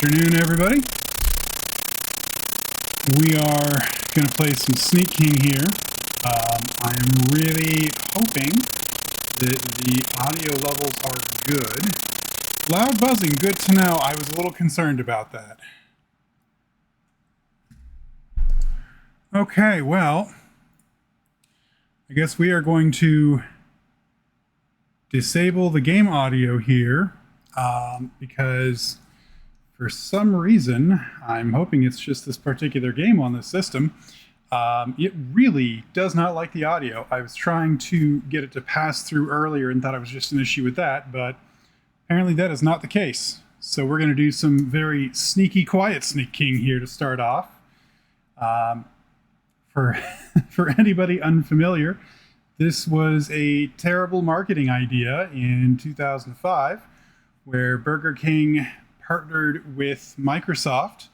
afternoon, everybody. We are going to play some Sneak King here. I'm really hoping that the audio levels are good. Loud buzzing, good to know. I was a little concerned about that. Okay, well, I guess we are going to disable the game audio here because for some reason, I'm hoping it's just this particular game on this system, it really does not like the audio. I was trying to get it to pass through earlier and thought it was just an issue with that, but apparently that is not the case. So we're going to do some very sneaky, quiet Sneak King here to start off. For anybody unfamiliar, this was a terrible marketing idea in 2005, where Burger King partnered with Microsoft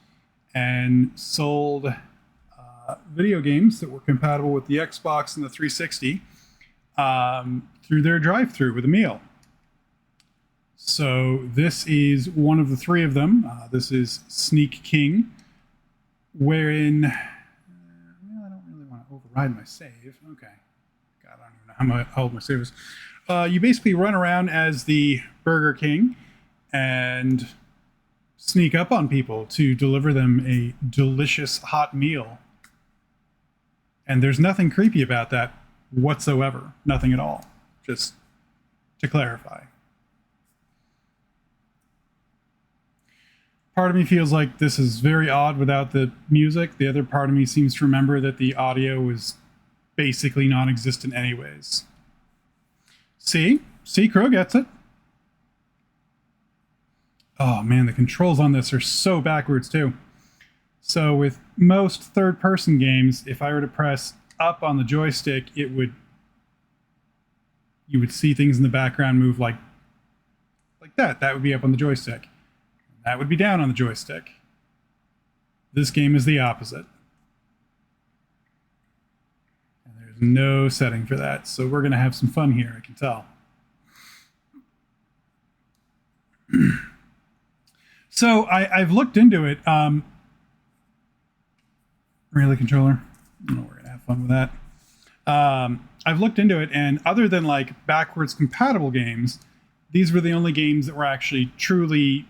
and sold video games that were compatible with the Xbox and the 360 through their drive-thru with a meal. So this is one of the three of them. This is Sneak King, wherein I don't really want to override my save. Okay. God, I don't even know how old my save is. You basically run around as the Burger King and sneak up on people to deliver them a delicious hot meal. And there's nothing creepy about that whatsoever. Nothing at all. Just to clarify. Part of me feels like this is very odd without the music. The other part of me seems to remember that the audio was basically non-existent anyways. See, Crow gets it. Oh man, the controls on this are so backwards too. So with most third-person games, if I were to press up on the joystick, you would see things in the background move like that. That would be up on the joystick. That would be down on the joystick. This game is the opposite. And there's no setting for that, so we're going to have some fun here, I can tell. So I've looked into it. Really, controller? No, we're going to have fun with that. I've looked into it, and other than like backwards compatible games, these were the only games that were actually truly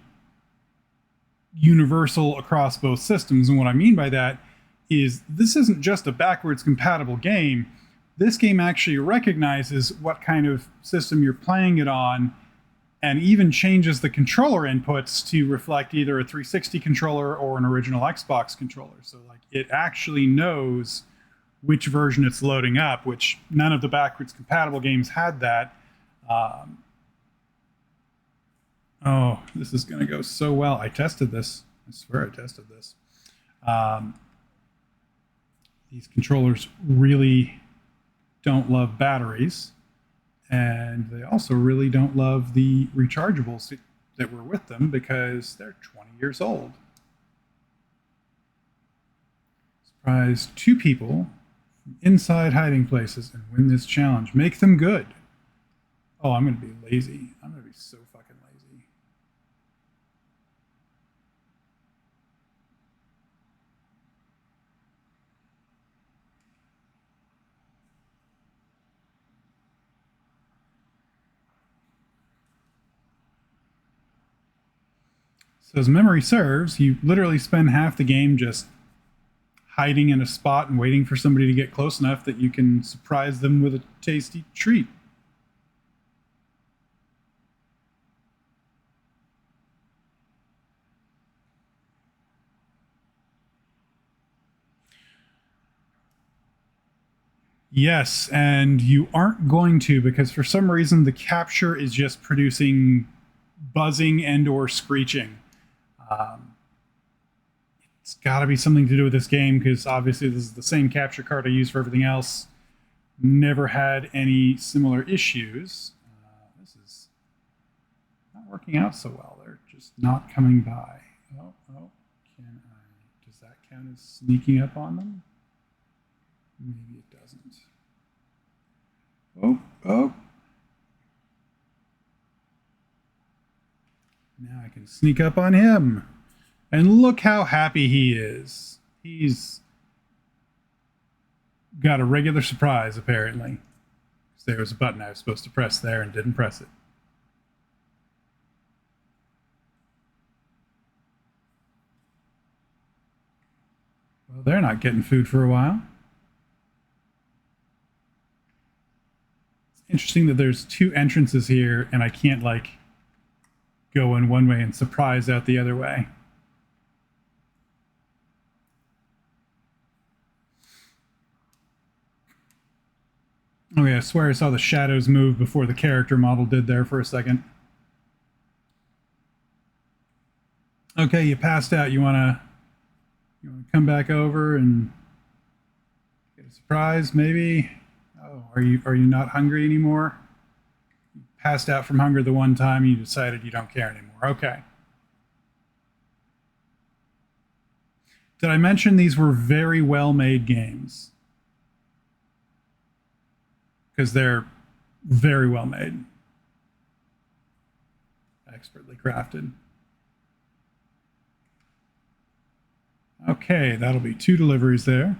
universal across both systems. And what I mean by that is this isn't just a backwards compatible game. This game actually recognizes what kind of system you're playing it on and even changes the controller inputs to reflect either a 360 controller or an original Xbox controller. So like it actually knows which version it's loading up, which none of the backwards compatible games had that. Oh, this is going to go so well. I tested this. I swear I tested this. These controllers really don't love batteries. And they also really don't love the rechargeables that were with them because they're 20 years old. Surprise 2 people from inside hiding places and win this challenge. Make them good. Oh, I'm going to be lazy. I'm going to be so fucking lazy. So as memory serves, you literally spend half the game just hiding in a spot and waiting for somebody to get close enough that you can surprise them with a tasty treat. Yes, and you aren't going to because for some reason the capture is just producing buzzing and or screeching. It's got to be something to do with this game because obviously this is the same capture card I use for everything else. Never had any similar issues. This is not working out so well. They're just not coming by. Oh, can I? Does that count as sneaking up on them? Maybe it doesn't. Oh. Now I can sneak up on him. And look how happy he is. He's got a regular surprise, apparently. There was a button I was supposed to press there and didn't press it. Well, they're not getting food for a while. It's interesting that there's two entrances here, and I can't, like, go in one way and surprise out the other way. Oh yeah, I swear I saw the shadows move before the character model did there for a second. Okay, you passed out. You wanna come back over and get a surprise, maybe? Oh, are you not hungry anymore? You passed out from hunger the one time, you decided you don't care anymore. Okay. Did I mention these were very well made games? Because they're very well made. Expertly crafted. Okay, that'll be 2 deliveries there.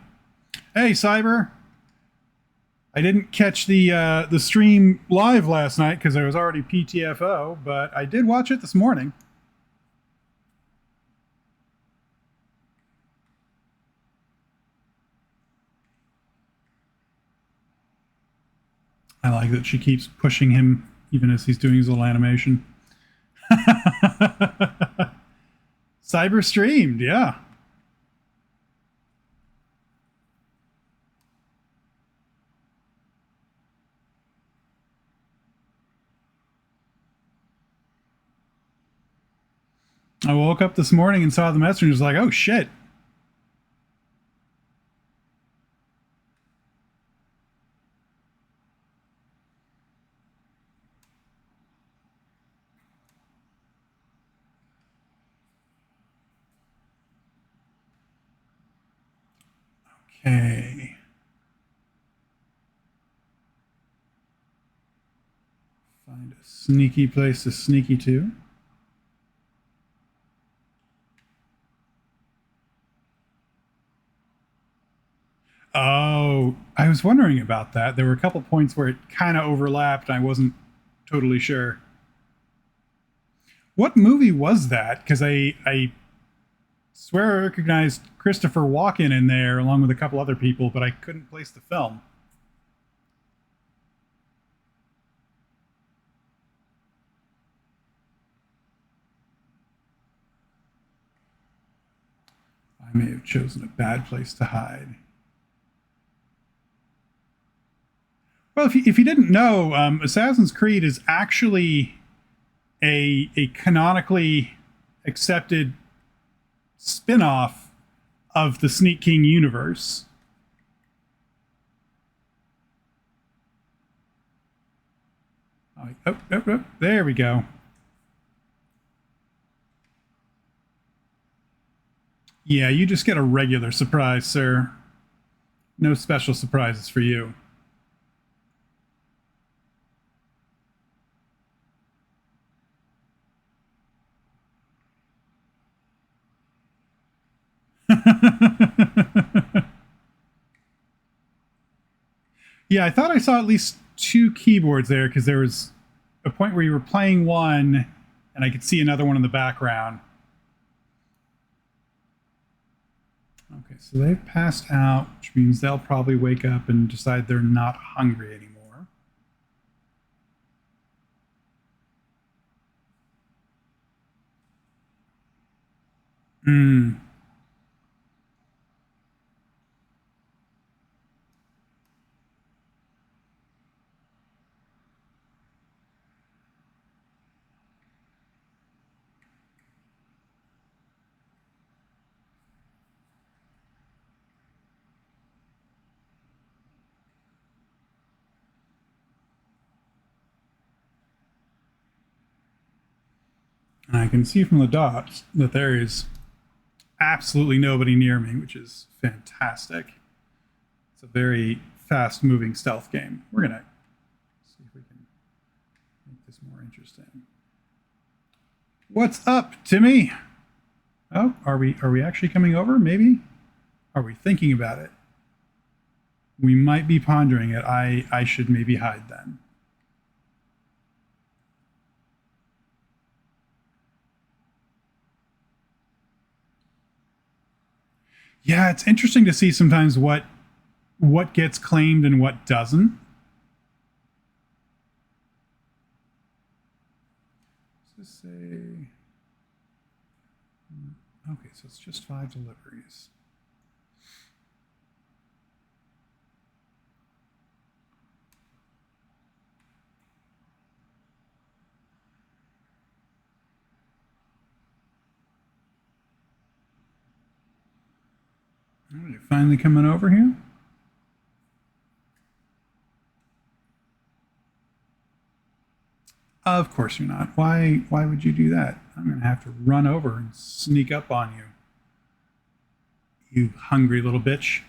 Hey, Cyber. I didn't catch the stream live last night because I was already PTFO, but I did watch it this morning. I like that she keeps pushing him even as he's doing his little animation. Cyber streamed, yeah. I woke up this morning and saw the message and was like, oh shit. Okay. Find a sneaky place to sneaky to. Oh, I was wondering about that. There were a couple points where it kind of overlapped. I wasn't totally sure. What movie was that? Because I swear I recognized Christopher Walken in there along with a couple other people, but I couldn't place the film. I may have chosen a bad place to hide. Well, if you didn't know, Assassin's Creed is actually a canonically accepted spin-off of the Sneak King universe. Oh, there we go. Yeah, you just get a regular surprise, sir. No special surprises for you. Yeah, I thought I saw at least 2 keyboards there because there was a point where you were playing one and I could see another one in the background. Okay, so they've passed out, which means they'll probably wake up and decide they're not hungry anymore. Hmm. And I can see from the dots that there is absolutely nobody near me, which is fantastic. It's a very fast-moving stealth game. We're going to see if we can make this more interesting. What's up, Timmy? Oh, are we actually coming over? Maybe? Are we thinking about it? We might be pondering it. I should maybe hide then. Yeah, it's interesting to see sometimes what gets claimed and what doesn't. Let's just say, okay, so it's just 5 deliveries. Are you finally coming over here? Of course you're not. Why would you do that? I'm gonna have to run over and sneak up on you. You hungry little bitch.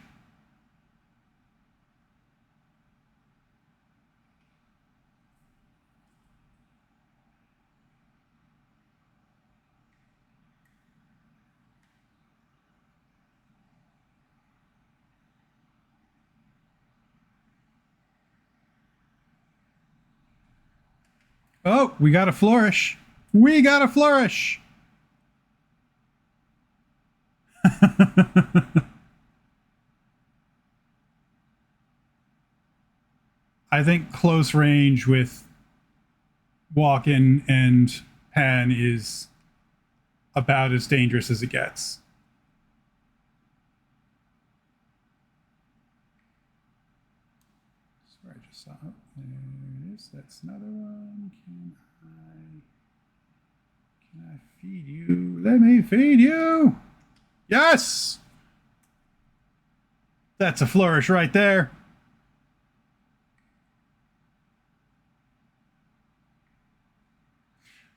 Oh, we got a flourish. We got a flourish. I think close range with Walken and Pan is about as dangerous as it gets. Sorry, I just saw. Oh, there it is. That's another one. Can I feed you? Let me feed you. Yes. That's a flourish right there.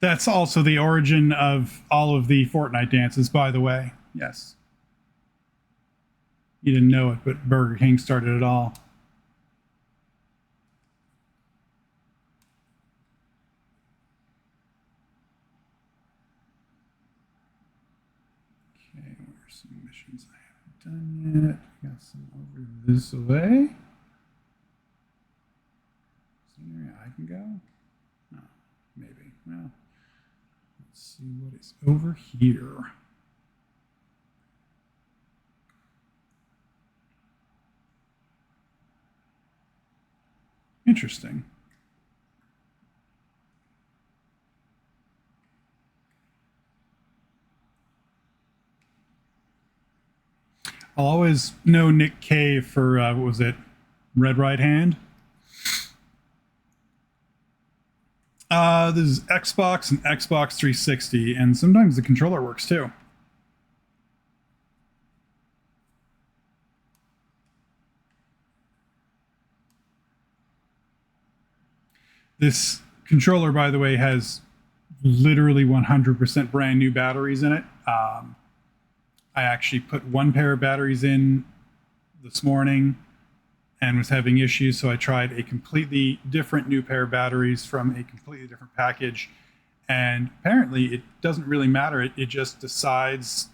That's also the origin of all of the Fortnite dances, by the way. Yes. You didn't know it, but Burger King started it all. Okay, where's some missions I haven't done yet? Got some over this way. Is there an area I can go? No, maybe. Well, let's see what is over here. Interesting. I'll always know Nick Cave for, what was it? Red Right Hand? This is Xbox and Xbox 360, and sometimes the controller works too. This controller, by the way, has literally 100% brand new batteries in it. I actually put one pair of batteries in this morning and was having issues, so I tried a completely different new pair of batteries from a completely different package. And apparently, it doesn't really matter. It just decides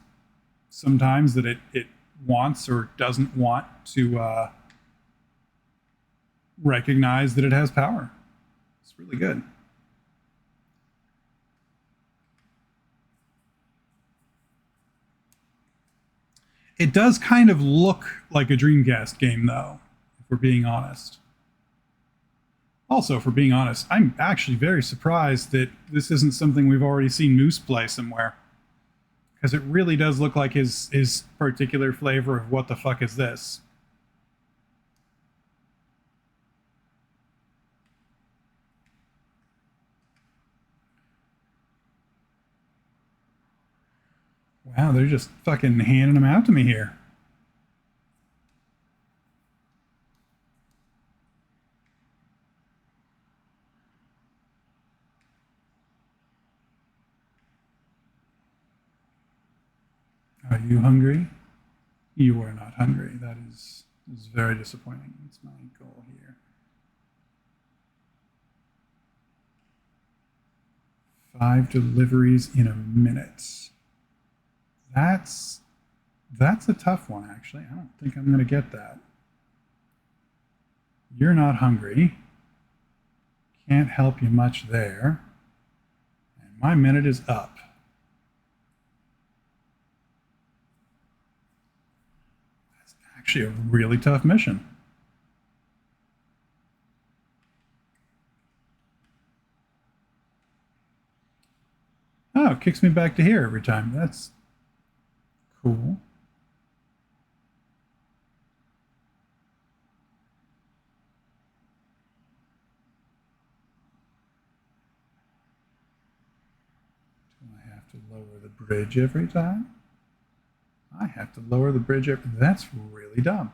sometimes that it wants or doesn't want to recognize that it has power. It's really good. It does kind of look like a Dreamcast game, though, if we're being honest. Also, for being honest, I'm actually very surprised that this isn't something we've already seen Moose play somewhere. Because it really does look like his particular flavor of what the fuck is this. Wow, they're just fucking handing them out to me here. Are you hungry? You are not hungry. That is very disappointing. That's my goal here. 5 deliveries in a minute. That's a tough one, actually. I don't think I'm going to get that. You're not hungry. Can't help you much there. And my minute is up. That's actually a really tough mission. Oh, it kicks me back to here every time. That's cool. Do I have to lower the bridge every time? I have to lower the bridge every... That's really dumb.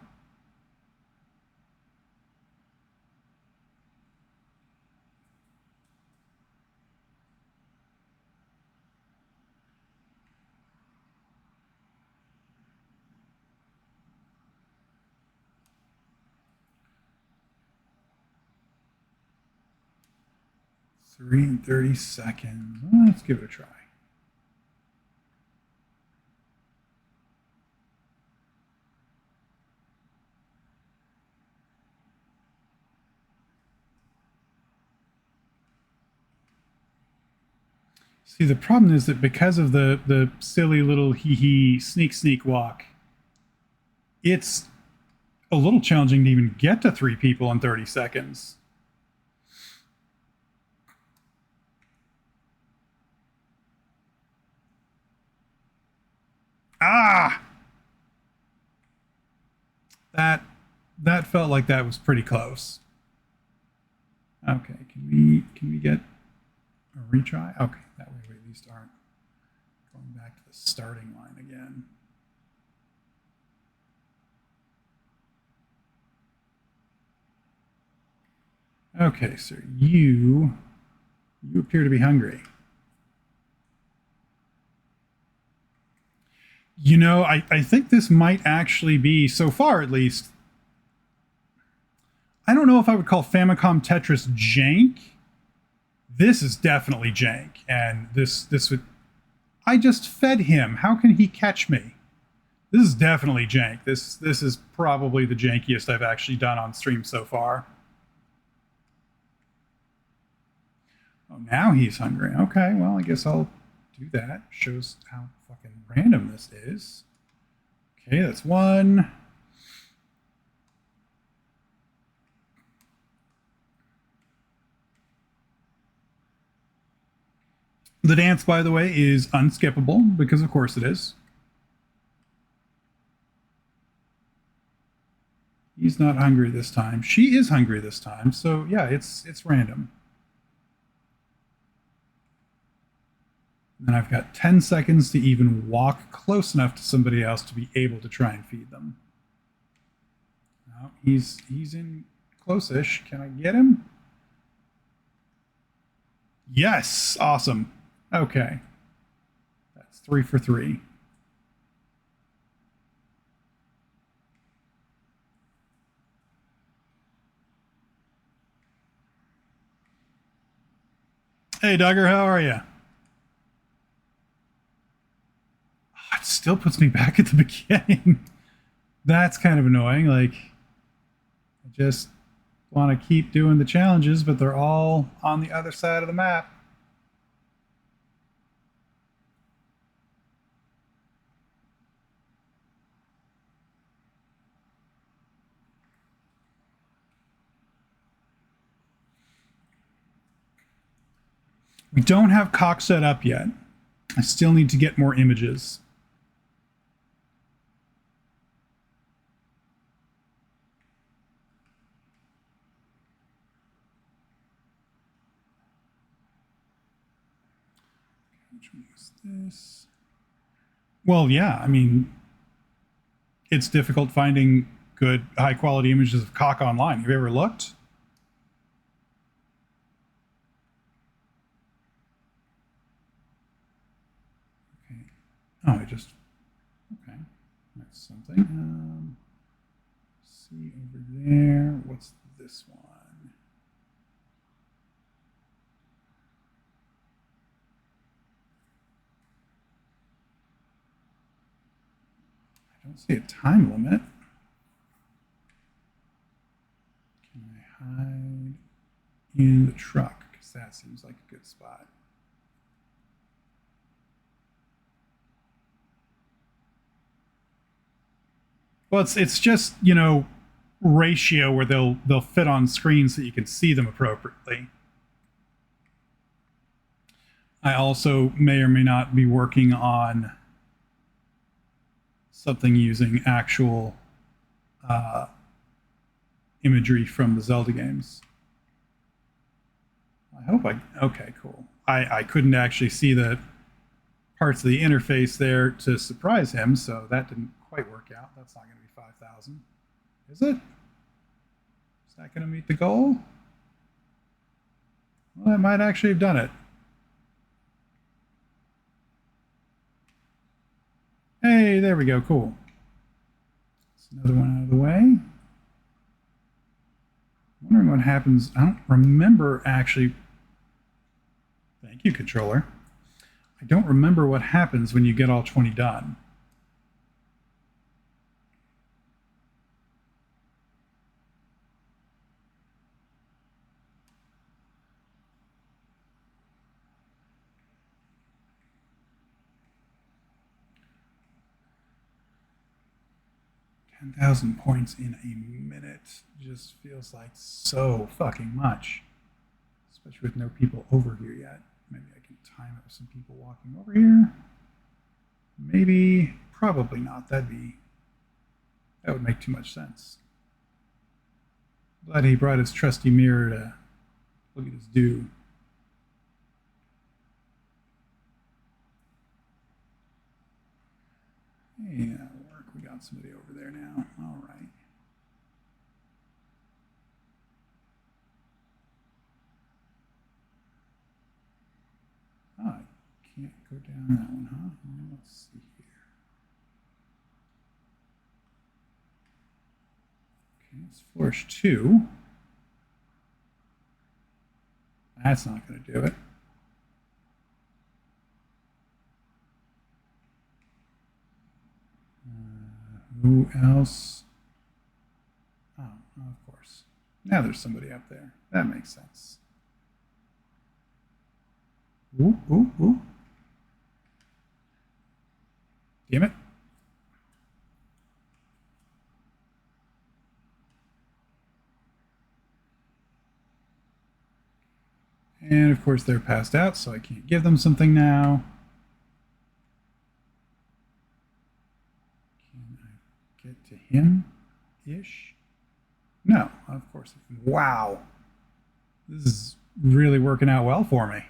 Three and 30 seconds. Let's give it a try. See, the problem is that because of the silly little hee sneak walk, it's a little challenging to even get to 3 people in 30 seconds. Ah! That felt like that was pretty close. Okay, can we get a retry? Okay, that way we at least aren't going back to the starting line again. Okay, sir, you appear to be hungry. You know, I think this might actually be, so far at least, I don't know if I would call Famicom Tetris jank. This is definitely jank, and this would... I just fed him. How can he catch me? This is definitely jank. This is probably the jankiest I've actually done on stream so far. Oh, now he's hungry. Okay, well, I guess I'll do that. Shows how fucking random this is. Okay, that's one. The dance, by the way, is unskippable, because of course it is. He's not hungry this time. She is hungry this time, so yeah, it's random. And I've got 10 seconds to even walk close enough to somebody else to be able to try and feed them. Now, he's in close-ish. Can I get him? Yes! Awesome. Okay. That's 3 for 3. Hey, Duggar, how are you? Oh, it still puts me back at the beginning. That's kind of annoying. Like, I just want to keep doing the challenges, but they're all on the other side of the map. We don't have cock set up yet. I still need to get more images. Which one was this? Well, yeah, I mean, it's difficult finding good, high quality images of cock online. Have you ever looked? Okay. Oh, I just... Okay. That's something. See over there. What's this one? don't see a time limit. Can I hide in the truck? Because that seems like a good spot. Well, it's just, you know, ratio where they'll fit on screen so you can see them appropriately. I also may or may not be working on something using actual imagery from the Zelda games. I hope okay, cool. I couldn't actually see the parts of the interface there to surprise him, so that didn't quite work out. That's not going to be 5,000. Is it? Is that going to meet the goal? Well, I might actually have done it. Hey, there we go. Cool. That's another one out of the way. Wondering what happens. I don't remember actually. Thank you, controller. I don't remember what happens when you get all 20 done. $10,000 points in a minute just feels like so fucking much, especially with no people over here yet. Maybe I can time it with some people walking over here. Maybe, probably not. That would make too much sense. Glad he brought his trusty mirror to look at his due. Hey, that'll work. We got somebody over there now. All right. Oh, I can't go down that one, huh? Let's see here. Okay, it's flourish 2. That's not going to do it. Who else? Oh, of course. Now there's somebody up there. That makes sense. Ooh, ooh, ooh. Damn it. And of course they're passed out, so I can't give them something now. Can I get to him-ish? No, of course. Wow. This is really working out well for me.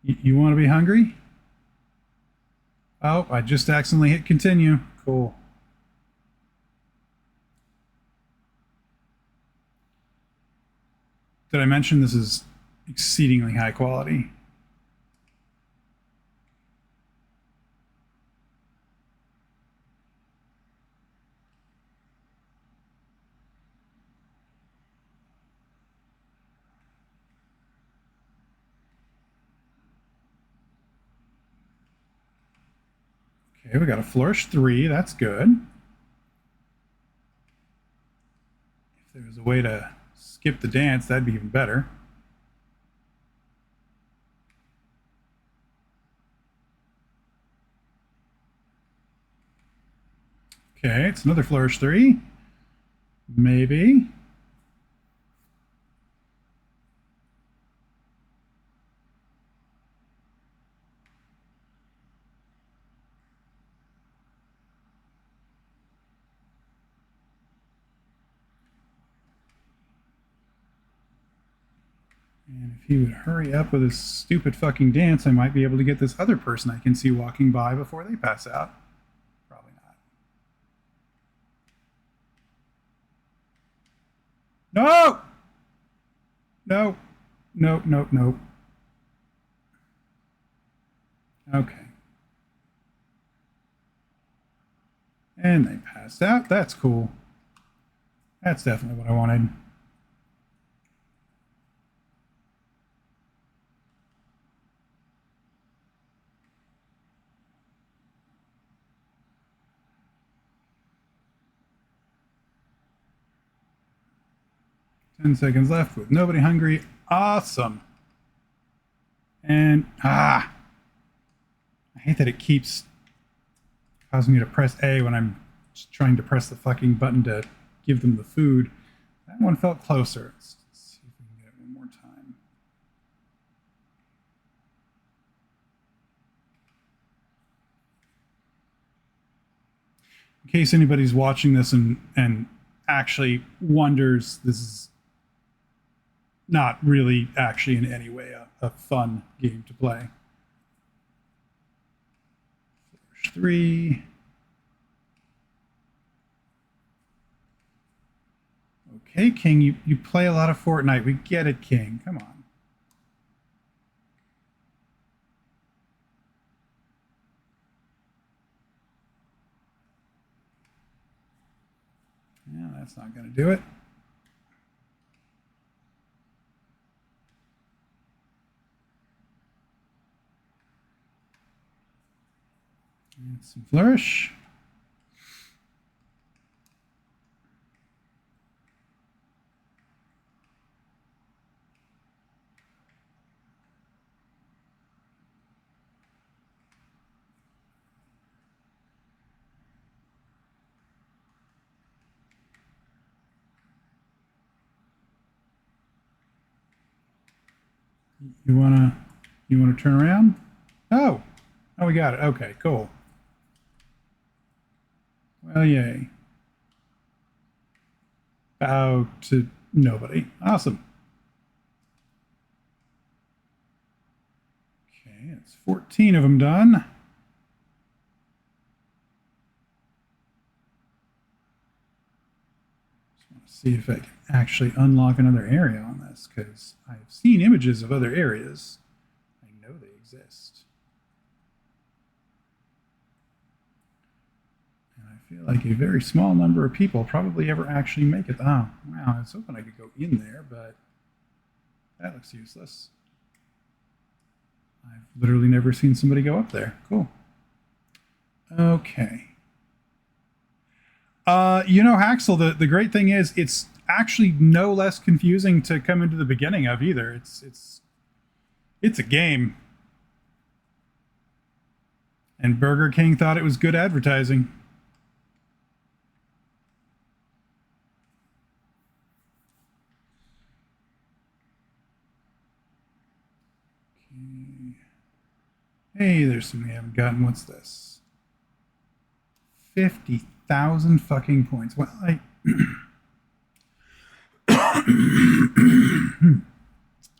You want to be hungry? Oh, I just accidentally hit continue. Cool. Did I mention this is exceedingly high quality? Okay, we got a flourish 3. That's good. If there was a way to skip the dance, that'd be even better. Okay, it's another flourish 3. Maybe. And if he would hurry up with his stupid fucking dance, I might be able to get this other person I can see walking by before they pass out. Probably not. No! No. Nope, nope, nope. Okay. And they passed out. That's cool. That's definitely what I wanted. 10 seconds left with nobody hungry. Awesome. And, I hate that it keeps causing me to press A when I'm just trying to press the fucking button to give them the food. That one felt closer. Let's see if we can get it one more time. In case anybody's watching this and actually wonders, this is not really actually in any way a fun game to play. Flourish 3. Okay, King, you play a lot of Fortnite. We get it, King. Come on. Yeah, that's not going to do it. And some flourish. You wanna turn around? Oh, we got it. Okay, cool. Well, yay. Bow to nobody. Awesome. Okay, it's 14 of them done. Just want to see if I can actually unlock another area on this, because I've seen images of other areas. I know they exist. And I feel like a very small number of people probably ever actually make it. Oh, wow, I was hoping I could go in there, but that looks useless. I've literally never seen somebody go up there. Cool. Okay. Haxel, the great thing is it's actually no less confusing to come into the beginning of either. It's a game. And Burger King thought it was good advertising. Okay. Hey, there's something we haven't gotten. What's this? 50,000 fucking points. Well,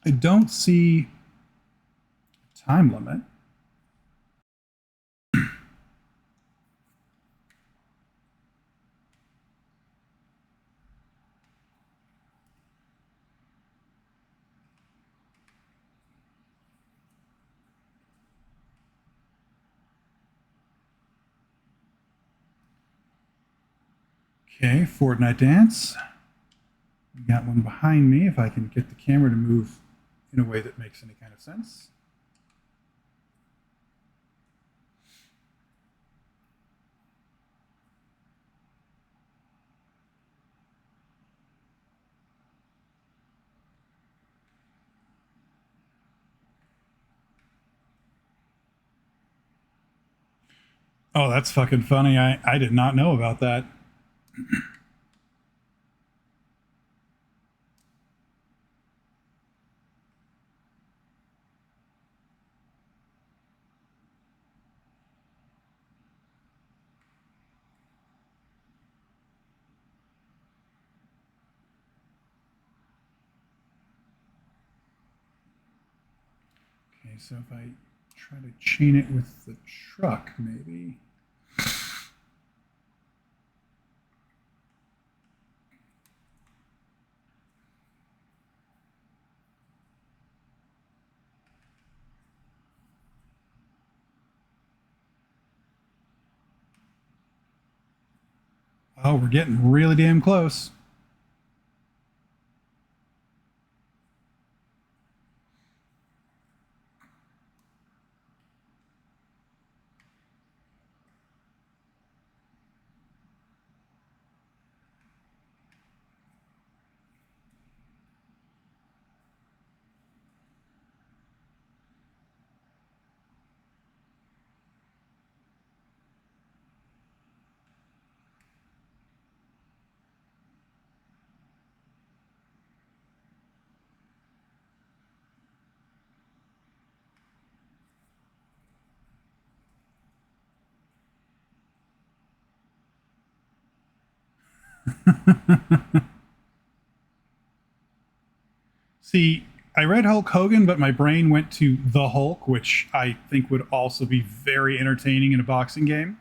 I don't see a time limit. Okay, Fortnite dance. We got one behind me if I can get the camera to move in a way that makes any kind of sense. Oh, that's fucking funny. I did not know about that. Okay, so if I try to chain it with the truck, maybe. Oh, we're getting really damn close. See, I read Hulk Hogan, but my brain went to The Hulk, which I think would also be very entertaining in a boxing game.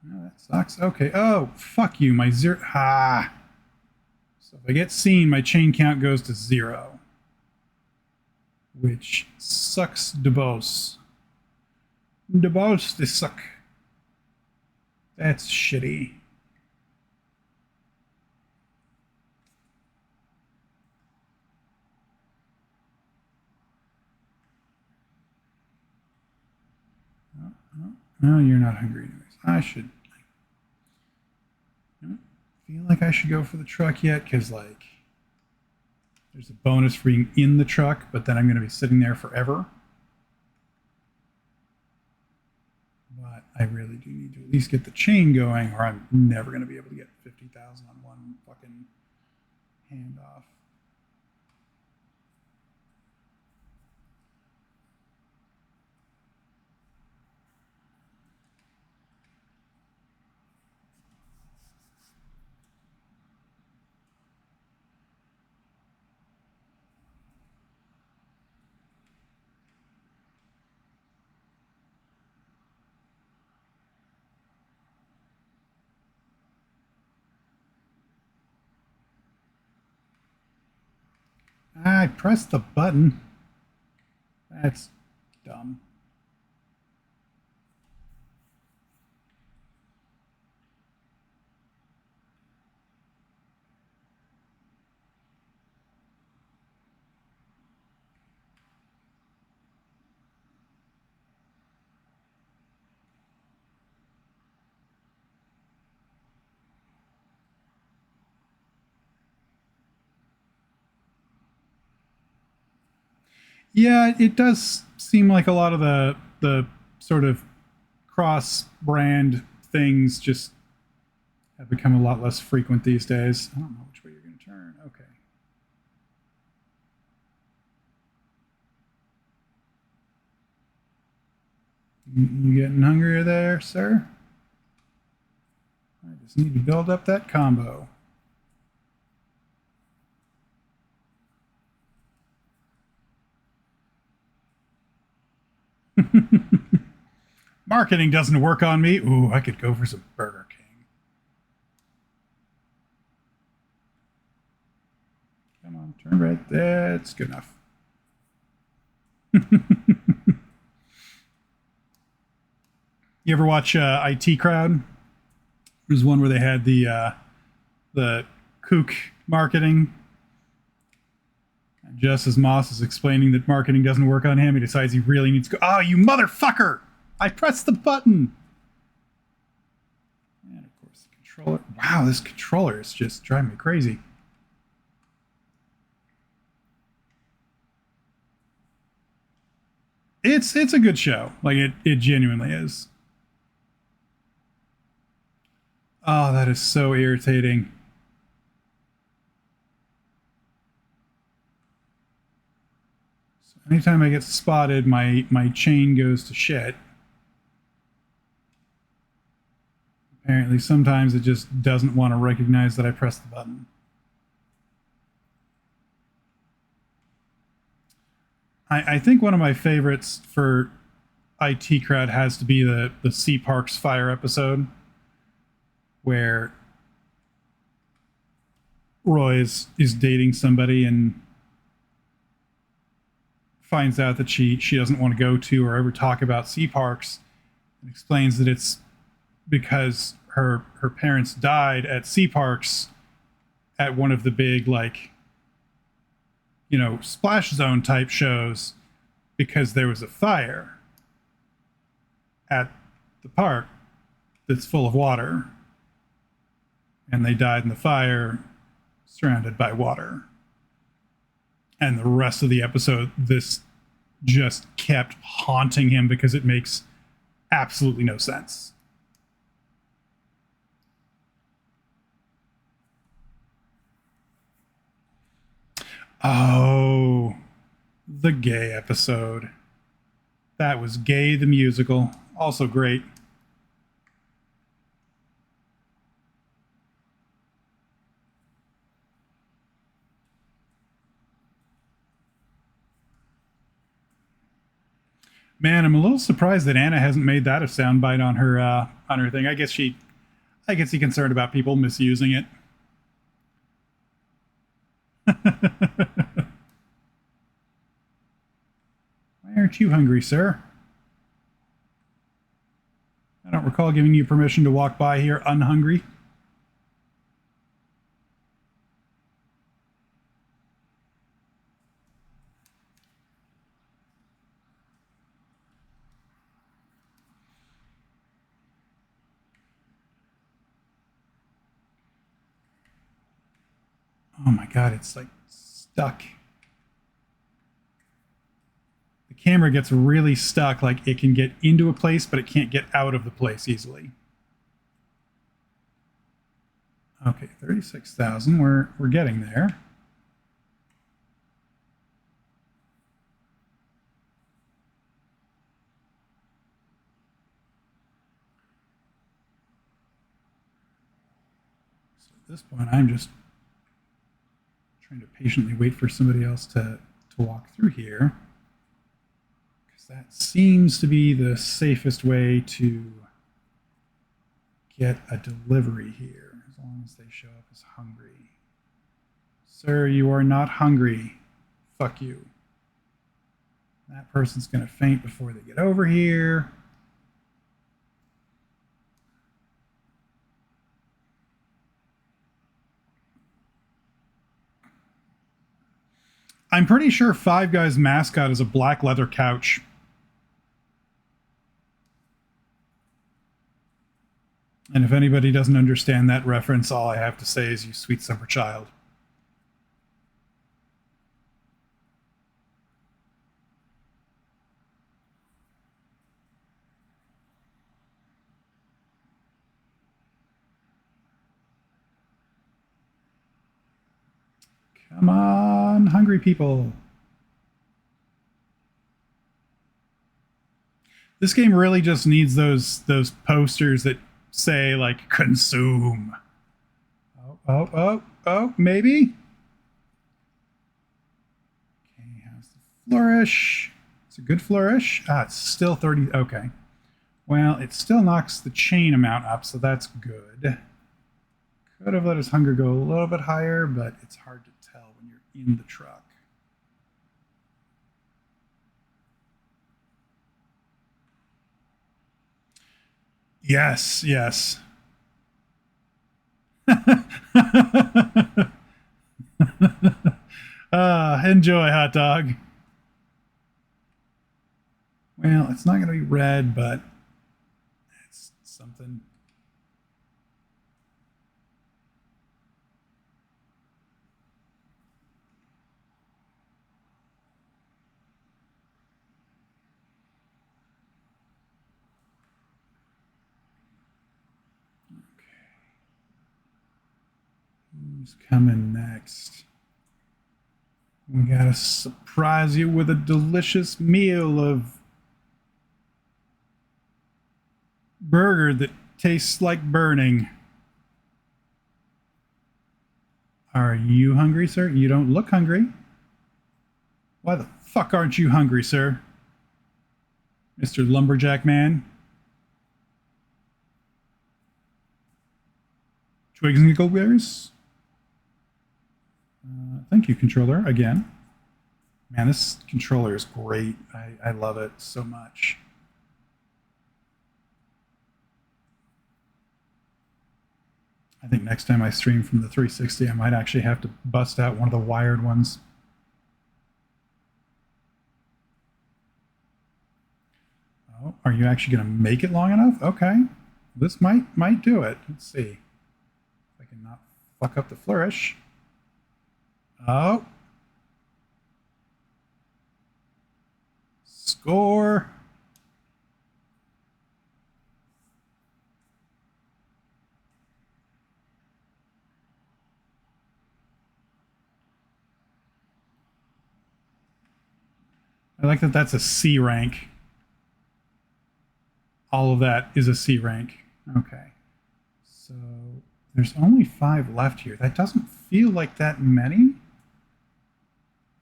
Oh, that sucks. Okay. Oh, fuck you. My zero. Ah. So if I get seen, my chain count goes to 0, which sucks de boss. De boss, they suck. That's shitty. No, you're not hungry anyways. I should. I don't feel like I should go for the truck yet because, like, there's a bonus for being in the truck, but then I'm going to be sitting there forever. But I really do need to at least get the chain going, or I'm never going to be able to get 50,000 on one fucking handoff. I pressed the button. That's dumb. Yeah, it does seem like a lot of the sort of cross brand things just have become a lot less frequent these days. I don't know which way you're going to turn. Okay. You getting hungrier there, sir? I just need to build up that combo. Marketing doesn't work on me. Ooh, I could go for some Burger King. Come on, turn right there. It's good enough. You ever watch IT Crowd? There's one where they had the kook marketing. And just as Moss is explaining that marketing doesn't work on him, he decides he really needs to go. Oh, you motherfucker! I pressed the button. And of course, the controller. Wow, this controller is just driving me crazy. It's a good show. Like it genuinely is. Oh, that is so irritating. So anytime I get spotted, my chain goes to shit. Apparently, sometimes it just doesn't want to recognize that I pressed the button. I think one of my favorites for IT Crowd has to be the Sea Parks Fire episode, where Roy is dating somebody and finds out that she doesn't want to go to or ever talk about Sea Parks, and explains that it's because her parents died at Sea Parks at one of the big, like, splash zone type shows, because there was a fire at the park that's full of water, and they died in the fire surrounded by water. And the rest of the episode, this just kept haunting him because it makes absolutely no sense. Oh, the gay episode. That was Gay the Musical. Also great. Man, I'm a little surprised that Anna hasn't made that a soundbite on her thing. I guess she's concerned about people misusing it. Why aren't you hungry, sir? I don't recall giving you permission to walk by here unhungry. Oh my god, it's like stuck. The camera gets really stuck, like it can get into a place, but it can't get out of the place easily. Okay, 36,000. We're getting there. So at this point, I'm just trying to patiently wait for somebody else to walk through here, because that seems to be the safest way to get a delivery here, as long as they show up as hungry. Sir, you are not hungry. Fuck you. That person's going to faint before they get over here. I'm pretty sure Five Guys mascot is a black leather couch. And if anybody doesn't understand that reference, all I have to say is, you sweet summer child. Come on, hungry people. This game really just needs those posters that say, like, consume. Oh, maybe? Okay, how's the flourish? It's a good flourish. Ah, it's still 30. Okay. Well, it still knocks the chain amount up, so that's good. Could have let his hunger go a little bit higher, but it's hard to tell when you're in the truck. Yes, yes. Enjoy, hot dog. Well, it's not going to be red, but it's something. Who's coming next? We gotta surprise you with a delicious meal of burger that tastes like burning. Are you hungry, sir? You don't look hungry. Why the fuck aren't you hungry, sir? Mr. Lumberjack Man? Twigs and Giggleberries? Thank you, controller, again. Man, this controller is great. I love it so much. I think next time I stream from the 360, I might actually have to bust out one of the wired ones. Oh, are you actually going to make it long enough? Okay. This might do it. Let's see. If I can not fuck up the flourish. Oh. Score. I like that that's a C rank. all of that is a C rank. Okay. So there's only 5 left here. That doesn't feel like that many.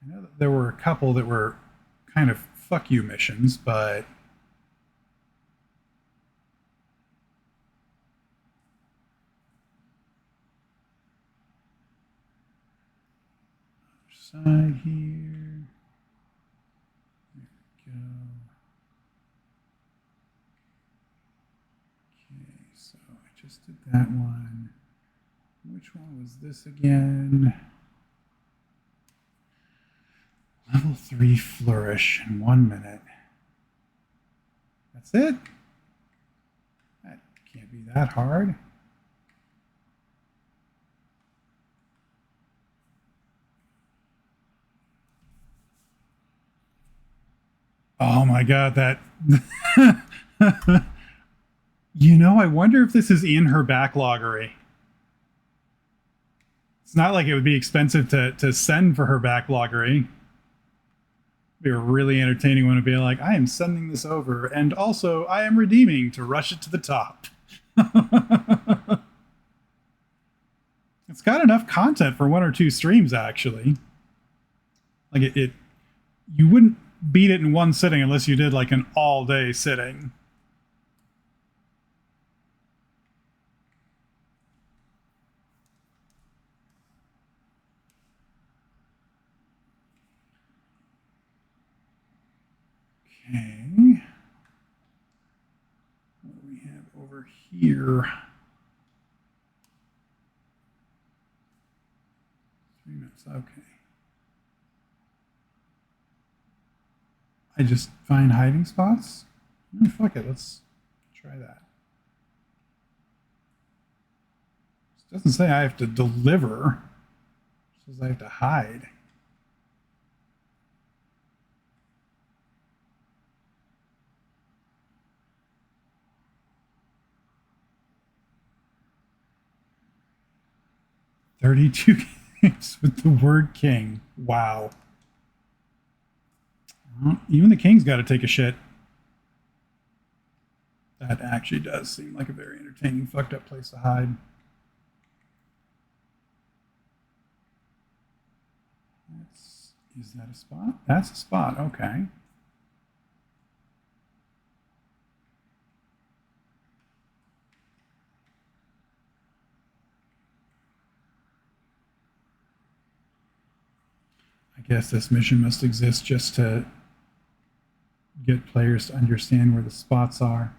I know that there were a couple that were kind of fuck you missions, but side here. There we go. Okay, so I just did that one. Which one was this again? Level 3 flourish in 1 minute. That's it? That can't be that hard. Oh my god, that... You know, I wonder if this is in her backloggery. It's not like it would be expensive to send for her backloggery. It'd be a really entertaining one to be like, I am sending this over, and also I am redeeming to rush it to the top. It's got enough content for 1 or 2 streams, actually. Like, you wouldn't beat it in one sitting unless you did, like, an all-day sitting. Okay. What do we have over here? 3 minutes, okay. I just find hiding spots? Oh, fuck it, let's try that. It doesn't say I have to deliver. It says I have to hide. "32 games with the word king." Wow. Well, even the king's got to take a shit. That actually does seem like a very entertaining, fucked up place to hide. Is that a spot? That's a spot, okay. I guess this mission must exist just to get players to understand where the spots are.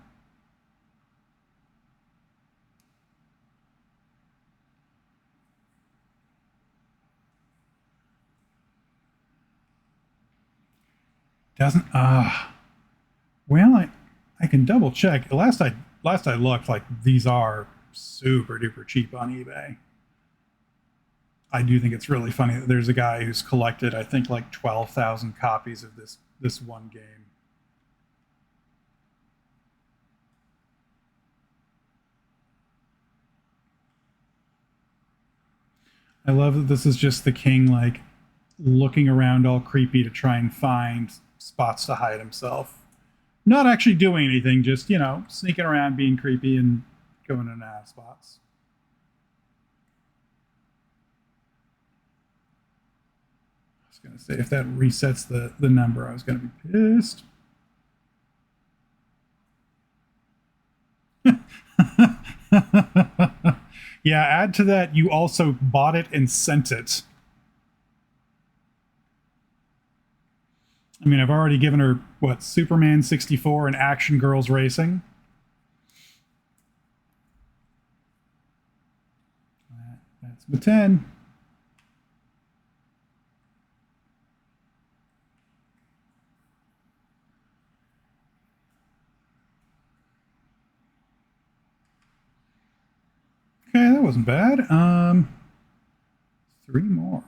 Doesn't well, I can double check. Last I looked, like, these are super duper cheap on eBay. I do think it's really funny that there's a guy who's collected, I think, like 12,000 copies of this one game. I love that this is just the king, like, looking around all creepy to try and find spots to hide himself. Not actually doing anything, just, you know, sneaking around, being creepy, and going in and out of spots. I was going to say, if that resets the number, I was going to be pissed. Yeah, add to that, you also bought it and sent it. I mean, I've already given her, what, Superman 64 and Action Girls Racing? That's my 10. Okay, that wasn't bad. 3 more.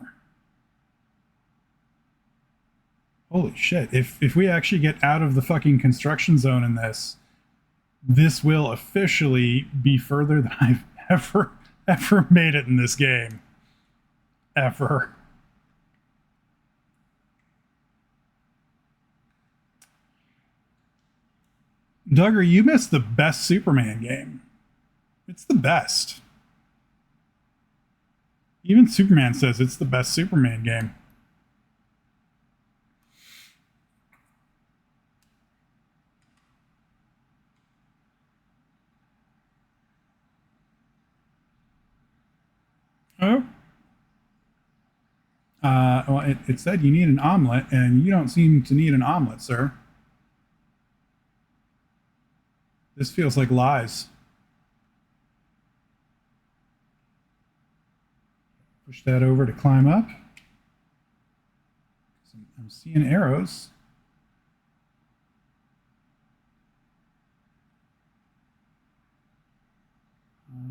Holy shit. If we actually get out of the fucking construction zone in this will officially be further than I've ever made it in this game. Ever. Duggar, you missed the best Superman game. It's the best. Even Superman says it's the best Superman game. Oh. Well, it said you need an omelet, and you don't seem to need an omelet, sir. This feels like lies. Push that over to climb up. I'm seeing arrows.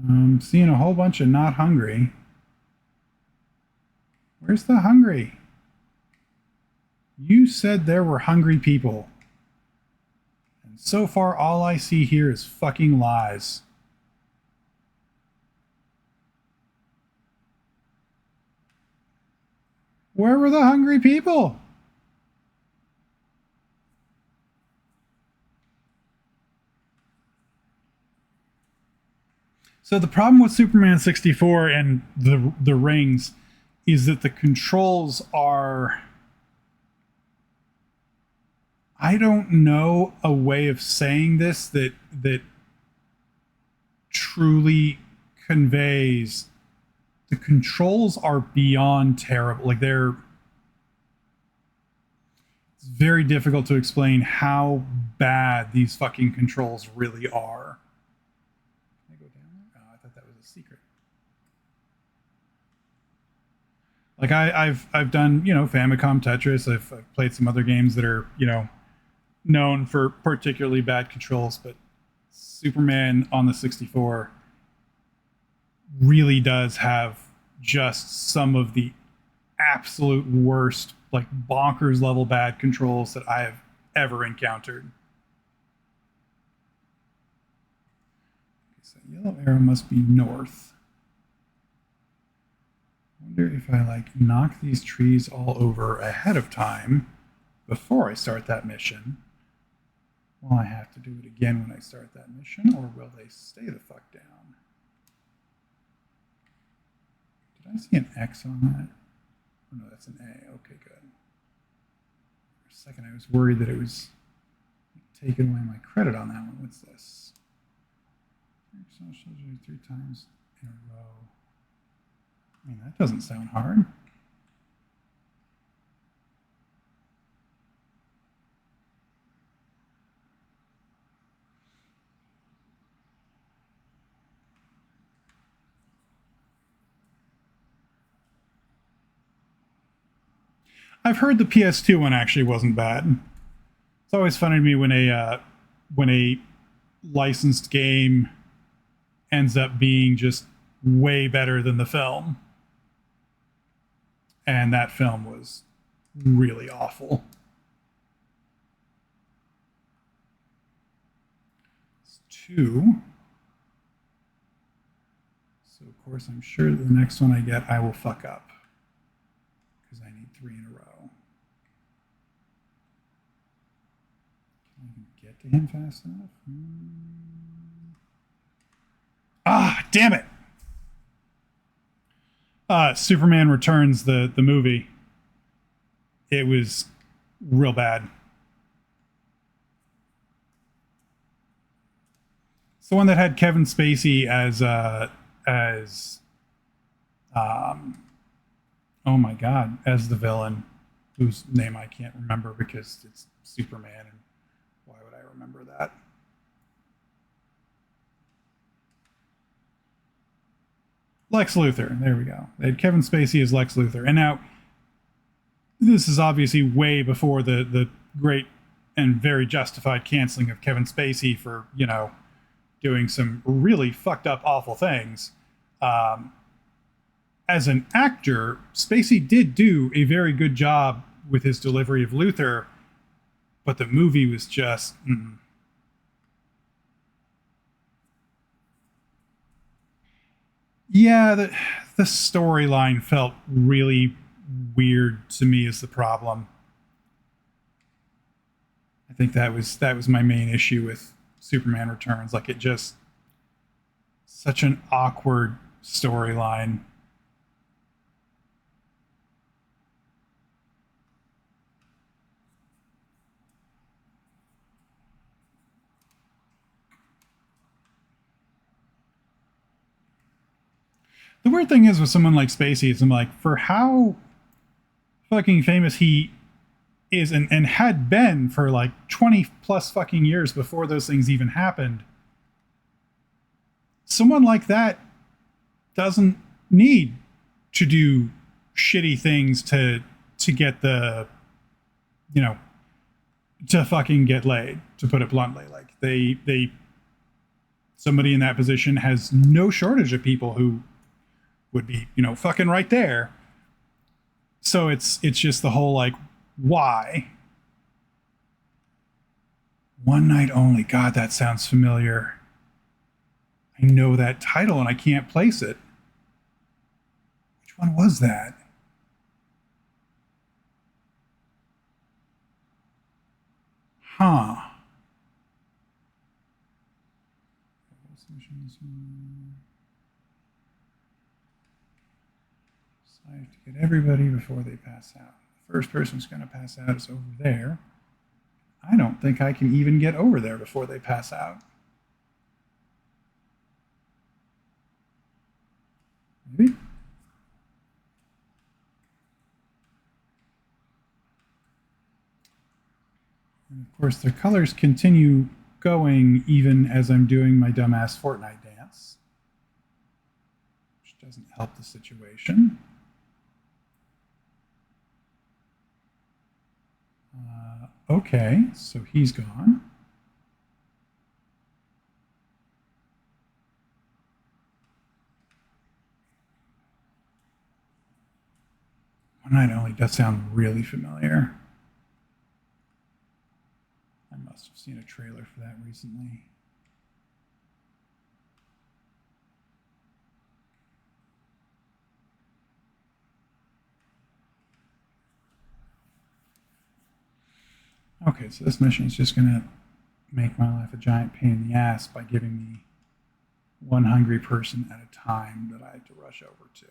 I'm seeing a whole bunch of not hungry. Where's the hungry? You said there were hungry people. And so far, all I see here is fucking lies. Where were the hungry people? So the problem with Superman 64 and the rings is that the controls are, I don't know a way of saying this that truly conveys, the controls are beyond terrible. Like it's very difficult to explain how bad these fucking controls really are. Can I go down there? Oh, I thought that was a secret. Like I've done, Famicom Tetris. I've played some other games that are, known for particularly bad controls, but Superman on the 64 really does have just some of the absolute worst, like bonkers level bad controls that I have ever encountered. So yellow arrow must be north. I wonder if I knock these trees all over ahead of time before I start that mission. Will I have to do it again when I start that mission, or will they stay the fuck down? Did I see an X on that? Oh, no, that's an A. Okay, good. For a second, I was worried that it was taking away my credit on that one. What's this? 3 times in a row. I mean, that doesn't sound hard. I've heard the PS2 one actually wasn't bad. It's always funny to me when a licensed game ends up being just way better than the film. And that film was really awful. It's 2. So of course I'm sure the next one I get I will fuck up, because I need 3 in a row. Can I get to him fast enough? Ah, damn it! Superman Returns, the movie. It was real bad. It's the one that had Kevin Spacey as oh my god, as the villain, whose name I can't remember because it's Superman, and why would I remember that? Lex Luthor. There we go. They had Kevin Spacey as Lex Luthor. And now, this is obviously way before the great and very justified canceling of Kevin Spacey for, doing some really fucked up, awful things. As an actor, Spacey did do a very good job with his delivery of Luthor, but the movie was just... Yeah, the storyline felt really weird to me is the problem. I think that was my main issue with Superman Returns. Like, it just, such an awkward storyline. The weird thing is with someone like Spacey, is I'm like, for how fucking famous he is and had been for like 20 plus fucking years before those things even happened, someone like that doesn't need to do shitty things to get the, you know, to fucking get laid, to put it bluntly. Like, they somebody in that position has no shortage of people who would be, you know, fucking right there. So it's just the whole, like, why? One Night Only. God, that sounds familiar. I know that title and I can't place it. Which one was that? Huh. I have to get everybody before they pass out. The first person who's going to pass out is over there. I don't think I can even get over there before they pass out. Maybe? And of course, the colors continue going even as I'm doing my dumbass Fortnite dance, which doesn't help the situation. Okay, so he's gone. One Night Only does sound really familiar. I must have seen a trailer for that recently. Okay, so this mission is just going to make my life a giant pain in the ass by giving me one hungry person at a time that I have to rush over to.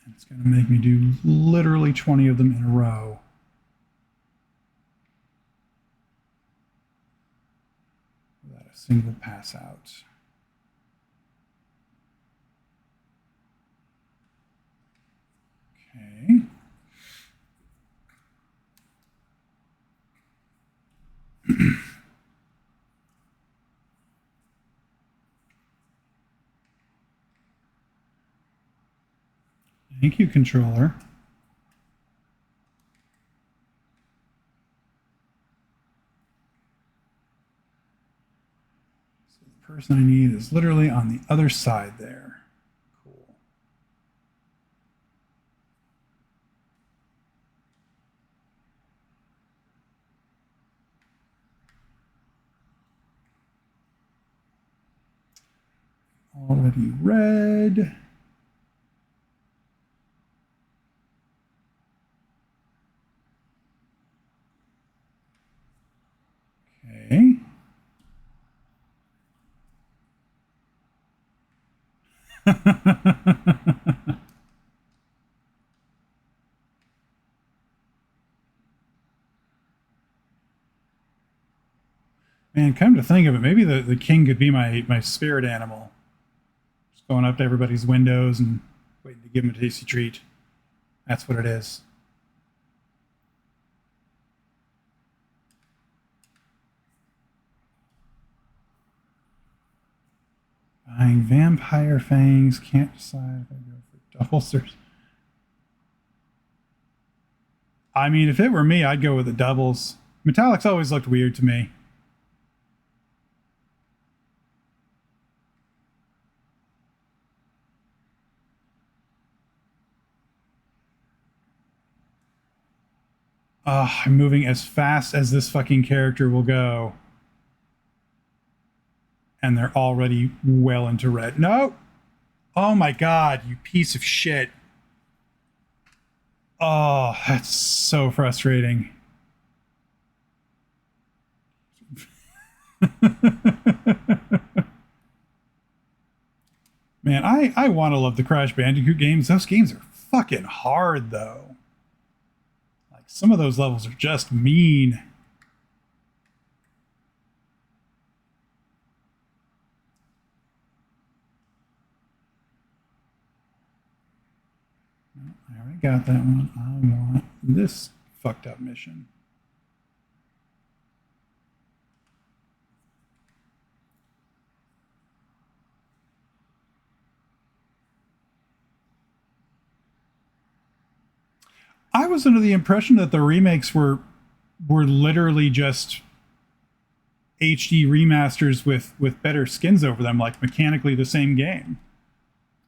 And it's going to make me do literally 20 of them in a row. Without a single pass out. Okay. Thank you, controller. So the person I need is literally on the other side there. Cool. Already read. Okay. Man, come to think of it, maybe the king could be my spirit animal. Just going up to everybody's windows and waiting to give them a tasty treat. That's what it is. Buying vampire fangs. Can't decide if I go for doubles or... I mean, if it were me, I'd go with the doubles. Metallics always looked weird to me. I'm moving as fast as this fucking character will go. And they're already well into red. No! Oh my god, you piece of shit. Oh, that's so frustrating. Man, I want to love the Crash Bandicoot games. Those games are fucking hard, though. Like, some of those levels are just mean. I already got that one. I want this fucked up mission. I was under the impression that the remakes were literally just HD remasters with better skins over them, like mechanically the same game.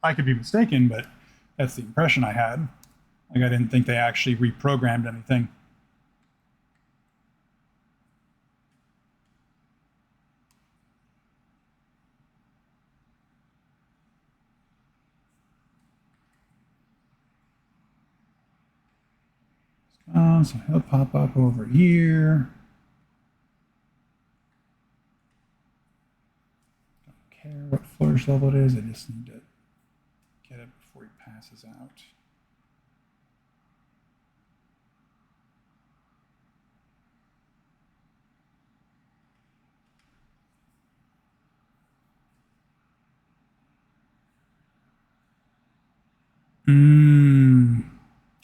I could be mistaken, but that's the impression I had. Like I didn't think they actually reprogrammed anything. So he'll pop up over here. Don't care what flourish level it is. I just need to get it before he passes out.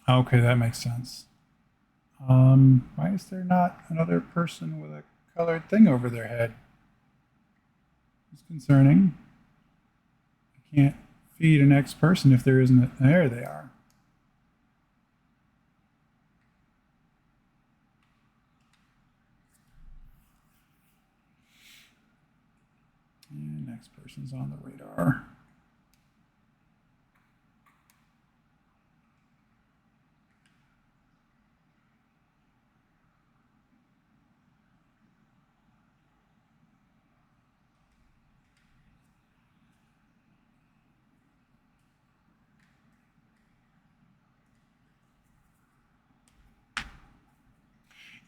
Okay, that makes sense. Why is there not another person with a colored thing over their head? It's concerning. I can't feed an X person if there isn't a. There they are. And next person's on the radar.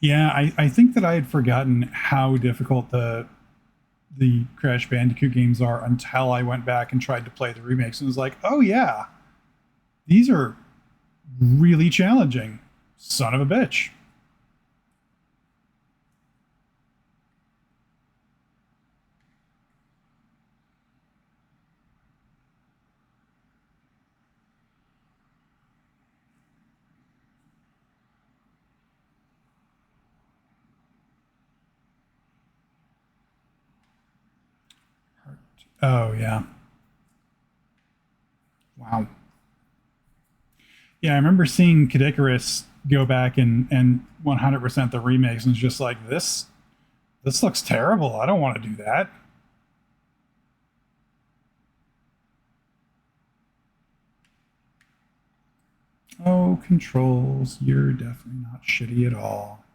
Yeah, I think that I had forgotten how difficult the Crash Bandicoot games are until I went back and tried to play the remakes and was like, oh yeah, these are really challenging. Son of a bitch. Oh yeah. Wow. Yeah, I remember seeing Kid Icarus go back and 100% the remakes and it's just like this looks terrible. I don't want to do that. Oh, controls, you're definitely not shitty at all.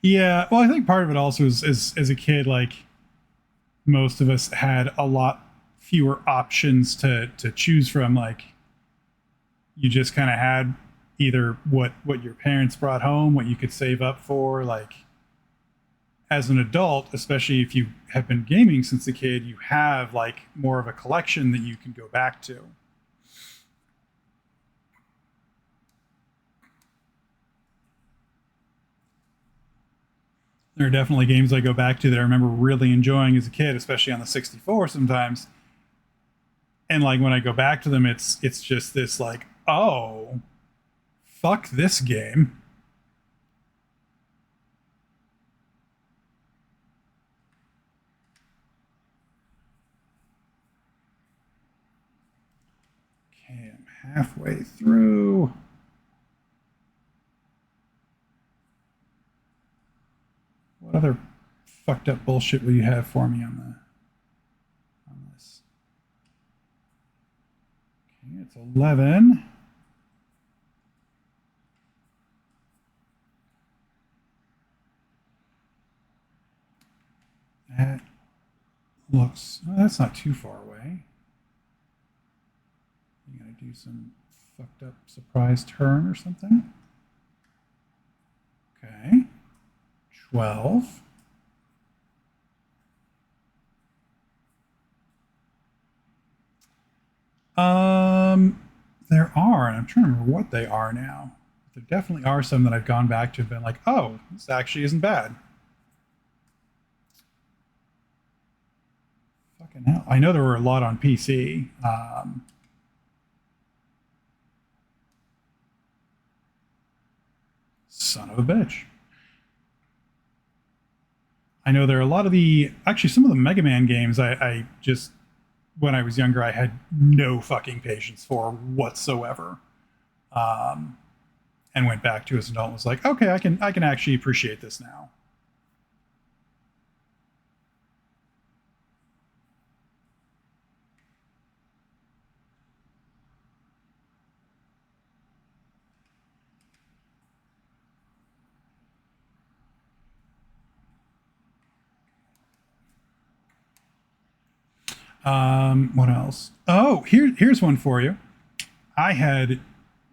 Yeah, well, I think part of it also is as a kid, like most of us had a lot fewer options to choose from. Like you just kind of had either what your parents brought home, what you could save up for. Like as an adult, especially if you have been gaming since a kid, you have like more of a collection that you can go back to. There are definitely games I go back to that I remember really enjoying as a kid, especially on the 64 sometimes. And like when I go back to them, it's just this like, oh, fuck this game. Okay, I'm halfway through. What other fucked up bullshit will you have for me on this? Okay, it's 11. That looks, oh, that's not too far away. You gotta do some fucked up surprise turn or something. Okay. 12. There are, and I'm trying to remember what they are now. There definitely are some that I've gone back to and been like, oh, this actually isn't bad. Fucking hell. I know there were a lot on PC. Son of a bitch. I know there are a lot of actually some of the Mega Man games I just, when I was younger, I had no fucking patience for whatsoever. And went back to as an adult and was like, okay, I can actually appreciate this now. What else? Oh, here's one for you. I had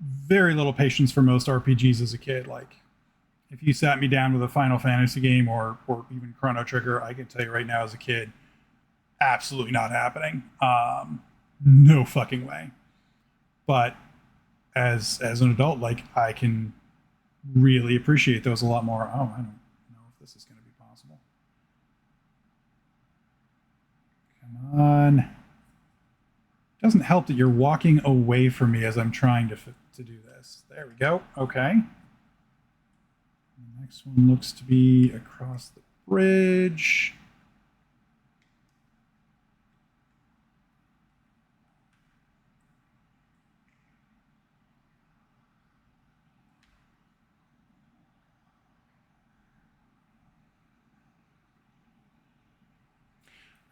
very little patience for most RPGs as a kid. Like, if you sat me down with a Final Fantasy game or even Chrono Trigger, I can tell you right now as a kid, absolutely not happening. No fucking way. But as an adult, like I can really appreciate those a lot more. Oh, I don't know if this is going to be possible. Come on. Doesn't help that you're walking away from me as I'm trying to do this. There we go. Okay. The next one looks to be across the bridge.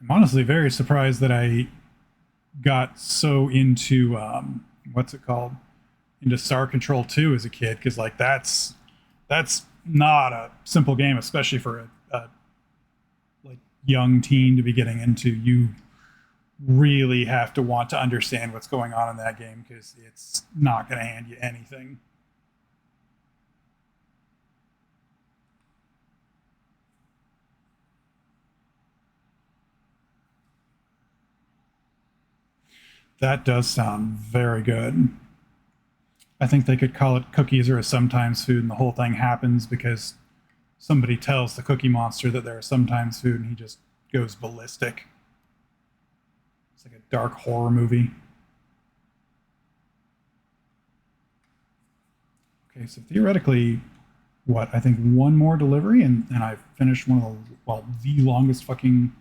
I'm honestly very surprised that I got so into what's it called, into Star Control 2 as a kid, because like that's not a simple game, especially for a like young teen to be getting into. You really have to want to understand what's going on in that game because it's not going to hand you anything. That does sound very good. I think they could call it cookies or a sometimes food, and the whole thing happens because somebody tells the Cookie Monster that they're a sometimes food, and he just goes ballistic. It's like a dark horror movie. Okay, so theoretically, what, I think one more delivery, and I've finished one of the, well, the longest fucking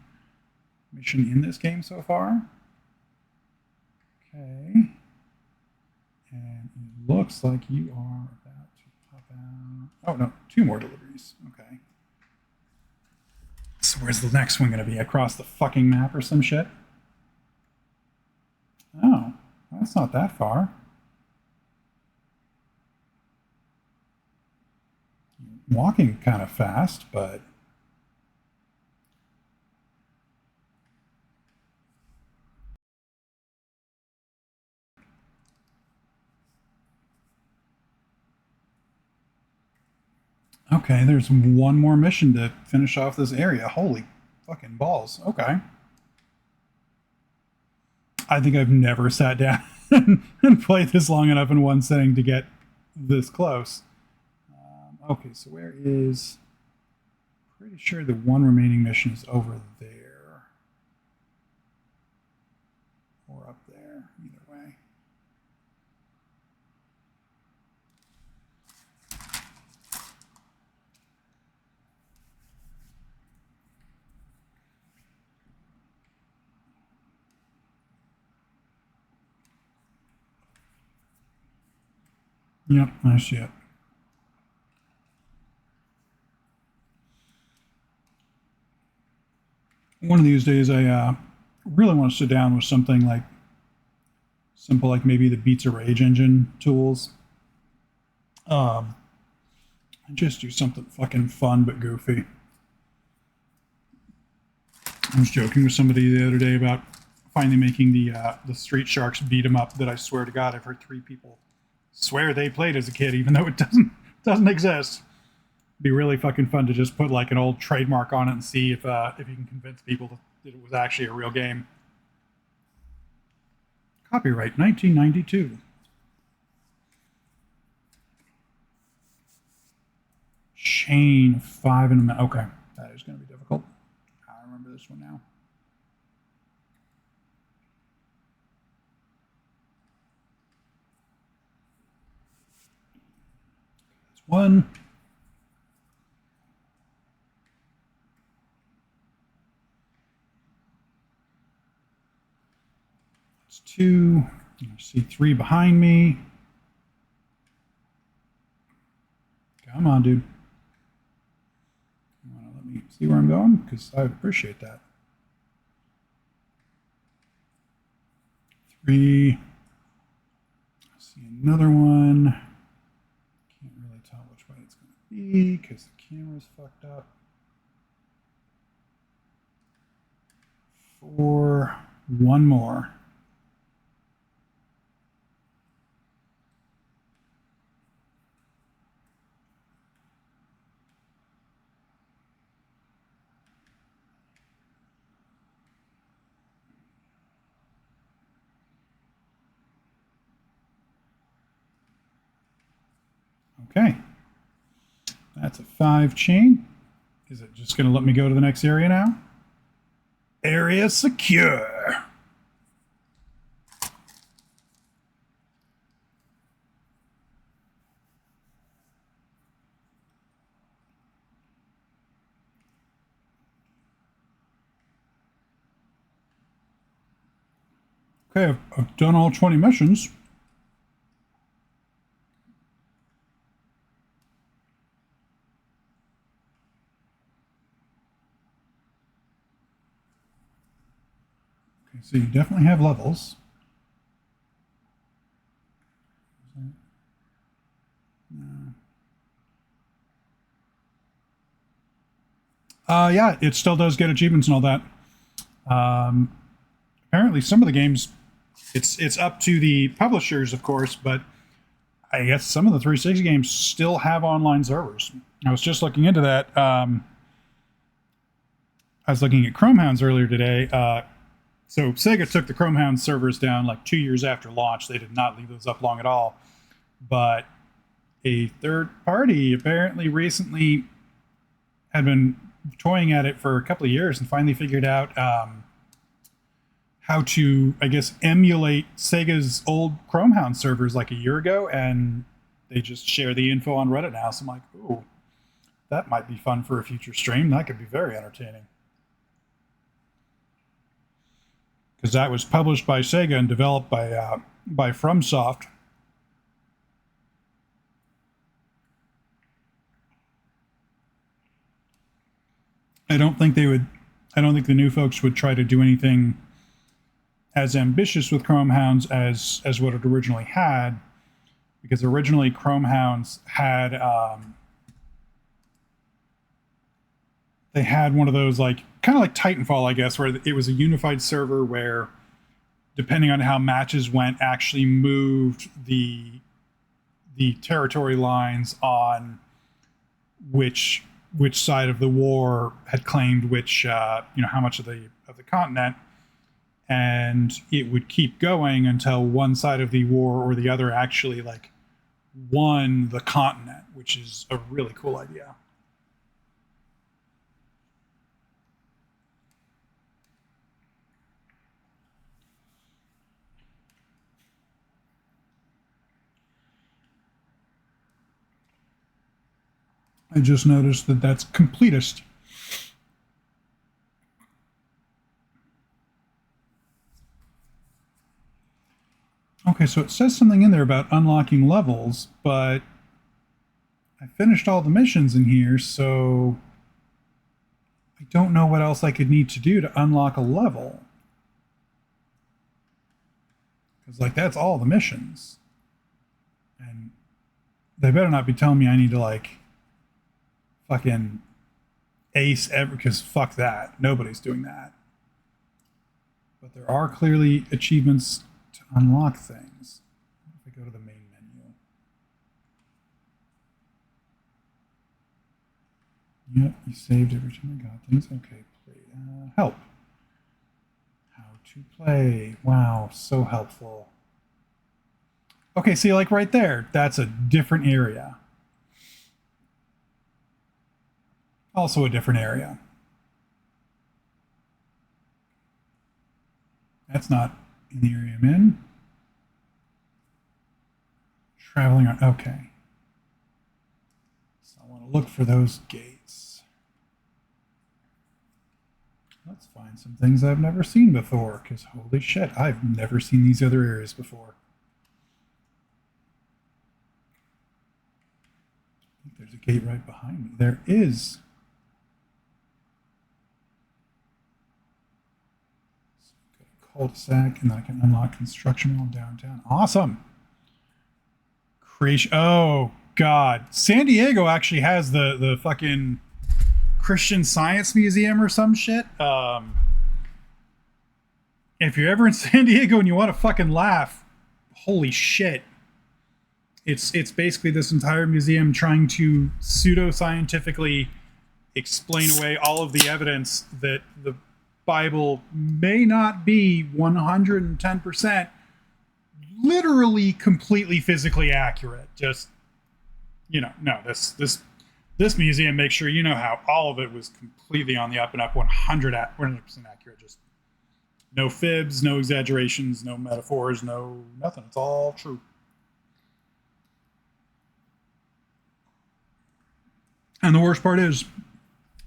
mission in this game so far. Okay. And it looks like you are about to pop out. Oh, no, two more deliveries. Okay. So where's the next one going to be? Across the fucking map or some shit? Oh, that's not that far. Walking kind of fast, but okay, there's one more mission to finish off this area. Holy fucking balls. Okay. I think I've never sat down and played this long enough in one setting to get this close. Okay, so where is... Pretty sure the one remaining mission is over there. Or up there, either way. Yep, nice shit. One of these days, I really want to sit down with something like simple, like maybe the Beats of Rage engine tools. And just do something fucking fun but goofy. I was joking with somebody the other day about finally making the Street Sharks beat 'em up that I swear to God I've heard 3 people swear they played as a kid, even though it doesn't exist. It'd be really fucking fun to just put like an old trademark on it and see if you can convince people that it was actually a real game. Copyright 1992. Chain 5 and a minute. Okay, that is going to be difficult. I remember this one now. That's 1. That's 2. I see 3 behind me. Come on, dude. You want to let me see where I'm going? Because I would appreciate that. 3. I see another one. Can't really tell which way it's going to be because the camera's fucked up. 4. One more. Okay. That's a 5 chain. Is it just going to let me go to the next area now? Area secure. Okay, I've done all 20 missions. Okay, so you definitely have levels. Yeah, it still does get achievements and all that. Apparently, some of the games, it's up to the publishers, of course, but I guess some of the 360 games still have online servers. I was just looking into that. I was looking at Chromehounds earlier today. So Sega took the Chromehound servers down like 2 years after launch. They did not leave those up long at all. But a third party apparently recently had been toying at it for a couple of years and finally figured out how to, I guess, emulate Sega's old Chromehound servers like a year ago, and they just share the info on Reddit now. So I'm like, ooh, that might be fun for a future stream. That could be very entertaining. Because that was published by Sega and developed by FromSoft. I don't think the new folks would try to do anything as ambitious with Chromehounds as what it originally had, because originally Chromehounds had they had one of those like kind of like Titanfall, I guess, where it was a unified server where, depending on how matches went, actually moved the territory lines on which side of the war had claimed which how much of the continent, and it would keep going until one side of the war or the other actually like won the continent, which is a really cool idea. I just noticed that that's completest. Okay, so it says something in there about unlocking levels, but I finished all the missions in here, so I don't know what else I could need to do to unlock a level. Because, like, that's all the missions. And they better not be telling me I need to, like, fucking ace every, because fuck that. Nobody's doing that. But there are clearly achievements to unlock things. If I go to the main menu. Yep, you saved every time I got things. Okay, play. Help. How to play. Wow, so helpful. Okay, see, like right there, that's a different area. Also a different area. That's not in the area I'm in. Traveling on, okay. So I want to look for those gates. Let's find some things I've never seen before, because holy shit, I've never seen these other areas before. I think there's a gate right behind me. There is. So cul-de-sac, and then I can unlock construction while downtown. Awesome. Creation. Oh God, San Diego actually has the fucking Christian Science Museum or some shit. If you're ever in San Diego and you want to fucking laugh, holy shit. It's basically this entire museum trying to pseudo-scientifically explain away all of the evidence that the Bible may not be 110% literally completely physically accurate. Just, no, this museum makes sure you know how all of it was completely on the up and up, 100% accurate. Just no fibs, no exaggerations, no metaphors, no nothing. It's all true. And the worst part is,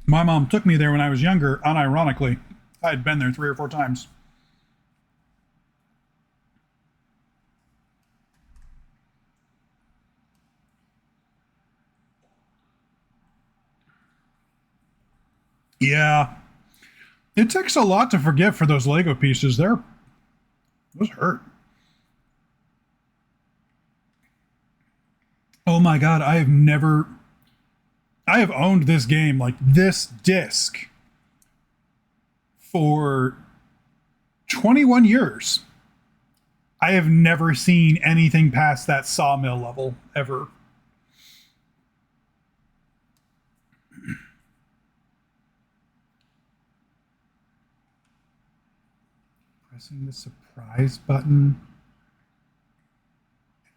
my mom took me there when I was younger, unironically. I had been there 3 or 4 times. Yeah. It takes a lot to forgive for those Lego pieces. Those hurt. Oh my God, I have owned this game, like this disc, for 21 years. I have never seen anything past that sawmill level ever. Pressing the surprise button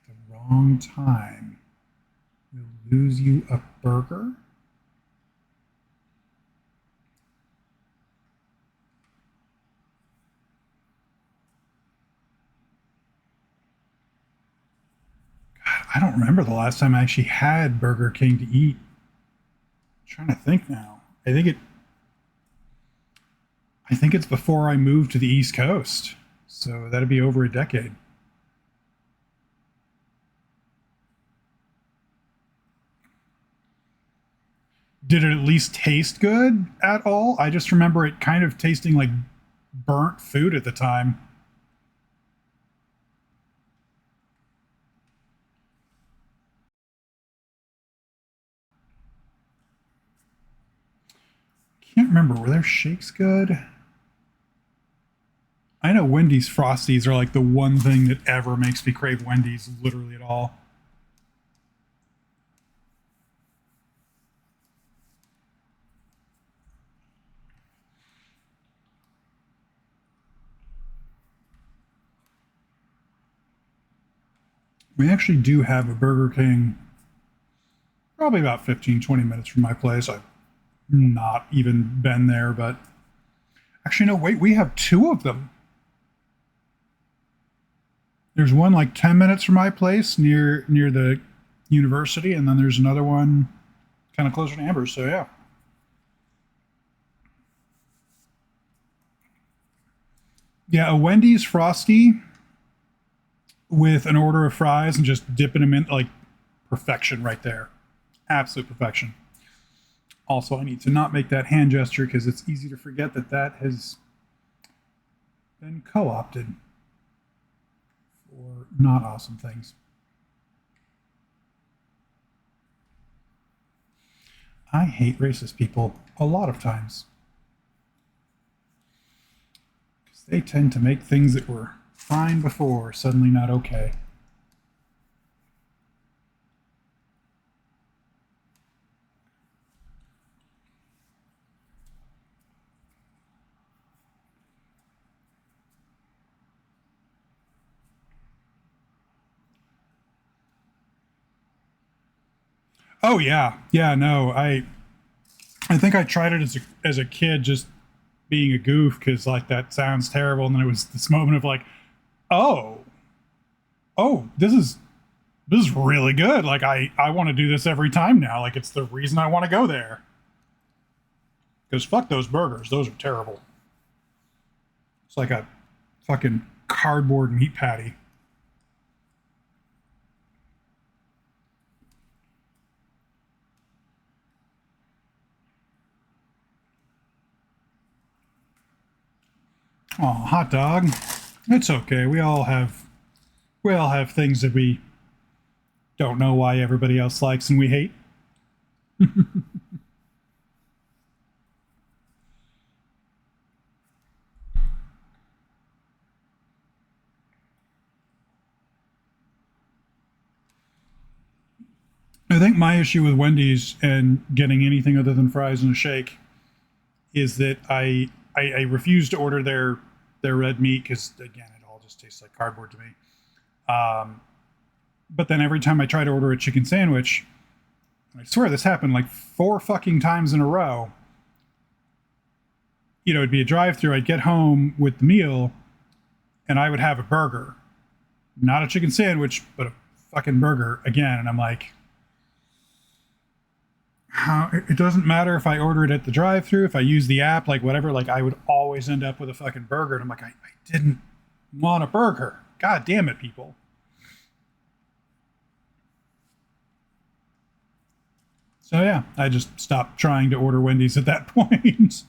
at the wrong time will lose you a burger. God, I don't remember the last time I actually had Burger King to eat. I'm trying to think now. I think it's before I moved to the East Coast. So that'd be over a decade. Did it at least taste good at all? I just remember it kind of tasting like burnt food at the time. Can't remember. Were their shakes good? I know Wendy's Frosties are like the one thing that ever makes me crave Wendy's literally at all. We actually do have a Burger King probably about 15, 20 minutes from my place. I've not even been there, but actually, no, wait, we have 2 of them. There's one like 10 minutes from my place near the university, and then there's another one kind of closer to Amber's, so yeah. Yeah, a Wendy's Frosty with an order of fries and just dipping them in, like, perfection right there. Absolute perfection. Also, I need to not make that hand gesture because it's easy to forget that that has been co-opted for not awesome things. I hate racist people a lot of times because they tend to make things that were fine before suddenly not okay. Oh yeah, yeah. No, I think I tried it as a kid, just being a goof because like that sounds terrible, and then it was this moment of like, oh, oh, this is really good. Like I want to do this every time now. Like it's the reason I want to go there. Because fuck those burgers, those are terrible. It's like a fucking cardboard meat patty. Oh, hot dog. It's okay. We all have things that we don't know why everybody else likes and we hate. I think my issue with Wendy's and getting anything other than fries and a shake is that I refuse to order their red meat because again it all just tastes like cardboard to me. Um, but then every time I try to order a chicken sandwich, I swear this happened like four fucking times in a row. It'd be a drive-through. I'd get home with the meal, and I would have a burger, not a chicken sandwich, but a fucking burger again. And I'm like, how? It doesn't matter if I order it at the drive-through, if I use the app, like whatever. Like I would always end up with a fucking burger, and I'm like, I didn't want a burger. God damn it, people. So yeah, I just stopped trying to order Wendy's at that point.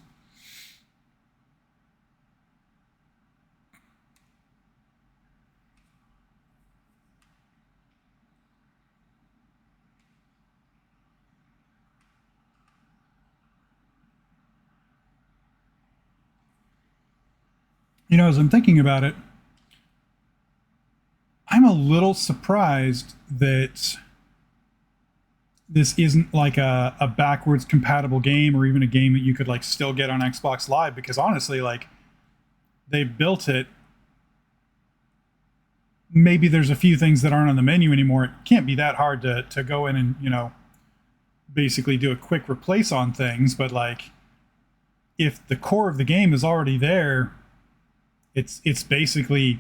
As I'm thinking about it, I'm a little surprised that this isn't like a backwards compatible game or even a game that you could like still get on Xbox Live because honestly, like they built it. Maybe there's a few things that aren't on the menu anymore. It can't be that hard to go in and, basically do a quick replace on things. But like if the core of the game is already there, it's basically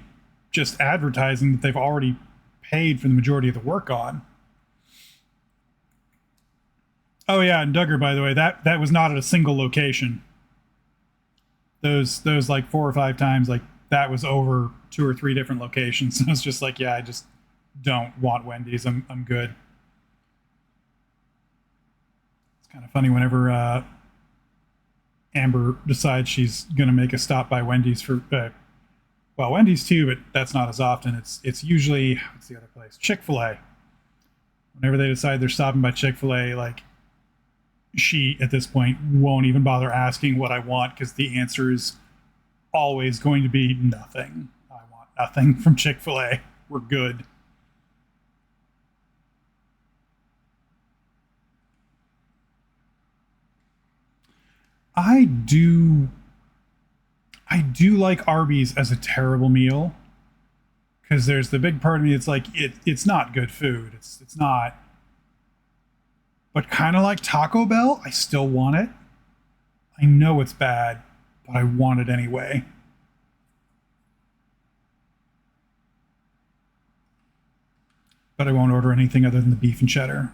just advertising that they've already paid for the majority of the work on. Oh yeah, and Duggar, by the way, that was not at a single location. Those like four or five times, like that was over two or three different locations. It's just like, yeah, I just don't want Wendy's. I'm good. It's kind of funny whenever Amber decides she's gonna make a stop by Wendy's for well, Wendy's too, but that's not as often. It's usually what's the other place? Chick-fil-A. Whenever they decide they're stopping by Chick-fil-A, like she at this point won't even bother asking what I want because the answer is always going to be nothing. I want nothing from Chick-fil-A. We're good. I do I do like Arby's as a terrible meal because there's the big part of me it's like it's not good food. It's not. But kind of like Taco Bell, I still want it. I know it's bad, but I want it anyway. But I won't order anything other than the beef and cheddar.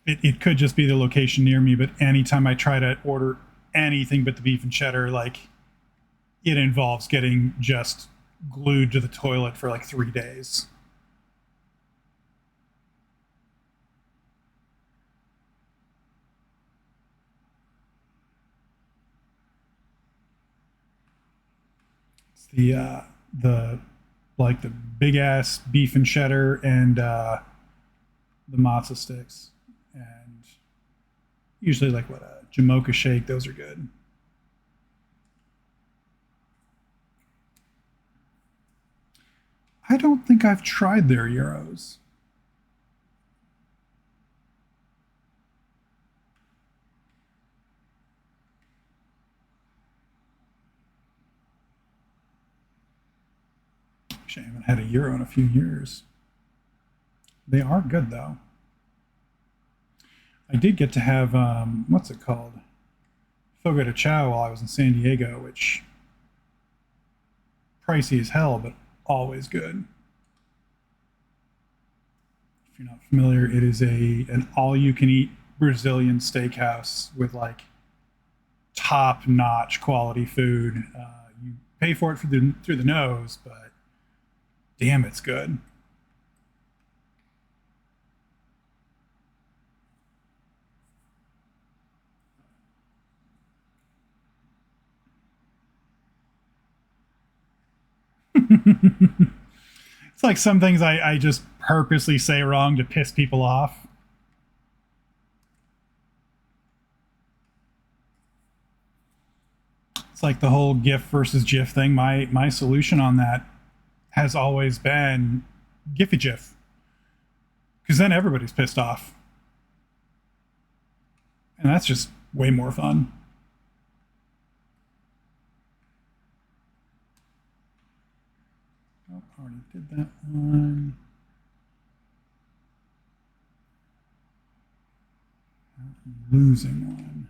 it could just be the location near me, but anytime I try to order anything but the beef and cheddar, like it involves getting just glued to the toilet for like 3 days. It's the like the big ass beef and cheddar and the matzo sticks, and usually like what a Jamocha shake. Those are good. I don't think I've tried their euros. Actually, I haven't had a euro in a few years. They are good though. I did get to have what's it called? Fogo de Chao while I was in San Diego, which pricey as hell, but always good. If you're not familiar, it is an all-you-can-eat Brazilian steakhouse with like top-notch quality food. You pay for it through the nose, but damn, it's good. It's like some things I just purposely say wrong to piss people off. It's like the whole GIF versus GIF thing. My solution on that has always been Giphy GIF, because then everybody's pissed off, and that's just way more fun. Oh, already did that one. Losing one.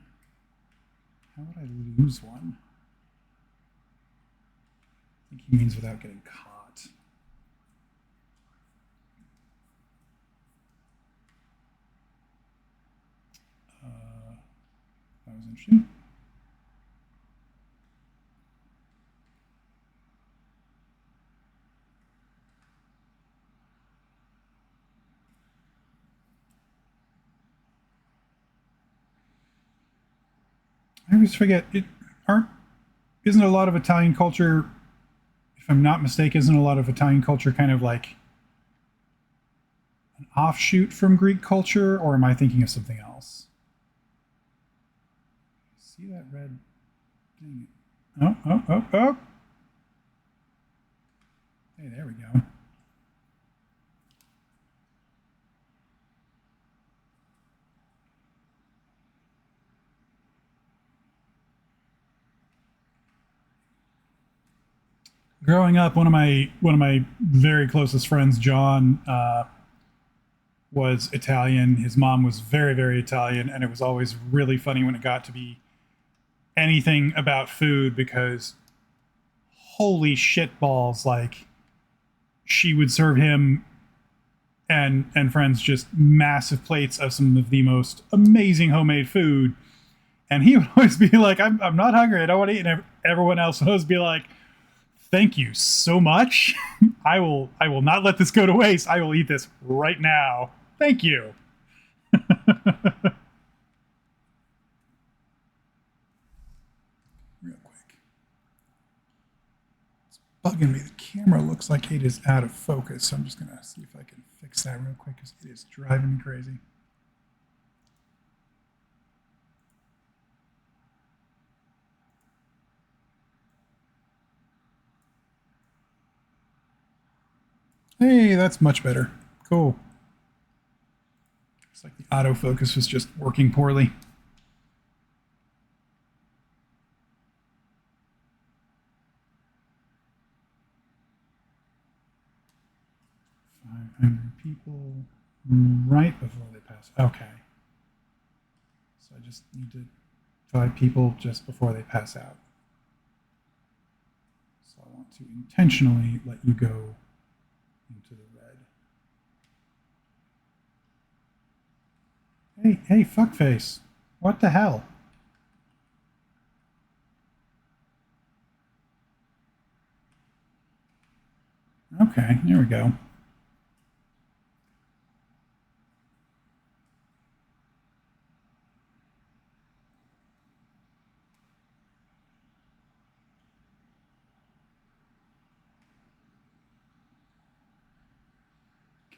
How would I lose one? I think he means without getting caught. That was interesting. I always forget it. Aren't isn't a lot of Italian culture, if I'm not mistaken, isn't a lot of Italian culture kind of like an offshoot from Greek culture, or am I thinking of something else? See that red thing? Oh, oh, oh, oh. Hey, there we go. Growing up, one of my very closest friends, John, was Italian. His mom was very, very Italian, and it was always really funny when it got to be anything about food, because holy shit balls, like she would serve him and friends just massive plates of some of the most amazing homemade food, and he would always be like, I'm not hungry, I don't want to eat, and everyone else would always be like, thank you so much. I will not let this go to waste. I will eat this right now. Thank you. Real quick. It's bugging me. The camera looks like it is out of focus. So I'm just going to see if I can fix that real quick, because it is driving me crazy. Hey, that's much better. Cool. It's like the autofocus was just working poorly. 500 people right before they pass. Okay. So I just need to 5 people just before they pass out. So I want to intentionally let you go into the red. Hey, fuckface. What the hell? Okay, here we go.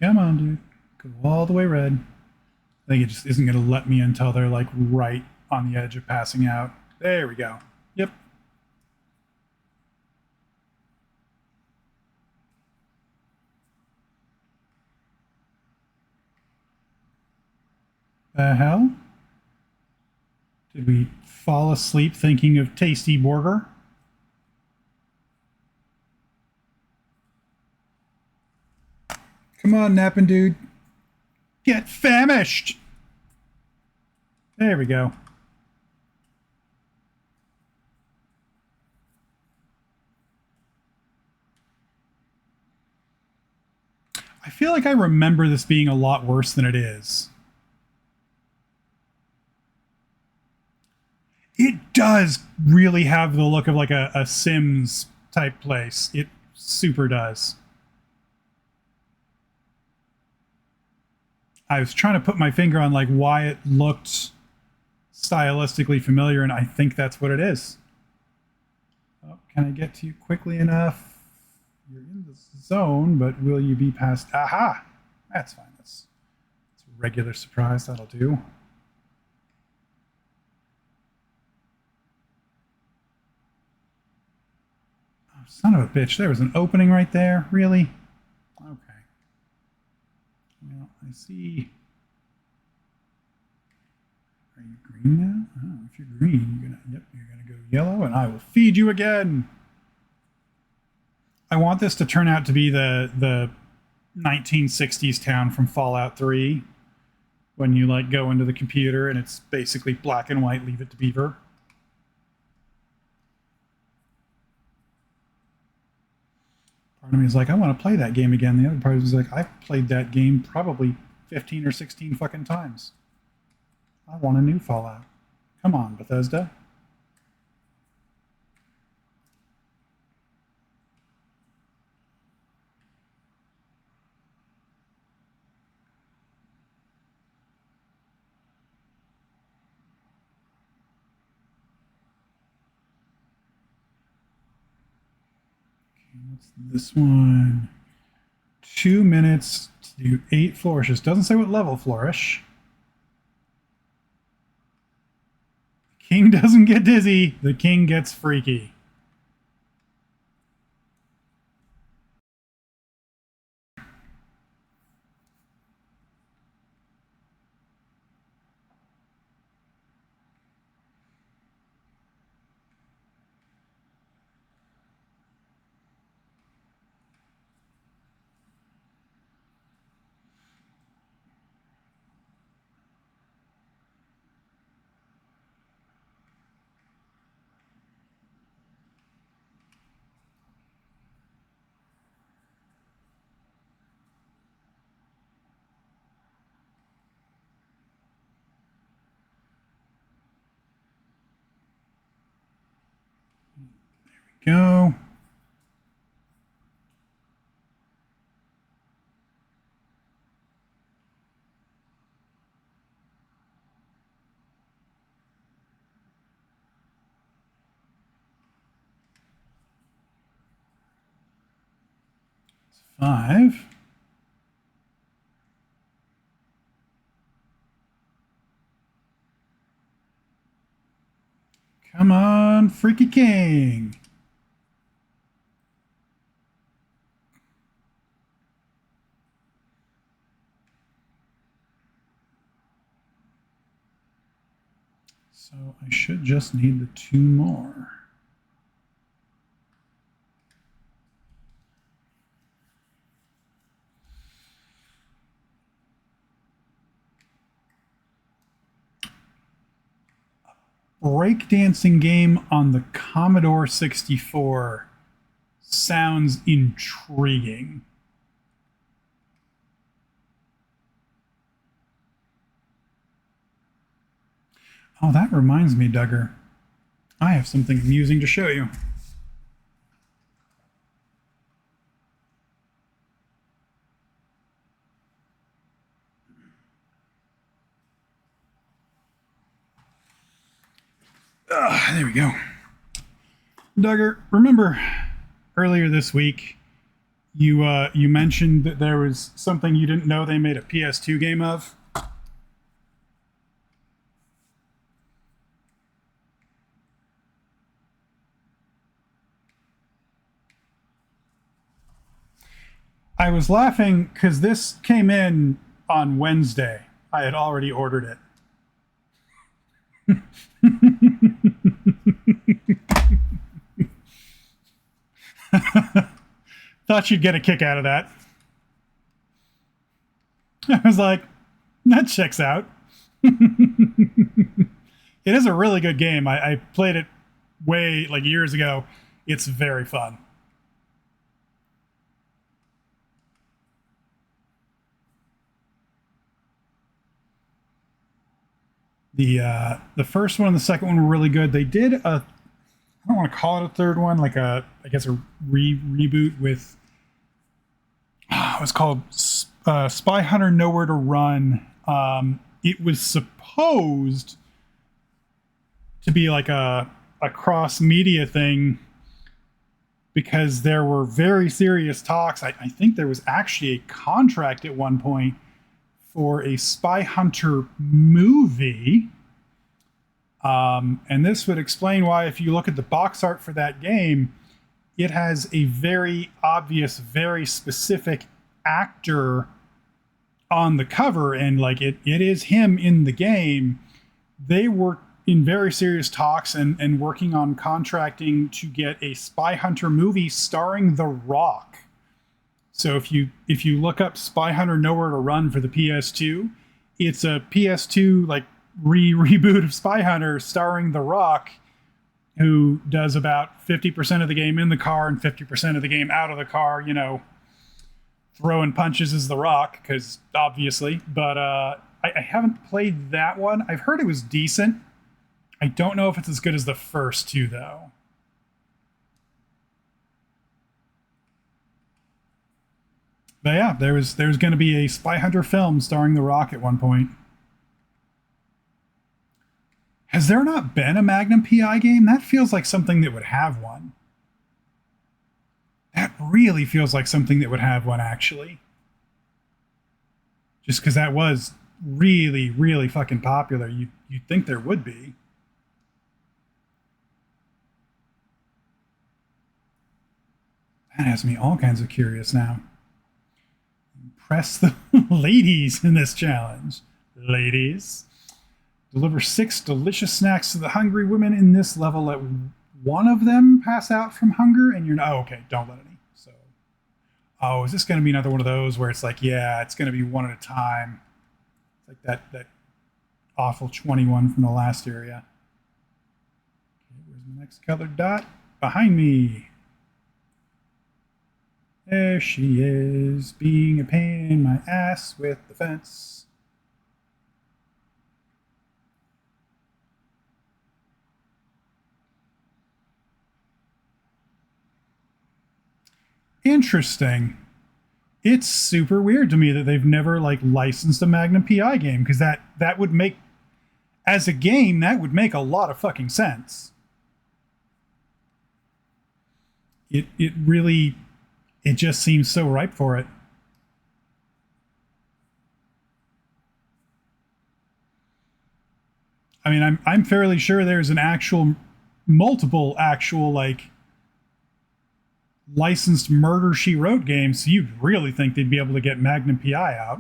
Come on, dude. Go all the way red. I think it just isn't going to let me until they're like right on the edge of passing out. There we go. Yep. The hell? Did we fall asleep thinking of Tasty Burger? Come on, napping dude. Get famished! There we go. I feel like I remember this being a lot worse than it is. It does really have the look of like a Sims type place. It super does. I was trying to put my finger on like why it looked stylistically familiar, and I think that's what it is. Oh, can I get to you quickly enough? You're in the zone, but will you be past? Aha! That's fine. That's a regular surprise. That'll do. Oh, son of a bitch. There was an opening right there. Really? Okay. Well, I see. Are you green now? Oh, if you're green, you're gonna go yellow, and I will feed you again. I want this to turn out to be the 1960s town from Fallout 3, when you like go into the computer and it's basically black and white. Leave it to Beaver. Part of me is like, I want to play that game again. The other part is like, I've played that game probably 15 or 16 fucking times. I want a new Fallout. Come on, Bethesda. What's this one? 2 minutes to do 8 flourishes. Doesn't say what level flourish. King doesn't get dizzy. The king gets freaky. Go. It's 5. Come on, Freaky King. So I should just need the 2 more. Breakdancing game on the Commodore 64 sounds intriguing. Oh, that reminds me, Duggar. I have something amusing to show you. There we go. Duggar, remember earlier this week you mentioned that there was something you didn't know they made a PS2 game of? I was laughing because this came in on Wednesday. I had already ordered it. Thought you'd get a kick out of that. I was like, that checks out. It is a really good game. I played it way like years ago. It's very fun. The first one and the second one were really good. They did a, I don't want to call it a third one, like a, I guess a reboot with it was called Spy Hunter Nowhere to Run. It was supposed to be like a cross media thing because there were very serious talks. I think there was actually a contract at one point for a Spy Hunter movie. And this would explain why, if you look at the box art for that game, it has a very obvious, very specific actor on the cover, and like it is him in the game. They were in very serious talks and working on contracting to get a Spy Hunter movie starring The Rock. So if you look up Spy Hunter Nowhere to Run for the PS2, it's a PS2 like reboot of Spy Hunter starring The Rock, who does about 50% of the game in the car and 50% of the game out of the car, you know, throwing punches as The Rock, because obviously. But I haven't played that one. I've heard it was decent. I don't know if it's as good as the first two, though. But yeah, there's going to be a Spy Hunter film starring The Rock at one point. Has there not been a Magnum PI game? That feels like something that would have one. That really feels like something that would have one, actually. Just because that was really, really fucking popular. You'd think there would be. That has me all kinds of curious now. Impress the ladies in this challenge. Ladies. Deliver 6 delicious snacks to the hungry women in this level. Let one of them pass out from hunger, and you're not. Oh, okay, don't let any. So, oh, is this going to be another one of those where it's like, yeah, it's going to be one at a time? It's like that awful 21 from the last area. Okay, where's the next colored dot? Behind me. There she is, being a pain in my ass with the fence. Interesting. It's super weird to me that they've never like licensed a Magnum PI game, because that would make, as a game, that would make a lot of fucking sense. It really, it just seems so ripe for it. I mean, I'm fairly sure there's an actual, multiple actual like licensed Murder She Wrote games, so you'd really think they'd be able to get Magnum PI out.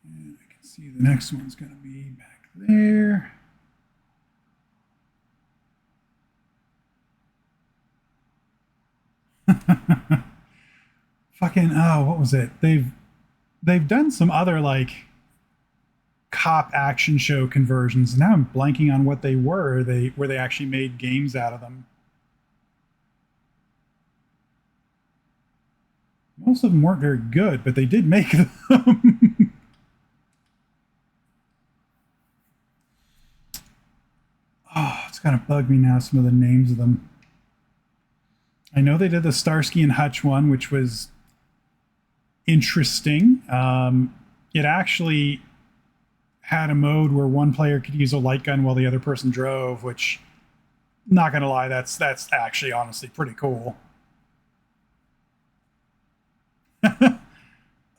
And I can see the next one's going to be back there. Fucking, oh, what was it? They've done some other like cop action show conversions. Now I'm blanking on what they were. They where they actually made games out of them. Most of them weren't very good, but they did make them. Oh, it's kind of bugged me now, some of the names of them. I know they did the Starsky and Hutch one, which was interesting. It actually had a mode where one player could use a light gun while the other person drove, which, not gonna lie, that's actually honestly pretty cool.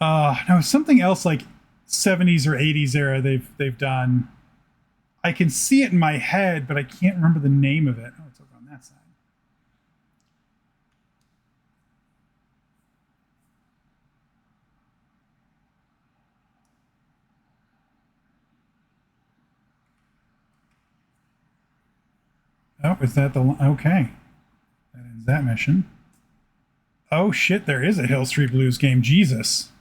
No, something else like 70s or 80s era they've done. I can see it in my head, but I can't remember the name of it. Oh, it's over on that side. Oh, is that the okay? That ends that mission. Oh shit, there is a Hill Street Blues game. Jesus.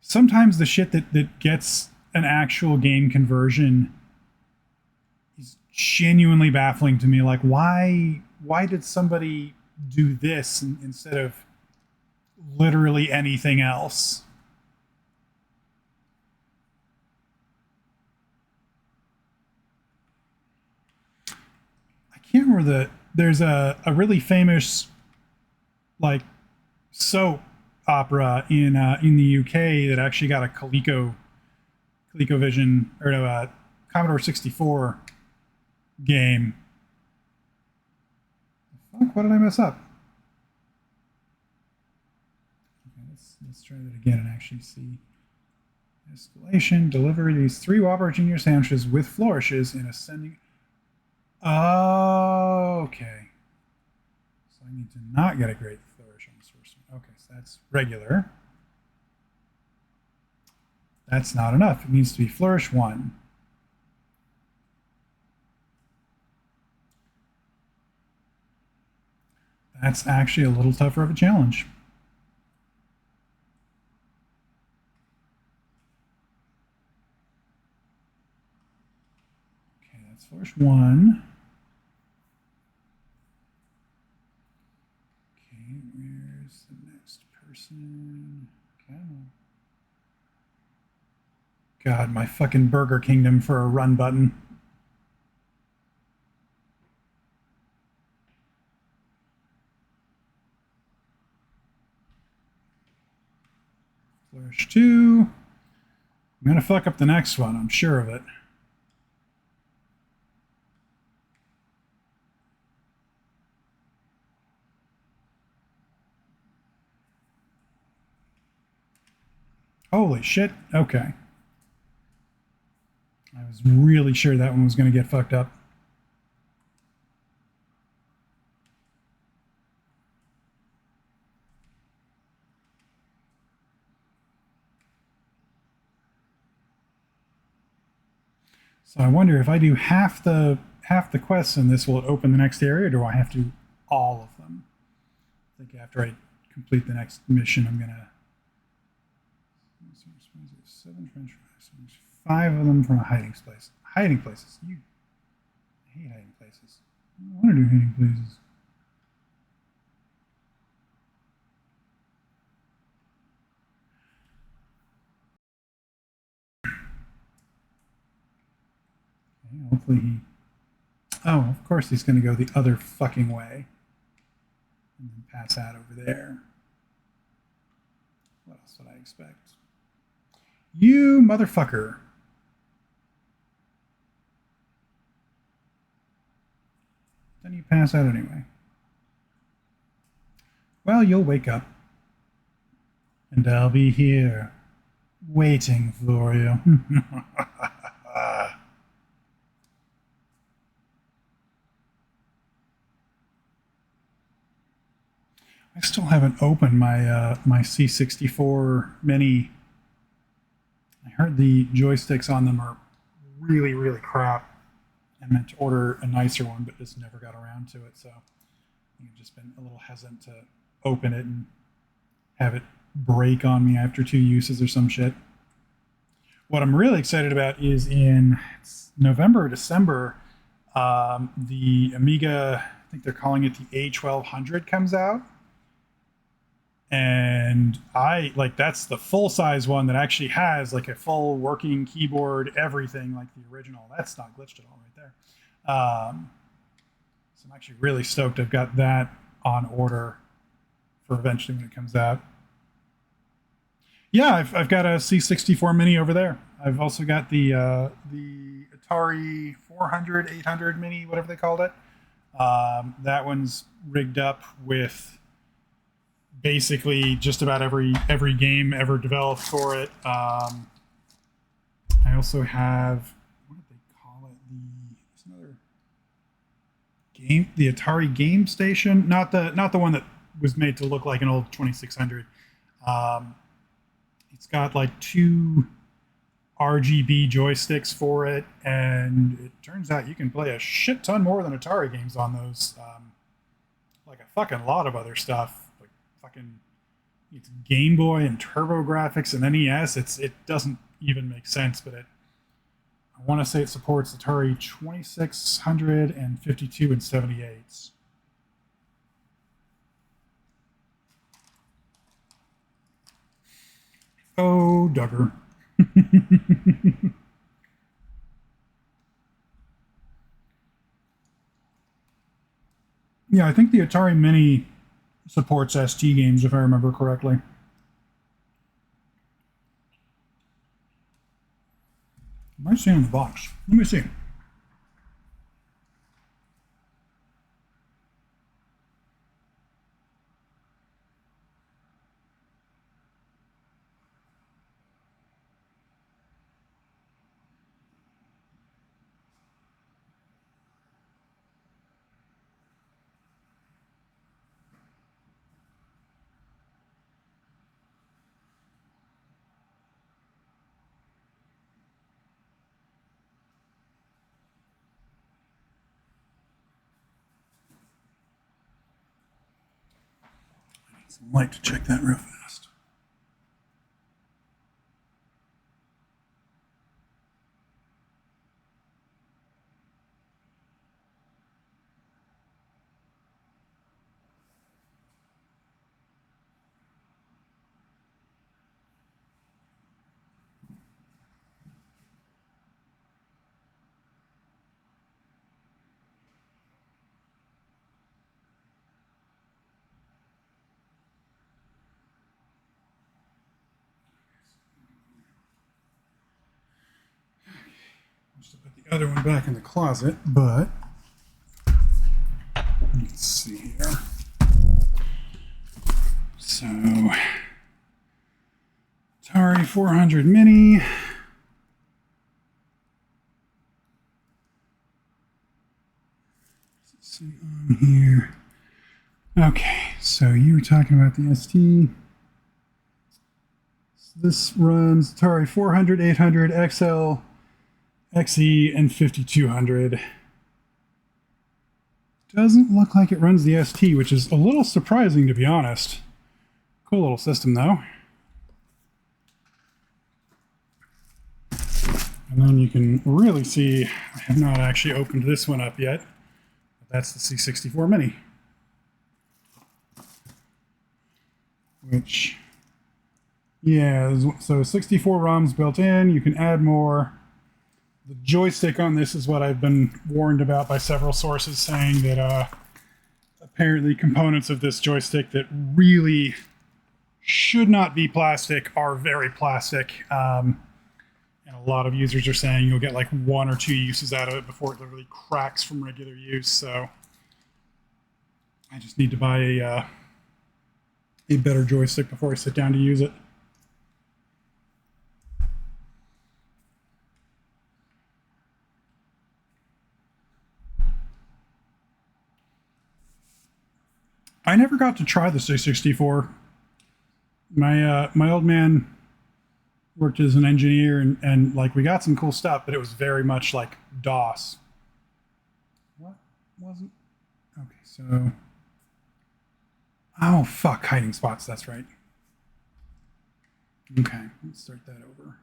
Sometimes the shit that gets an actual game conversion is genuinely baffling to me. Like, why did somebody do this instead of literally anything else? I can't remember there's a really famous like soap opera in the UK that actually got a ColecoVision or no, Commodore 64 game. Fuck, what did I mess up? Okay, let's try that again and actually see. Escalation, deliver these 3 Whopper Junior sandwiches with flourishes in ascending. Oh, okay. So I need to not get a great flourish on this first one. Okay, so that's regular. That's not enough. It needs to be flourish 1. That's actually a little tougher of a challenge. Okay, that's flourish 1. Okay, where's the next person? Come on. God, my fucking Burger Kingdom for a run button. Flourish 2. I'm going to fuck up the next one, I'm sure of it. Holy shit. Okay. I was really sure that one was going to get fucked up. So I wonder if I do half the quests in this, will it open the next area, or do I have to do all of them? I think after I complete the next mission, I'm gonna 7 French fries, 5 of them from a hiding place. Hiding places. You I hate hiding places. I don't want to do hiding places. Okay, hopefully he. Oh, of course he's going to go the other fucking way. And then pass out over there. What else would I expect? You motherfucker. Then you pass out anyway. Well, you'll wake up. And I'll be here, waiting for you. I still haven't opened my my C64 Mini. I heard the joysticks on them are really, really crap. I meant to order a nicer one, but just never got around to it. So I've just been a little hesitant to open it and have it break on me after 2 uses or some shit. What I'm really excited about is in November or December, the Amiga, I think they're calling it the A1200 comes out. And I like that's the full size one that actually has like a full working keyboard, everything like the original. That's not glitched at all right there. So I'm actually really stoked. I've got that on order for eventually when it comes out. Yeah, I've got a C64 Mini over there. I've also got the Atari 400, 800 Mini, whatever they called it. That one's rigged up with basically just about every game ever developed for it. I also have what did they call it? There's another game, the Atari Game Station, not the one that was made to look like an old 2600. Um, it's got like two RGB joysticks for it, and it turns out you can play a shit ton more than Atari games on those. Like a fucking lot of other stuff, like fucking it's Game Boy and TurboGrafx and NES. It doesn't even make sense, but I want to say it supports Atari 2600 and 52 and 78s. Oh, Duggar. Yeah, I think the Atari Mini supports ST games, if I remember correctly. Am I seeing the box? Let me see. I need some light to check that real fast. I should put the other one back in the closet, but let's see here. So, Atari 400 Mini. Let's see on here. Okay, so you were talking about the ST. So this runs Atari 400, 800, XL, XE, and 5200. Doesn't look like it runs the ST, which is a little surprising to be honest. Cool little system though. And then you can really see, I have not actually opened this one up yet. But that's the C64 Mini. Which, yeah, so 64 ROMs built in. You can add more. The joystick on this is what I've been warned about by several sources, saying that apparently components of this joystick that really should not be plastic are very plastic. And a lot of users are saying you'll get like one or two uses out of it before it literally cracks from regular use. So I just need to buy a better joystick before I sit down to use it. I never got to try the C64. My old man worked as an engineer and like we got some cool stuff, but it was very much like DOS. What wasn't? Okay, so oh fuck, hiding spots. That's right. Okay, let's start that over.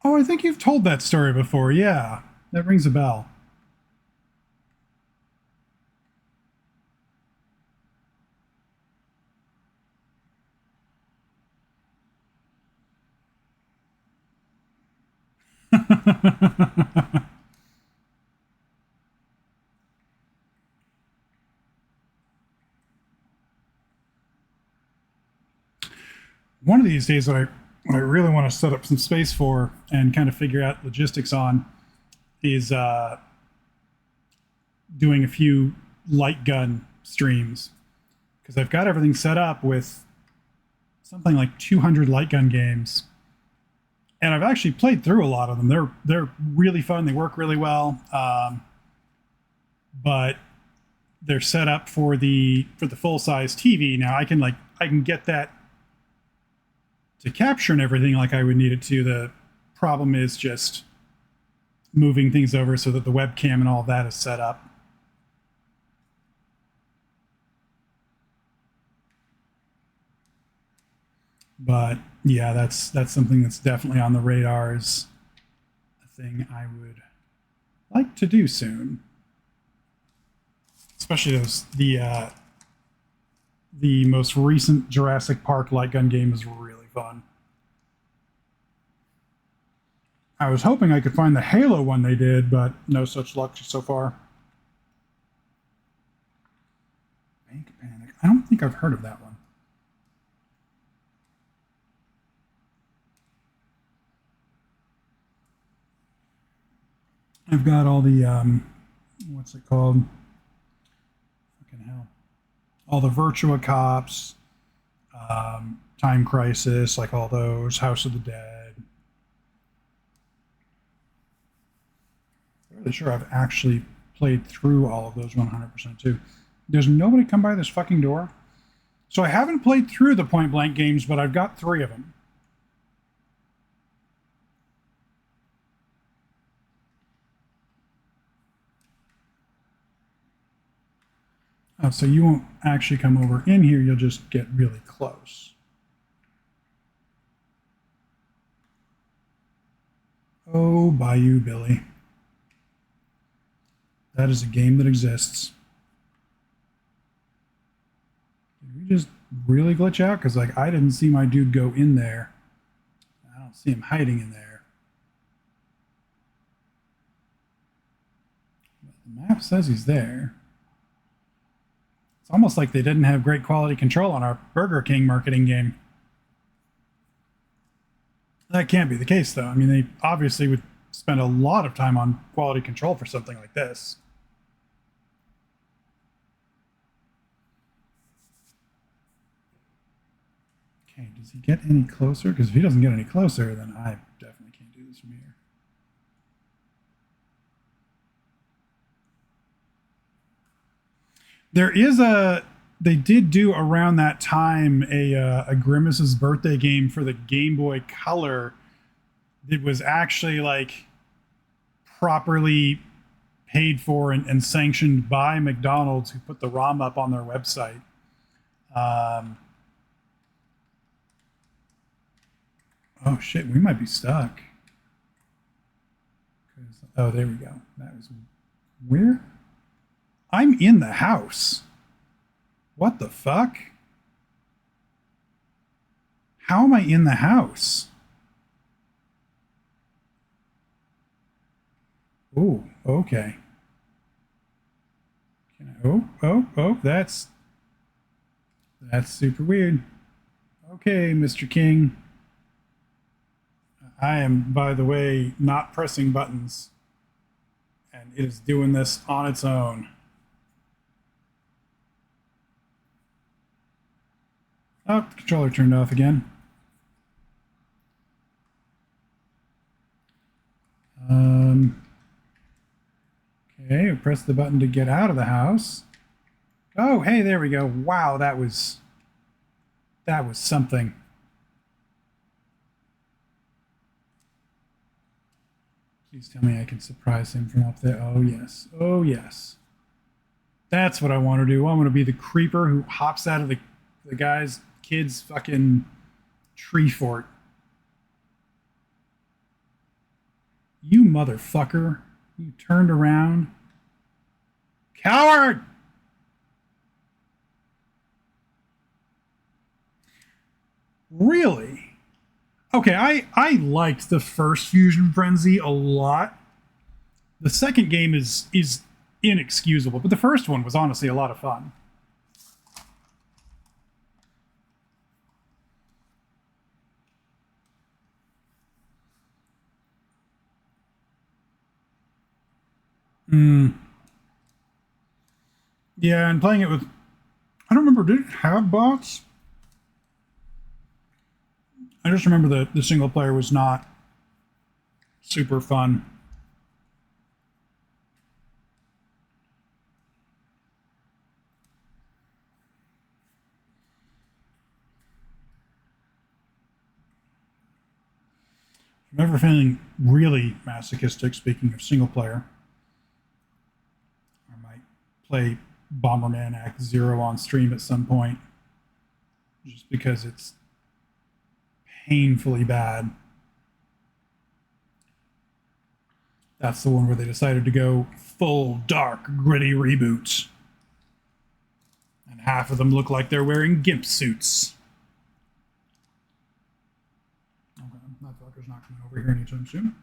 Oh, I think you've told that story before. Yeah, that rings a bell. One of these days, what I really want to set up some space for and kind of figure out logistics on is doing a few light gun streams because I've got everything set up with something like 200 light gun games, and I've actually played through a lot of them. They're really fun. They work really well, but they're set up for the full size TV. Now I can get that to capture and everything like I would need it to. The problem is just moving things over so that the webcam and all of that is set up. But yeah, that's something that's definitely on the radar, is a thing I would like to do soon. Especially the most recent Jurassic Park light gun game is really fun. I was hoping I could find the Halo one they did, but no such luck so far. Bank Panic. I don't think I've heard of that one. I've got all the what's it called? Fucking hell! All the Virtua Cops, Time Crisis, like all those, House of the Dead. I'm really sure I've actually played through all of those 100% too. There's nobody come by this fucking door. So I haven't played through the Point Blank games, but I've got 3 of them. Oh, so you won't actually come over in here, you'll just get really close. Oh, Bayou Billy. That is a game that exists. Did we just really glitch out? Because like I didn't see my dude go in there. I don't see him hiding in there. But the map says he's there. It's almost like they didn't have great quality control on our Burger King marketing game. That can't be the case, though. I mean, they obviously would spend a lot of time on quality control for something like this. Okay, does he get any closer? Because if he doesn't get any closer, then I definitely can't do this from here. There is they did do around that time a Grimace's birthday game for the Game Boy Color. It was actually like properly paid for and sanctioned by McDonald's, who put the ROM up on their website. Oh shit, we might be stuck. Oh, there we go. That was weird. I'm in the house. What the fuck? How am I in the house? Oh, okay. Oh, that's super weird. Okay, Mr. King. I am, by the way, not pressing buttons, and it is doing this on its own. Oh, the controller turned off again. Okay, press the button to get out of the house. Oh, hey, there we go. Wow, that was something. Please tell me I can surprise him from up there. Oh, yes. Oh, yes. That's what I want to do. I want to be the creeper who hops out of the kid's fucking tree fort. You motherfucker. You turned around. Coward! Really? Okay, I liked the first Fusion Frenzy a lot. The second game is inexcusable, but the first one was honestly a lot of fun. Yeah, and playing it with, I don't remember, did it have bots? I just remember that the single player was not super fun. I'm never feeling really masochistic, speaking of single player. I might play Bomberman Act Zero on stream at some point, just because it's painfully bad. That's the one where they decided to go full dark, gritty reboots. And half of them look like they're wearing GIMP suits. Okay, that fucker's not coming over here anytime soon.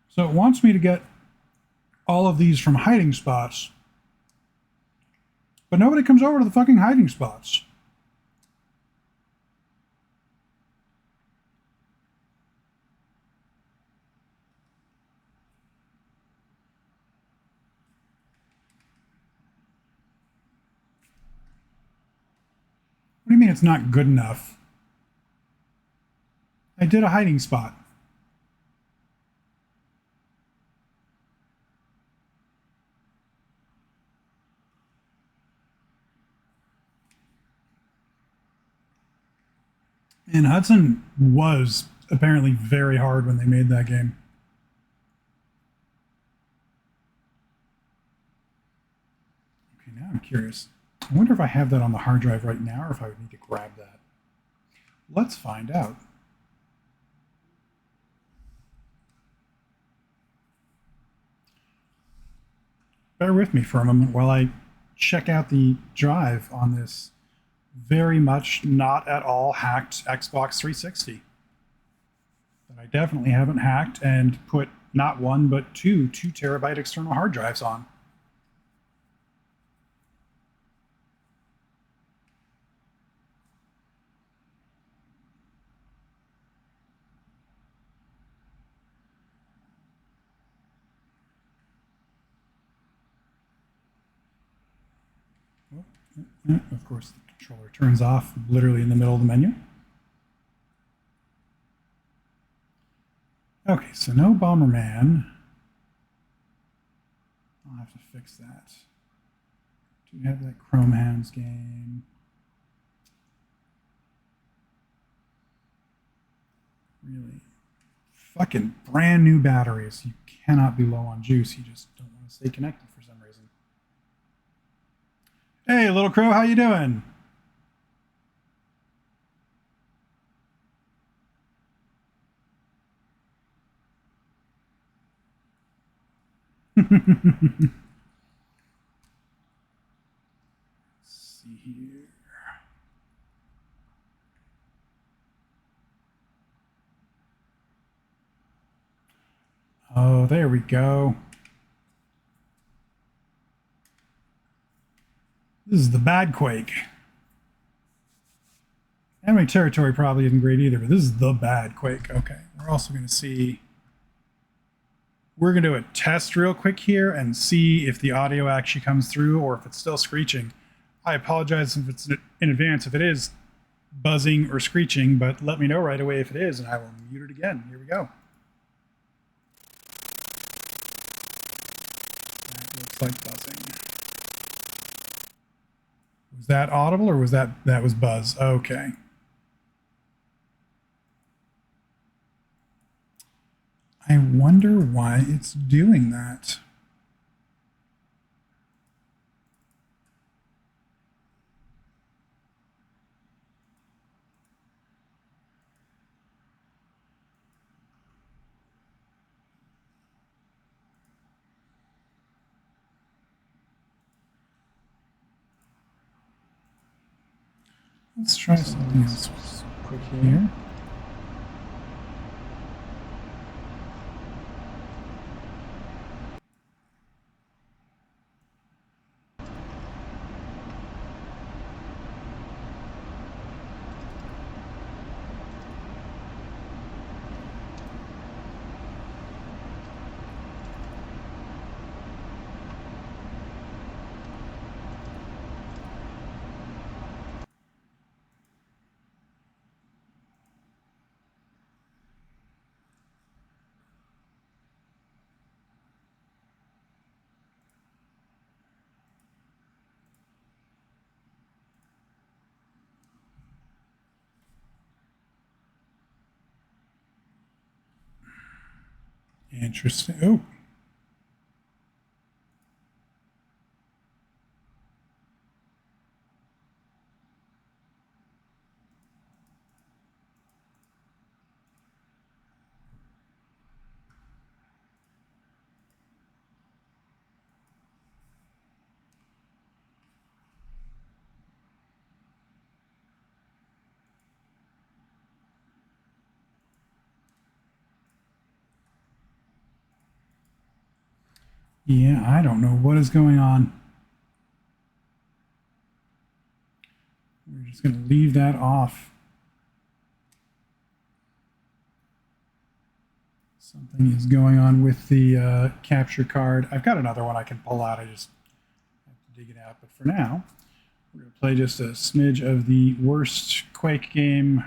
So it wants me to get all of these from hiding spots, but nobody comes over to the fucking hiding spots. What do you mean it's not good enough? I did a hiding spot. And Hudson was apparently very hard when they made that game. Okay, now I'm curious. I wonder if I have that on the hard drive right now or if I would need to grab that. Let's find out. Bear with me for a moment while I check out the drive on this very much not at all hacked Xbox 360 that I definitely haven't hacked and put not one but two 2 terabyte external hard drives on. Of course, the controller turns off literally in the middle of the menu. Okay, so no Bomberman. I'll have to fix that. Do we have that Chrome Hounds game? Really? Fucking brand new batteries. You cannot be low on juice. You just don't want to stay connected for some reason. Hey, little crow, how you doing? See here. Oh, there we go. This is the bad Quake. Enemy territory probably isn't great either, but this is the bad Quake. Okay, we're also going to see. We're going to do a test real quick here and see if the audio actually comes through or if it's still screeching. I apologize if it's in advance if it is buzzing or screeching, but let me know right away if it is, and I will mute it again. Here we go. That looks like buzzing. Was that audible or was that was buzz? Okay. I wonder why it's doing that. Let's try something else quick here. Interesting. Oh. Yeah, I don't know what is going on. We're just going to leave that off. Something is going on with the capture card. I've got another one I can pull out. I just have to dig it out. But for now, we're going to play just a smidge of the worst Quake game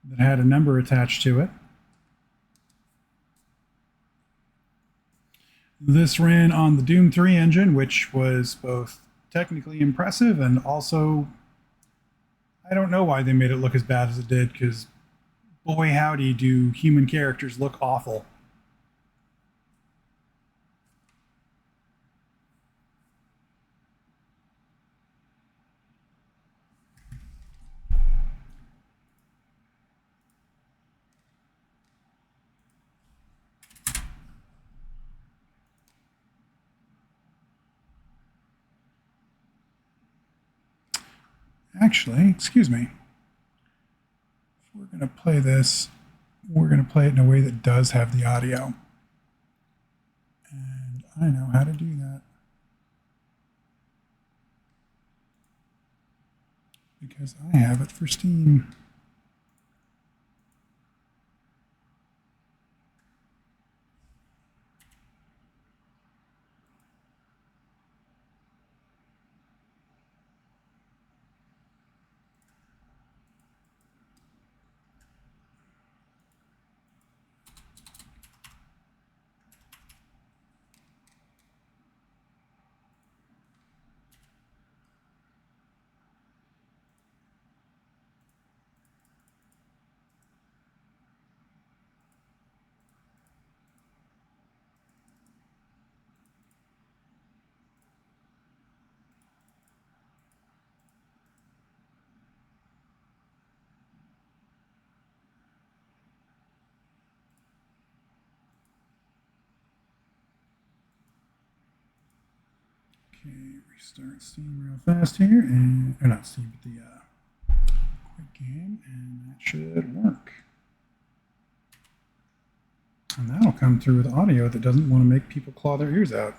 that had a number attached to it. This ran on the Doom 3 engine, which was both technically impressive and also, I don't know why they made it look as bad as it did, because boy howdy do human characters look awful. Actually, excuse me. If we're going to play this, we're going to play it in a way that does have the audio. And I know how to do that. Because I have it for Steam. Okay, restart Steam real fast here, and or not Steam, but the Quick Game, and that should work. And that'll come through with audio that doesn't want to make people claw their ears out.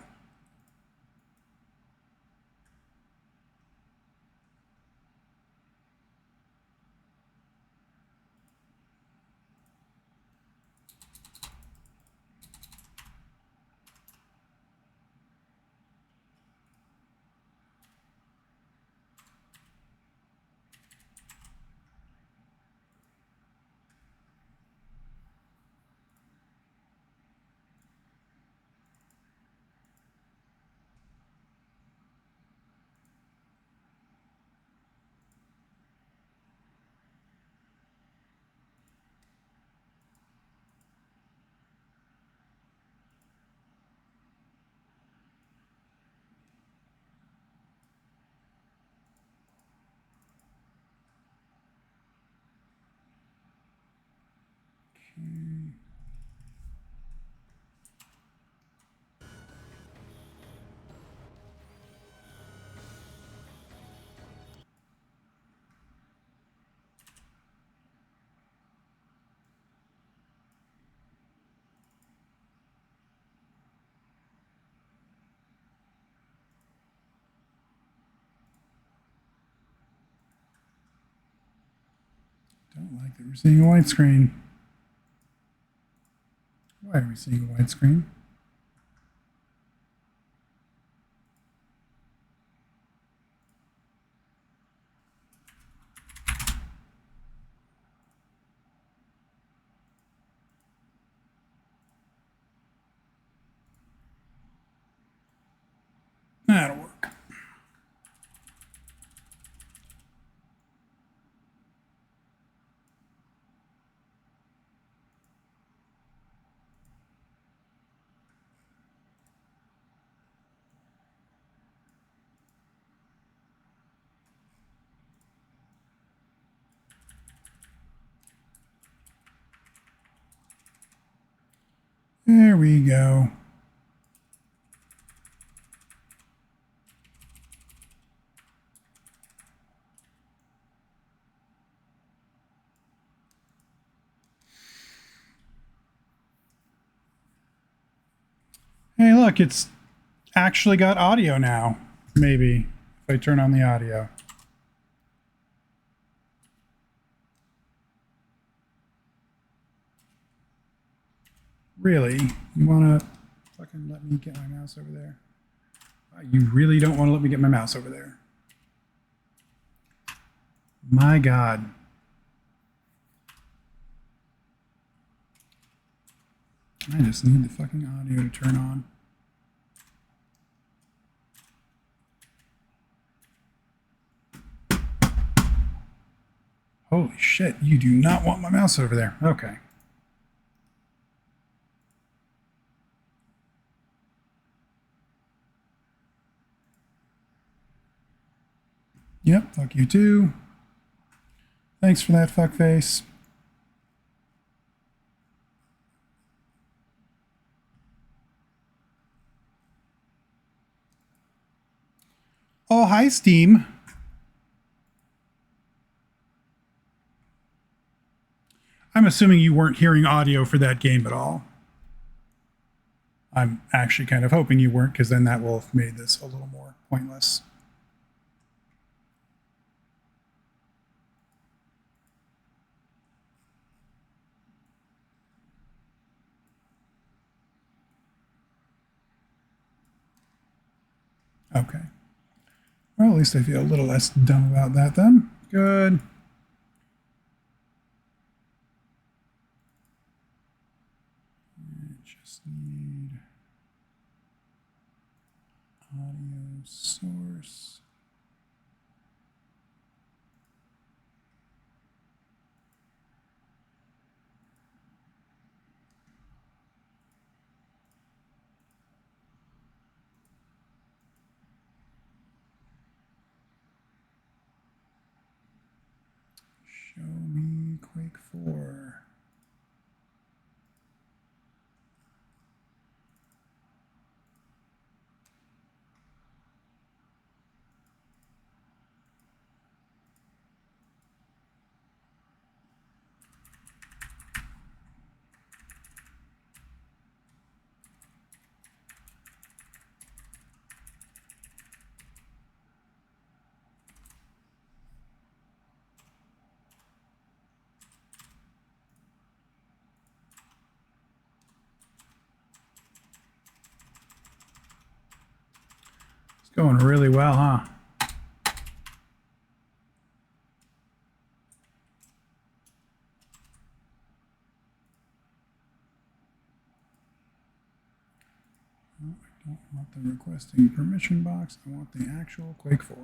Okay. Don't like that we're seeing a white screen. Why are we seeing a white screen? That'll work. There we go. Hey, look, it's actually got audio now. Maybe if I turn on the audio. Really? You want to fucking let me get my mouse over there? You really don't want to let me get my mouse over there? My God. I just need the fucking audio to turn on. Holy shit, you do not want my mouse over there. Okay. Yep, fuck you too. Thanks for that, fuckface. Oh, hi, Steam. I'm assuming you weren't hearing audio for that game at all. I'm actually kind of hoping you weren't, because then that will have made this a little more pointless. Okay. Well, at least I feel a little less dumb about that then. Good. I just need audio source. Show me Quake 4. It's going really well, huh? I don't want the requesting permission box. I want the actual Quake 4.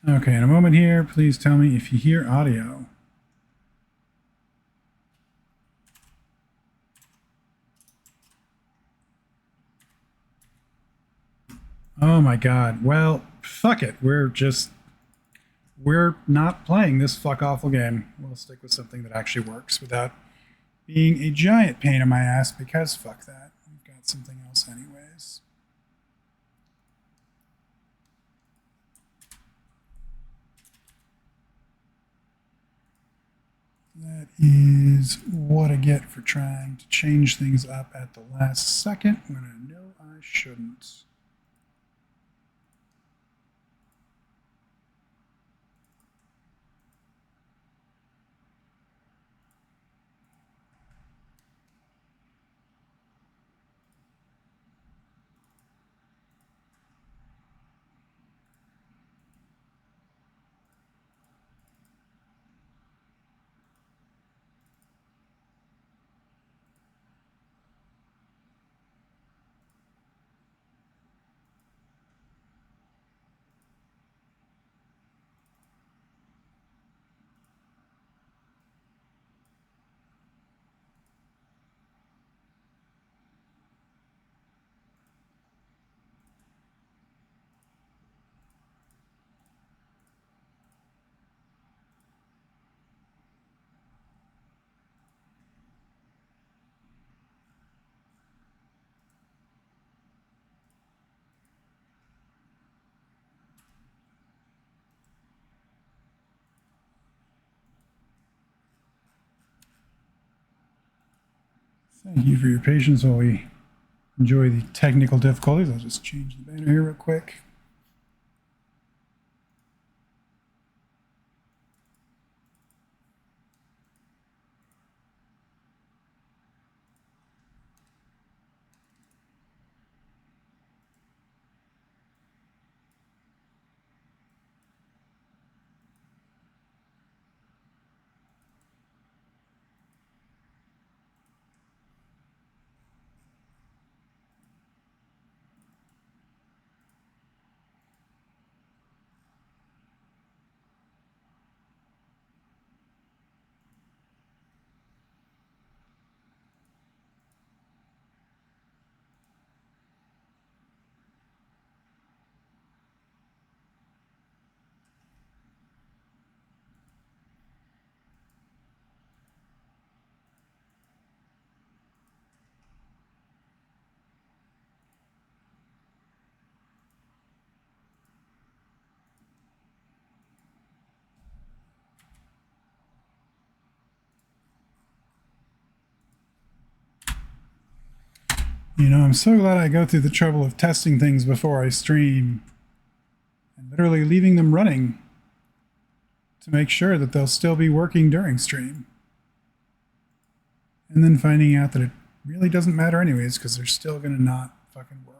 Okay, in a moment here, please tell me if you hear audio. Oh my God. Well, fuck it. We're not playing this fuck awful game. We'll stick with something that actually works without being a giant pain in my ass, because fuck that. We've got something else anyways. is what I get for trying to change things up at the last second when I know I shouldn't. Thank you for your patience while we enjoy the technical difficulties. I'll just change the banner here real quick. You know, I'm so glad I go through the trouble of testing things before I stream and literally leaving them running to make sure that they'll still be working during stream. And then finding out that it really doesn't matter anyways because they're still going to not fucking work.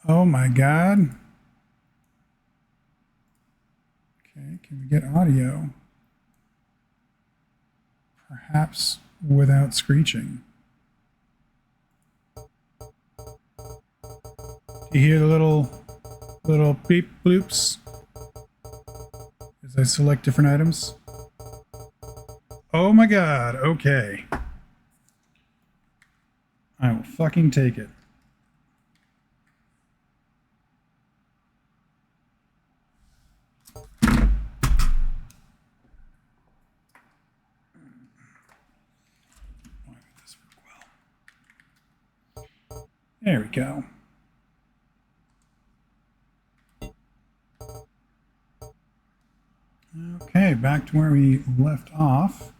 Oh my God. Okay, can we get audio? Perhaps without screeching. Do you hear the little beep bloops as I select different items? Oh my God, okay. I will fucking take it. There we go. Okay, back to where we left off.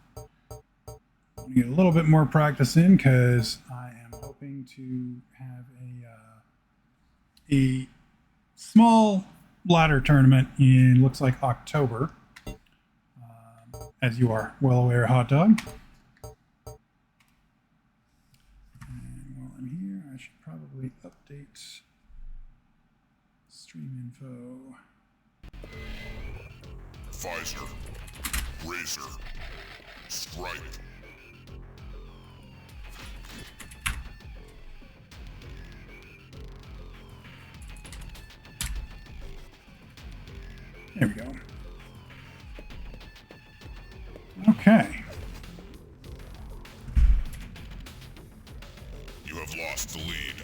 I'm gonna get a little bit more practice in because I am hoping to have a small ladder tournament in looks like October, as you are well aware, Hot Dog. And while I'm here, I should probably update stream info. Pfizer, Razor, Stripe. There we go. Okay. You have lost the lead.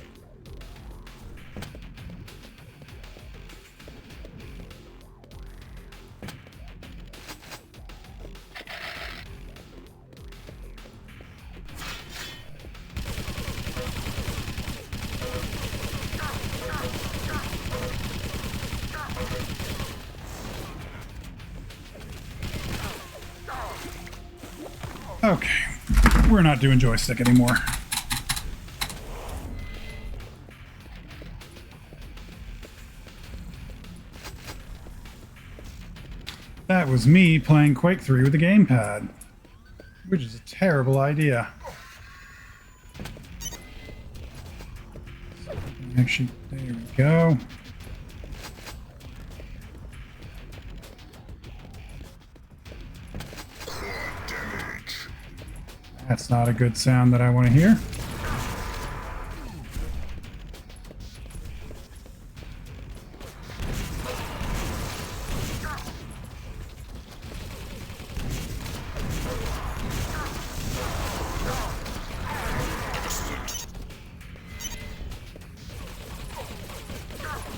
Okay, we're not doing joystick anymore. That was me playing Quake 3 with the gamepad, which is a terrible idea. Actually, there we go. That's not a good sound that I want to hear.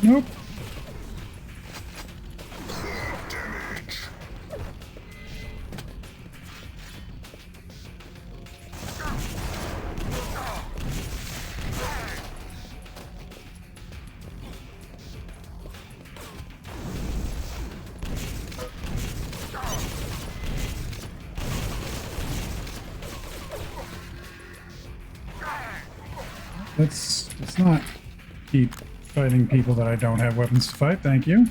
Nope. Let's not keep fighting people that I don't have weapons to fight, thank you.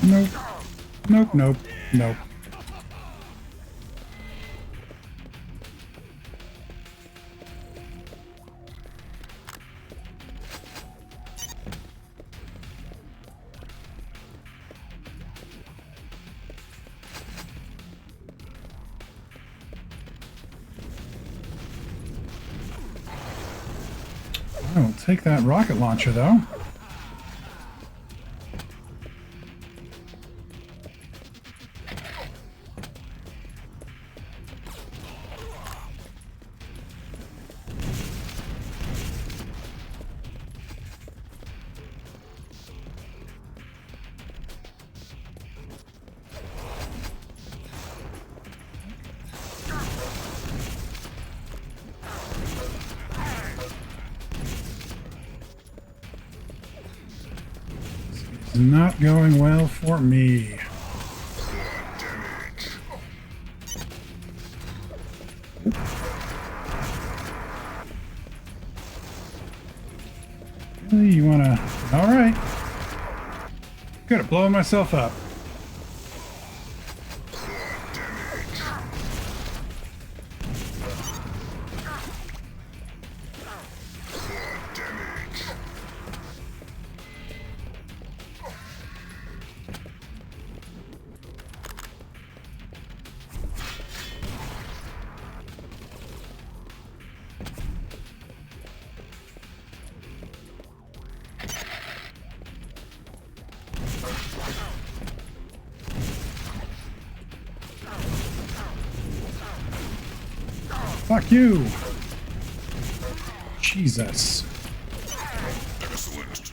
Nope. Nope, nope, nope. I'll take that rocket launcher, though. Not going well for me. Really, you wanna... Alright. Good at blowing myself up. Fuck you! Jesus. Excellent.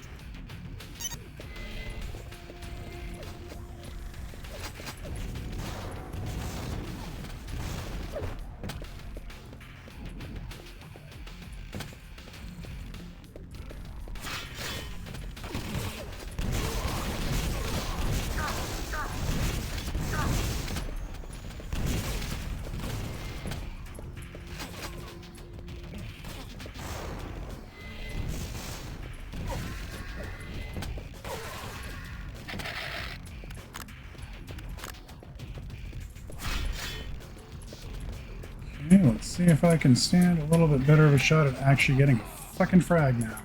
Okay, let's see if I can stand a little bit better of a shot at actually getting a fucking frag now.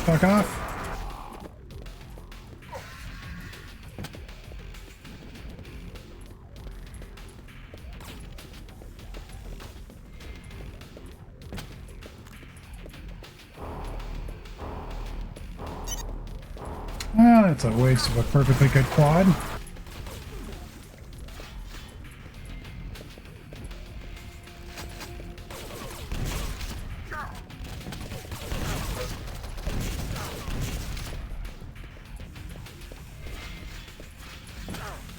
fuck off. Well, that's a waste of a perfectly good quad.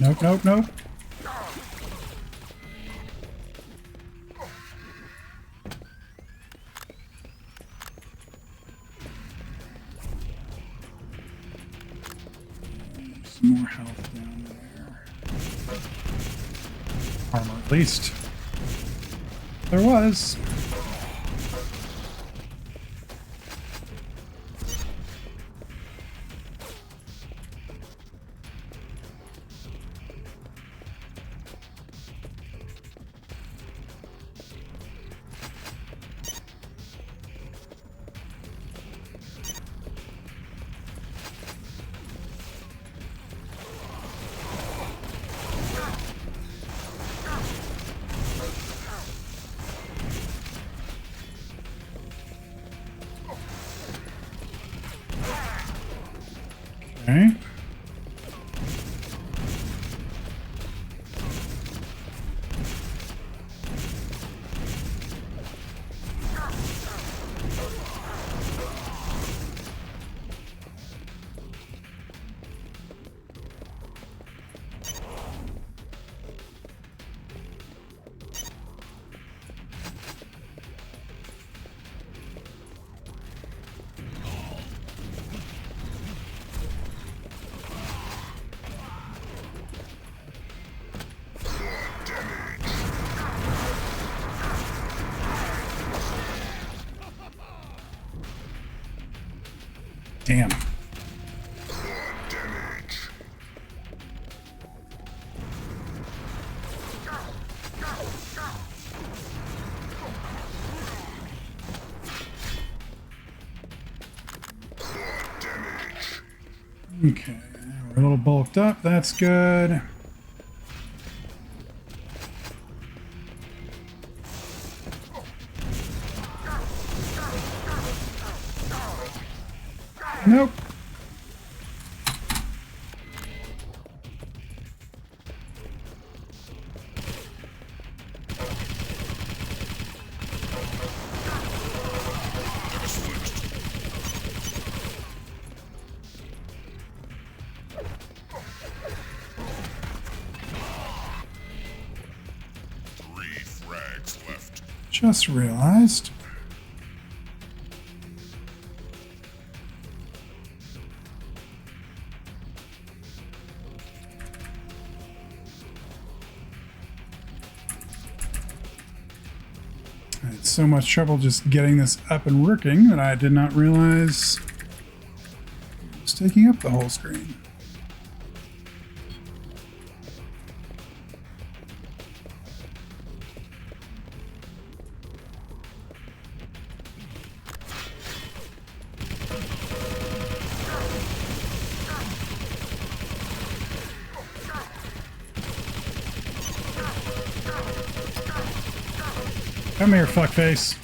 Nope, nope, nope. Some more health down there. Armor, at least. There was. Okay. Damn. Okay, we're a little bulked up. That's good. Nope. Just realized. I had so much trouble just getting this up and working that I did not realize it was taking up the whole screen. Come here, fuckface.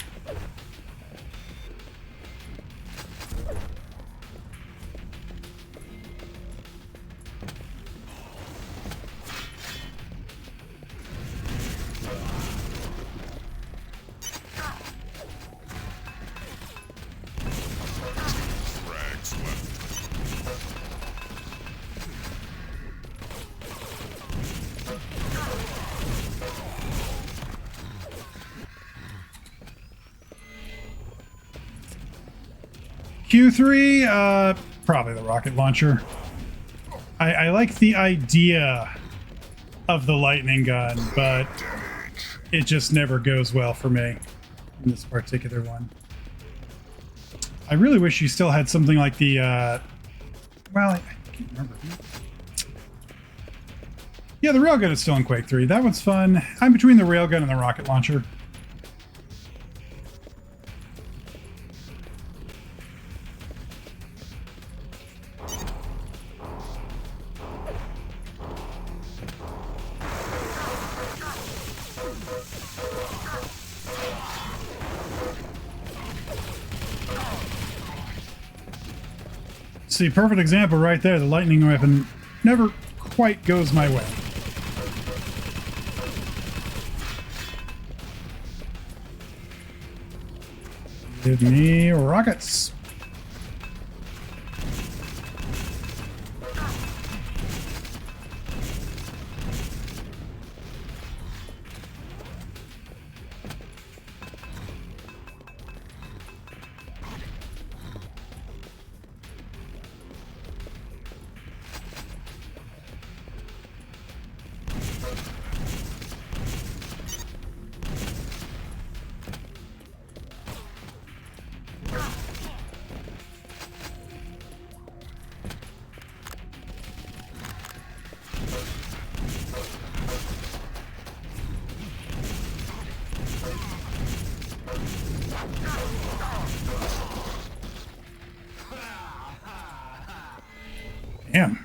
Q3, probably the rocket launcher. I like the idea of the lightning gun, but it just never goes well for me in this particular one. I really wish you still had something like the, well, I can't remember. Yeah, the railgun is still in Quake 3. That one's fun. I'm between the railgun and the rocket launcher. See, perfect example right there. The lightning weapon never quite goes my way. Give me rockets. Damn.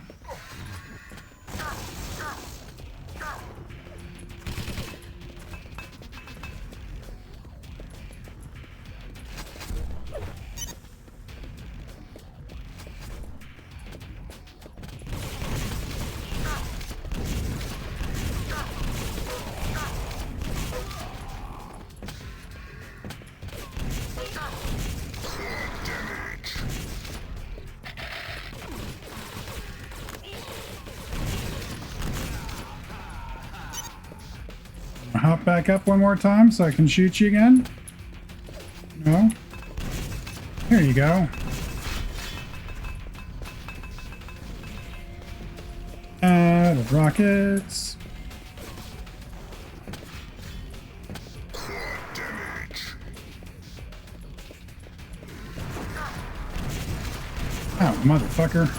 Hop back up one more time so I can shoot you again. No? There you go. Out of rockets. Oh, motherfucker.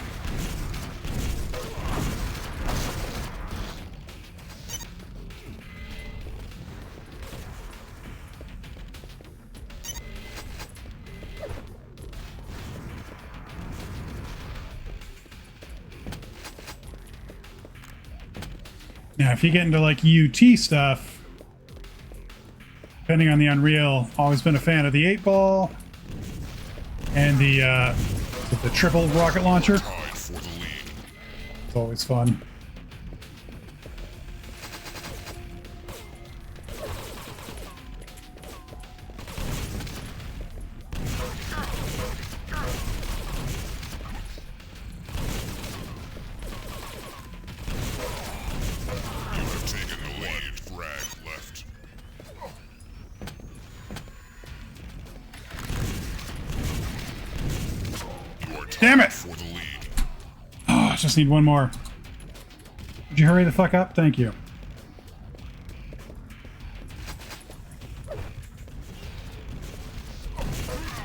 Yeah, if you get into like UT stuff, depending on the Unreal, always been a fan of the 8-ball and the triple rocket launcher. Tied for the lead. It's always fun. You have taken the lead. Frag left. You are tied Damn it! for the lead. Oh, I just need one more. Would you hurry the fuck up? Thank you.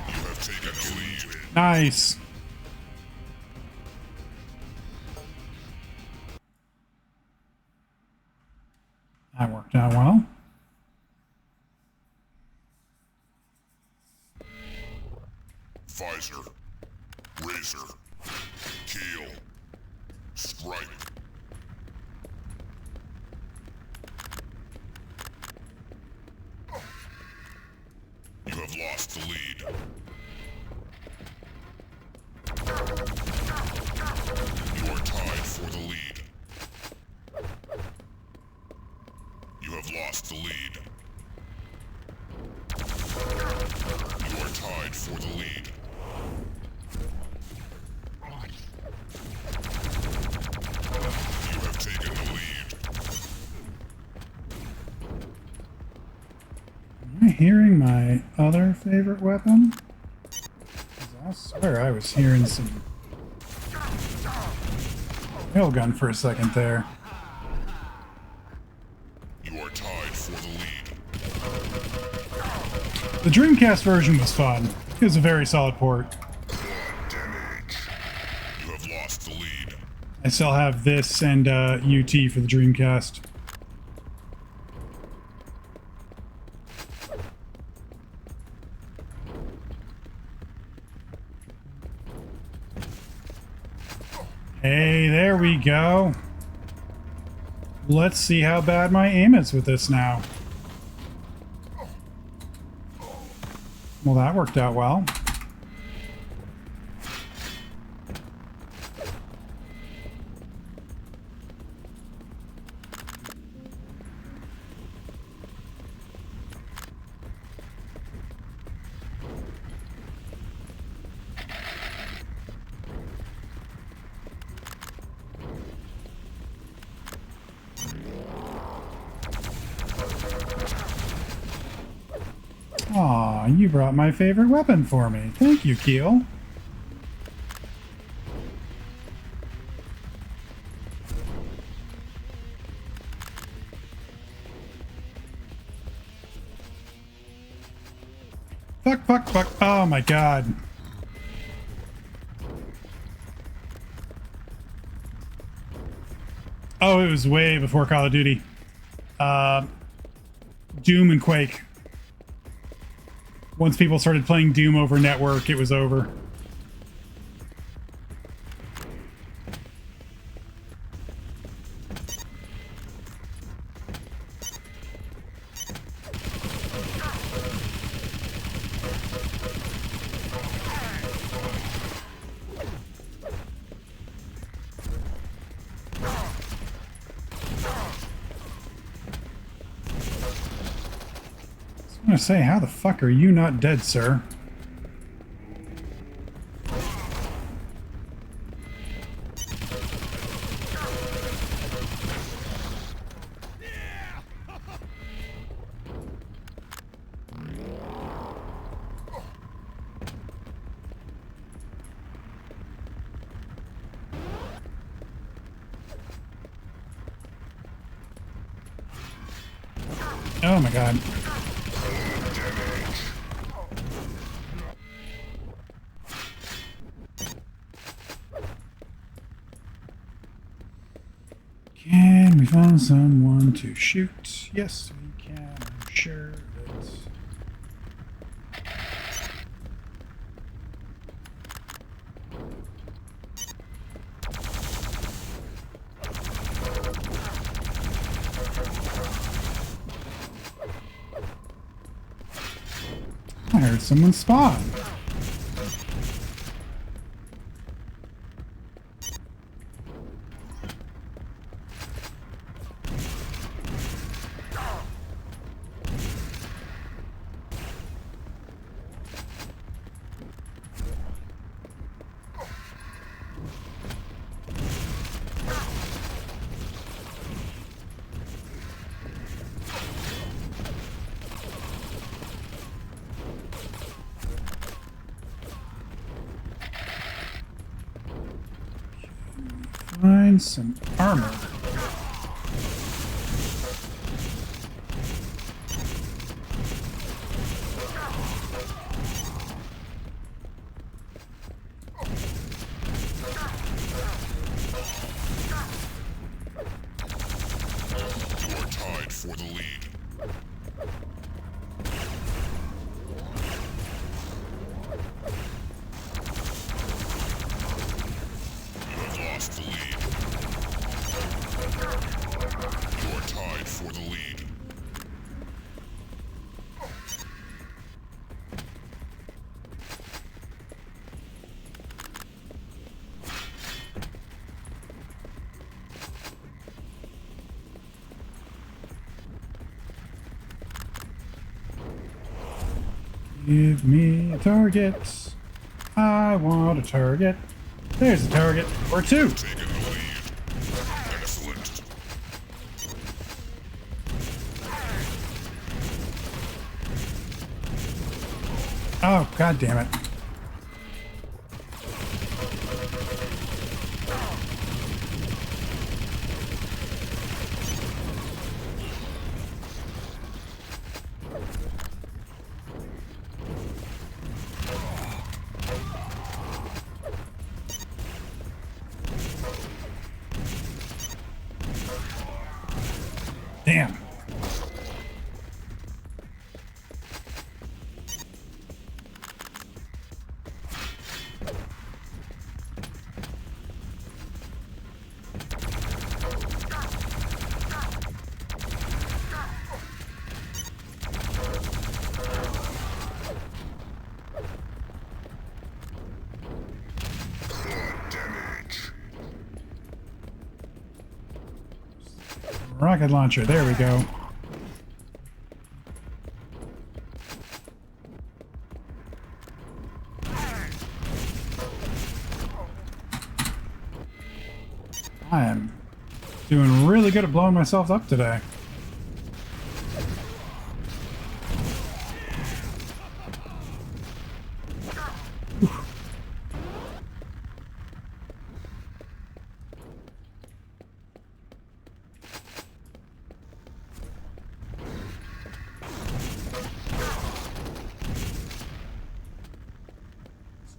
You have taken the lead. Nice. That worked out well. Visor. Razor. Keel. Strike. You have lost the lead. You are tied for the lead. You have lost the lead. You are tied for the lead. You have taken the lead. Am I hearing my other favorite weapon? 'Cause I swear I was hearing some railgun for a second there. You are tied for the lead. The Dreamcast version was fun. It was a very solid port. Damage. You have lost the lead. I still have this and UT for the Dreamcast. Hey, there we go. Let's see how bad my aim is with this now. Well, that worked out well. Aw, you brought my favorite weapon for me. Thank you, Keel. Fuck, fuck, fuck. Oh my god. Oh, it was way before Call of Duty. Doom and Quake. Once people started playing Doom over network, it was over. I'm gonna say, how the fuck are you not dead, sir? Oh my god. Can we find someone to shoot? Yes, we can. I'm sure that... I heard someone spawn. Find some armor. You're tied for the lead. You have lost the lead. You're tied for the lead. Give me a target. I want a target. There's a target. Or two. Taking the lead. Excellent. Oh, god damn it. Damn. Rocket launcher, there we go. I am doing really good at blowing myself up today.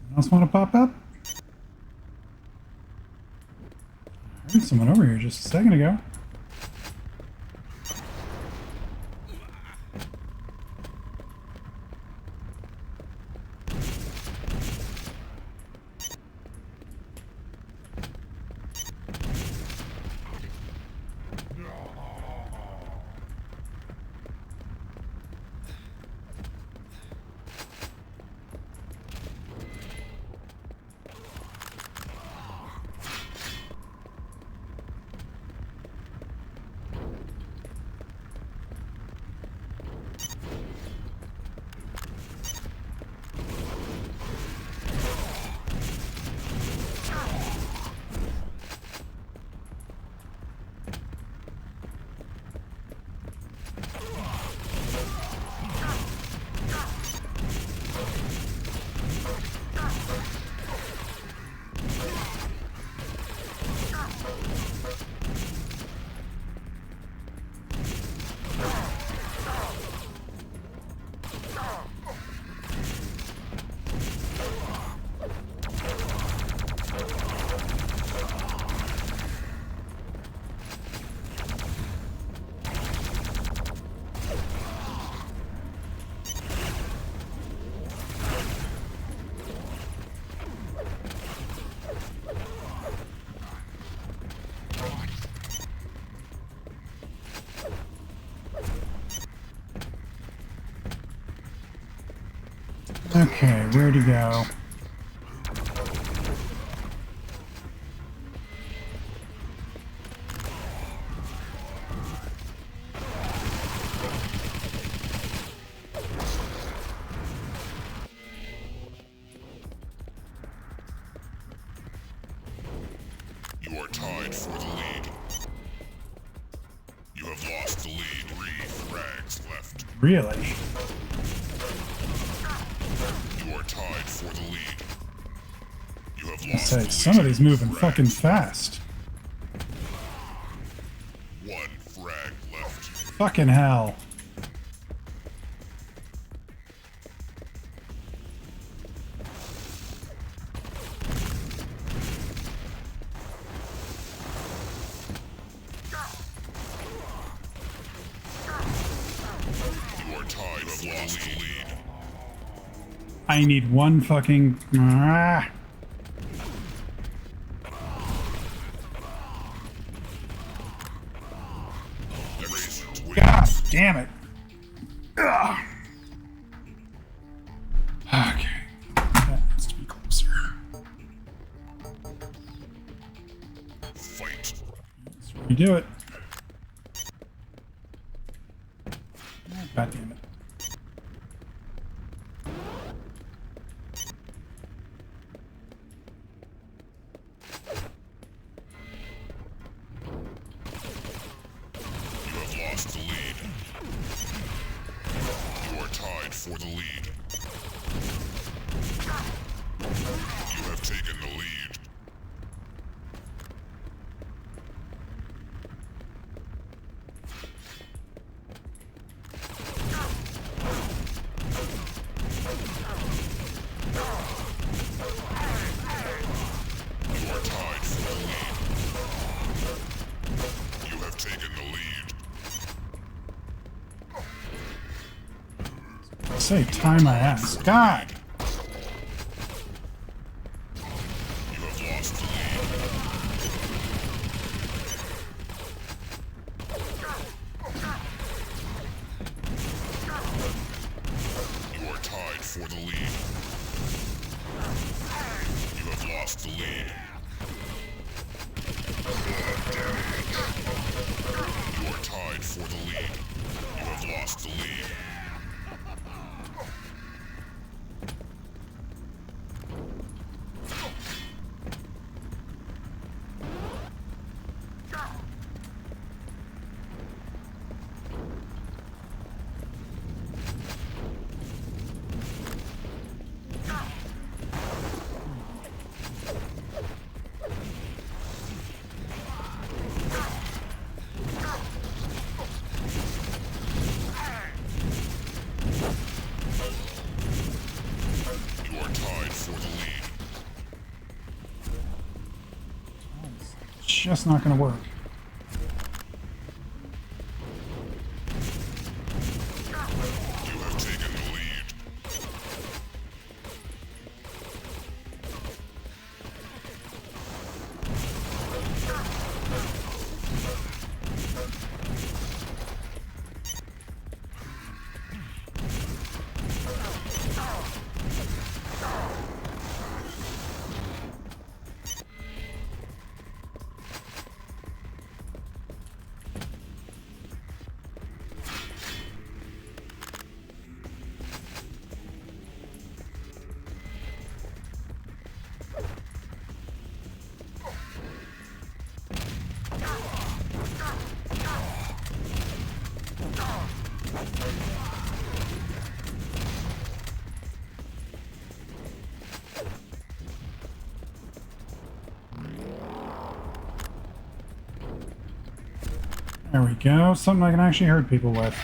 Anyone else want to pop up? I heard someone over here just a second ago. Okay, where'd he go? You are tied for the lead. You have lost the lead. 3 frags left. Really? You are tied for the lead. You have I lost say, the lead. somebody's moving Frags. fucking fast. 1 frag left. Fucking hell. You are tied. You have lost the lead. I need one fucking... Ah. Excellent win. God damn it. Ugh. Okay. That needs to be closer. Fight. Let's redo it. God damn it. You have lost the lead. You are tied for the lead. You have taken the lead. You are tied for the lead. You have taken the lead. Say, tie my ass. God! You have lost the lead. You are tied for the lead. You have lost the lead. You are tied for the lead. You have lost the lead. just not going to work. You have taken the lead. There we go. Something I can actually hurt people with.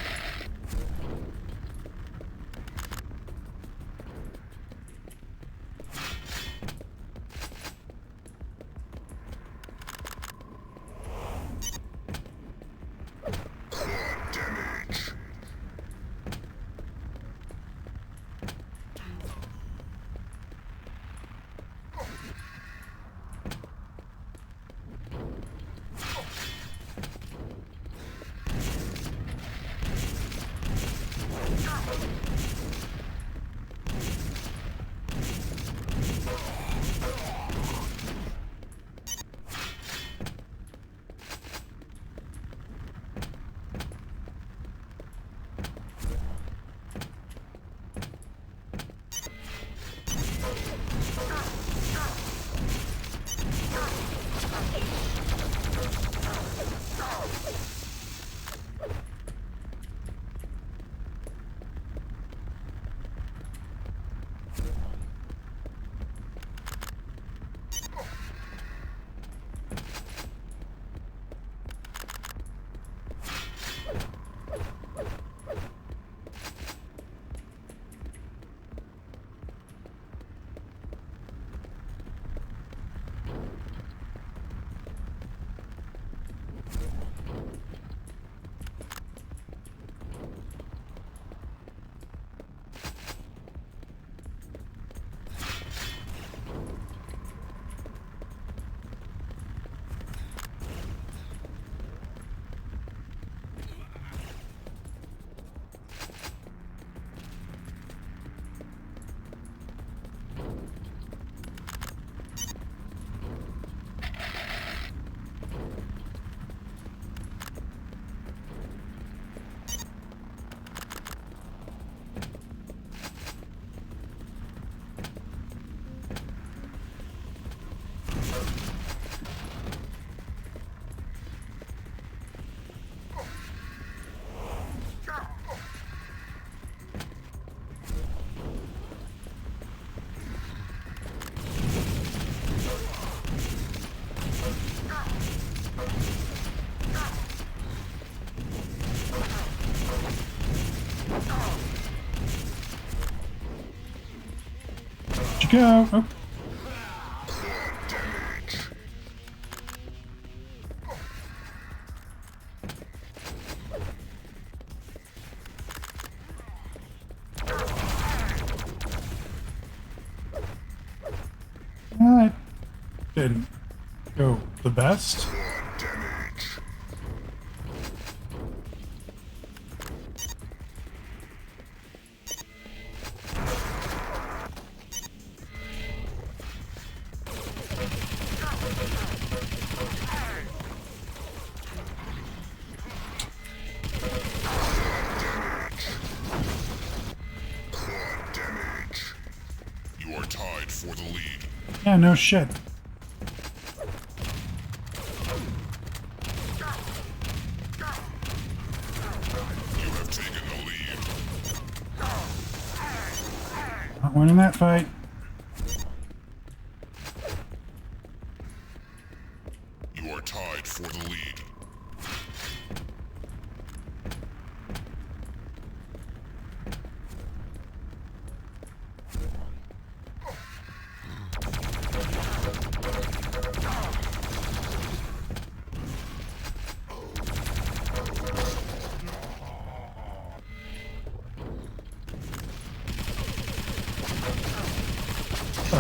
Where'd you go? Oh. Well, it didn't go the best. You are tied for the lead. Yeah, no shit. You have taken the lead. Not winning that fight. You are tied for the lead.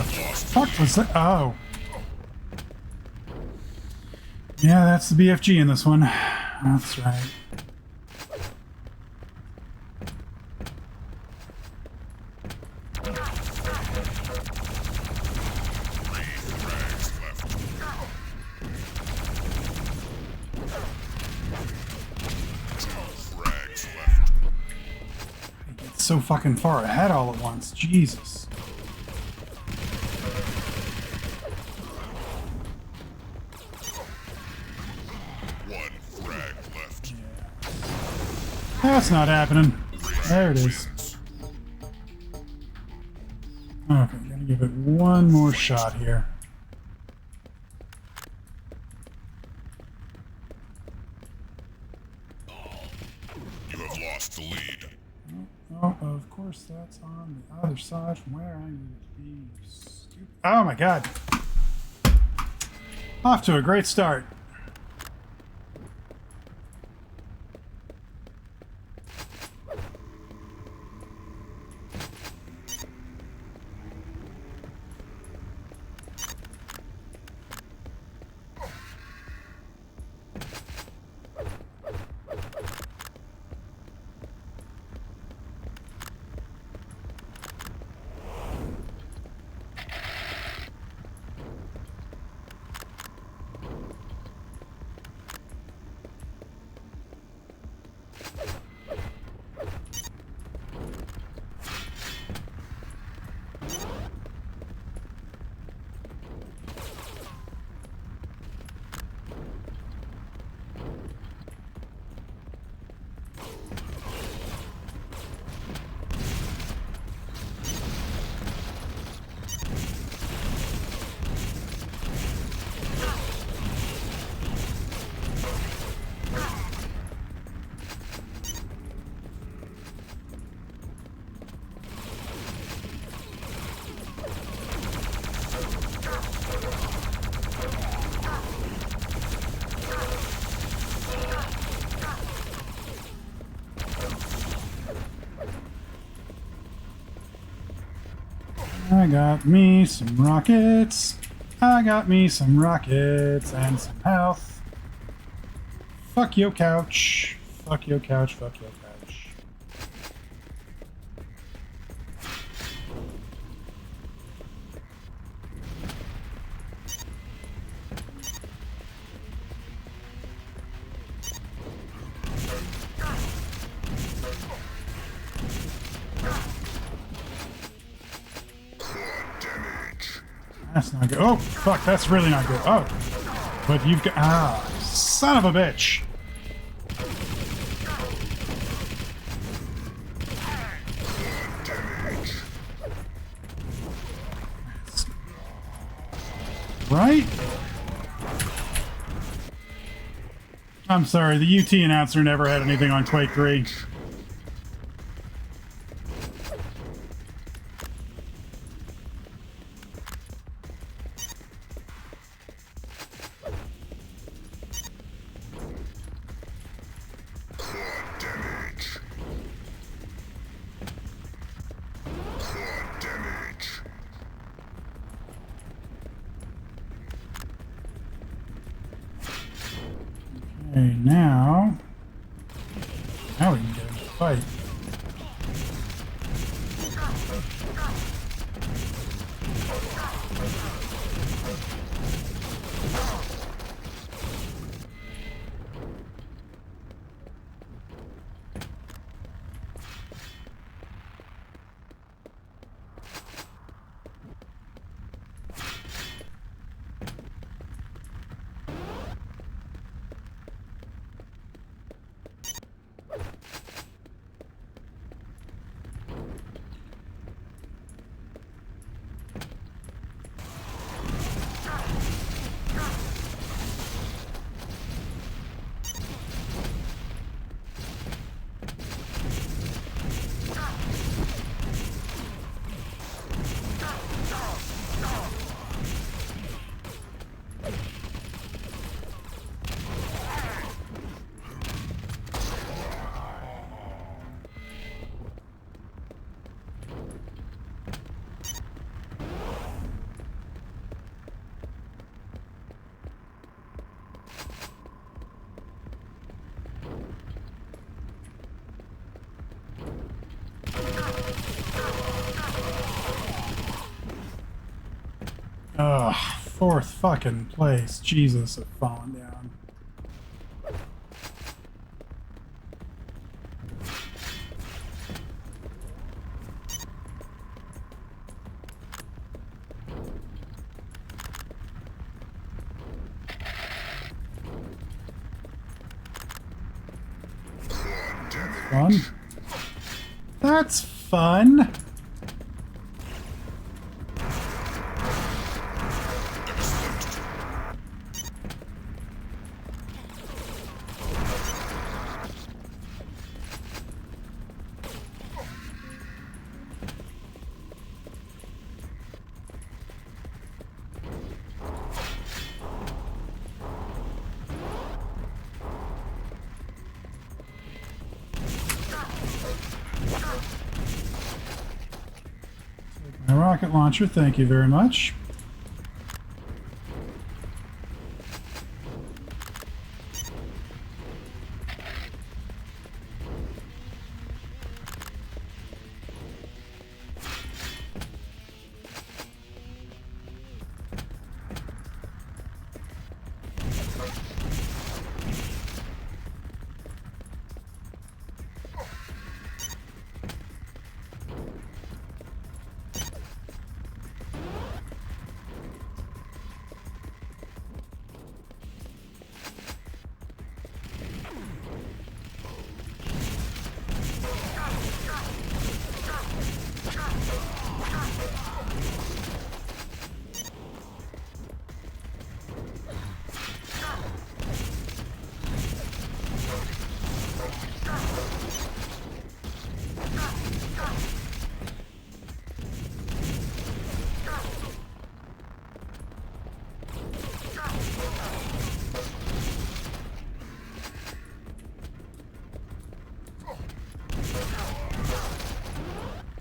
fuck was that? Oh. Yeah, that's the BFG in this one. That's right. So fucking far ahead all at once. Jesus. One frag left. That's not happening. There it is. Okay, gonna give it one more shot here. You have lost the lead. Oh, of course, that's on the other side from where I need to be. You stupid. Oh my god. Off to a great start. I got me some rockets. I got me some rockets and some health. Fuck your couch. Fuck your couch. Fuck your couch. That's not good. Oh, fuck, that's really not good. Oh, but you've got... Ah, son of a bitch. Right? I'm sorry, the UT announcer never had anything on Quake 3. Okay, now we can get into the fight. Ugh, fourth fucking place. Jesus, I've fallen down. Fun. That's fun. My rocket launcher, thank you very much.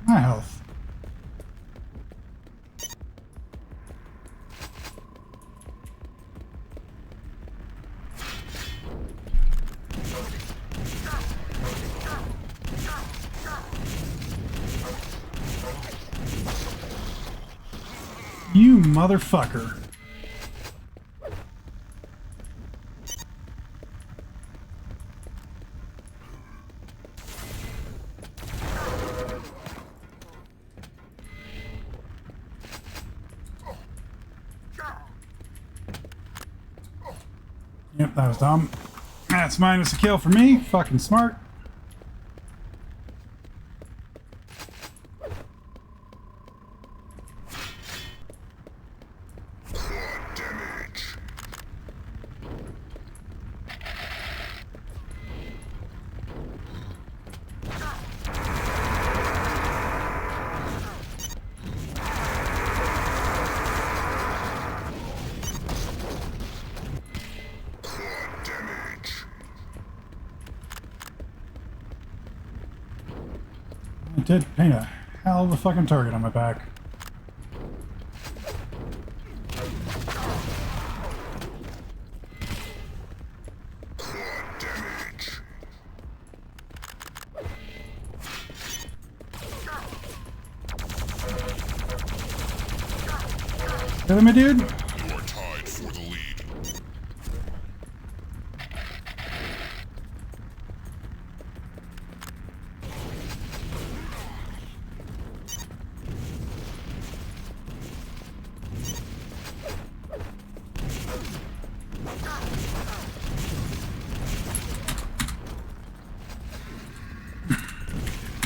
My health. You motherfucker. Yep, that was dumb. That's minus a kill for me. Fucking smart. Damage. Damage. I did paint a hell of a fucking target on my back. Damage. Kill me, dude. You are tied for the lead.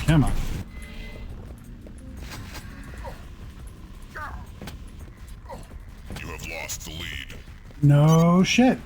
Come on. You have lost the lead. No shit.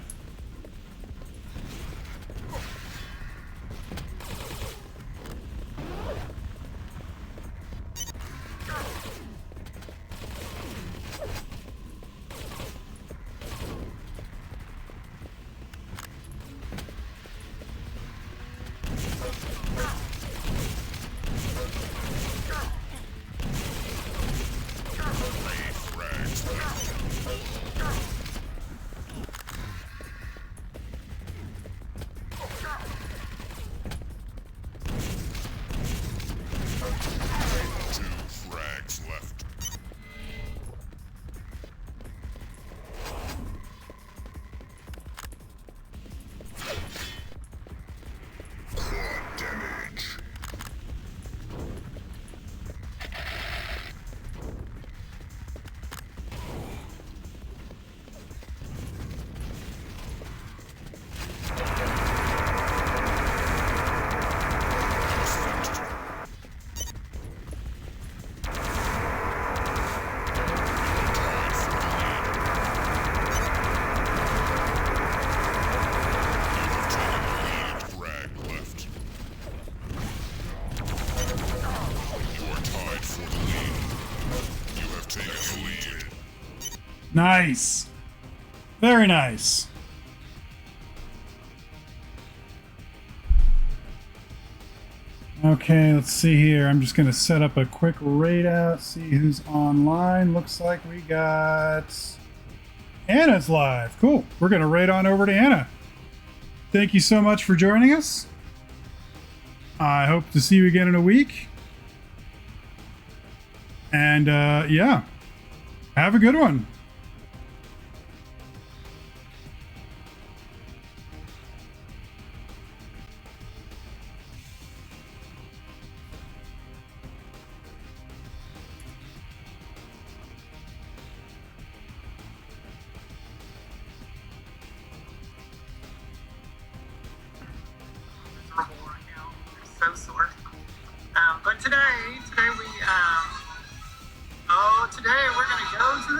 Nice. Very nice. Okay, let's see here. I'm just going to set up a quick raid out, see who's online. Looks like we got Anna's live. Cool. We're going to raid on over to Anna. Thank you so much for joining us. I hope to see you again in a week. And yeah, have a good one. Miserable right now. I'm so sore. But today we today we're gonna go to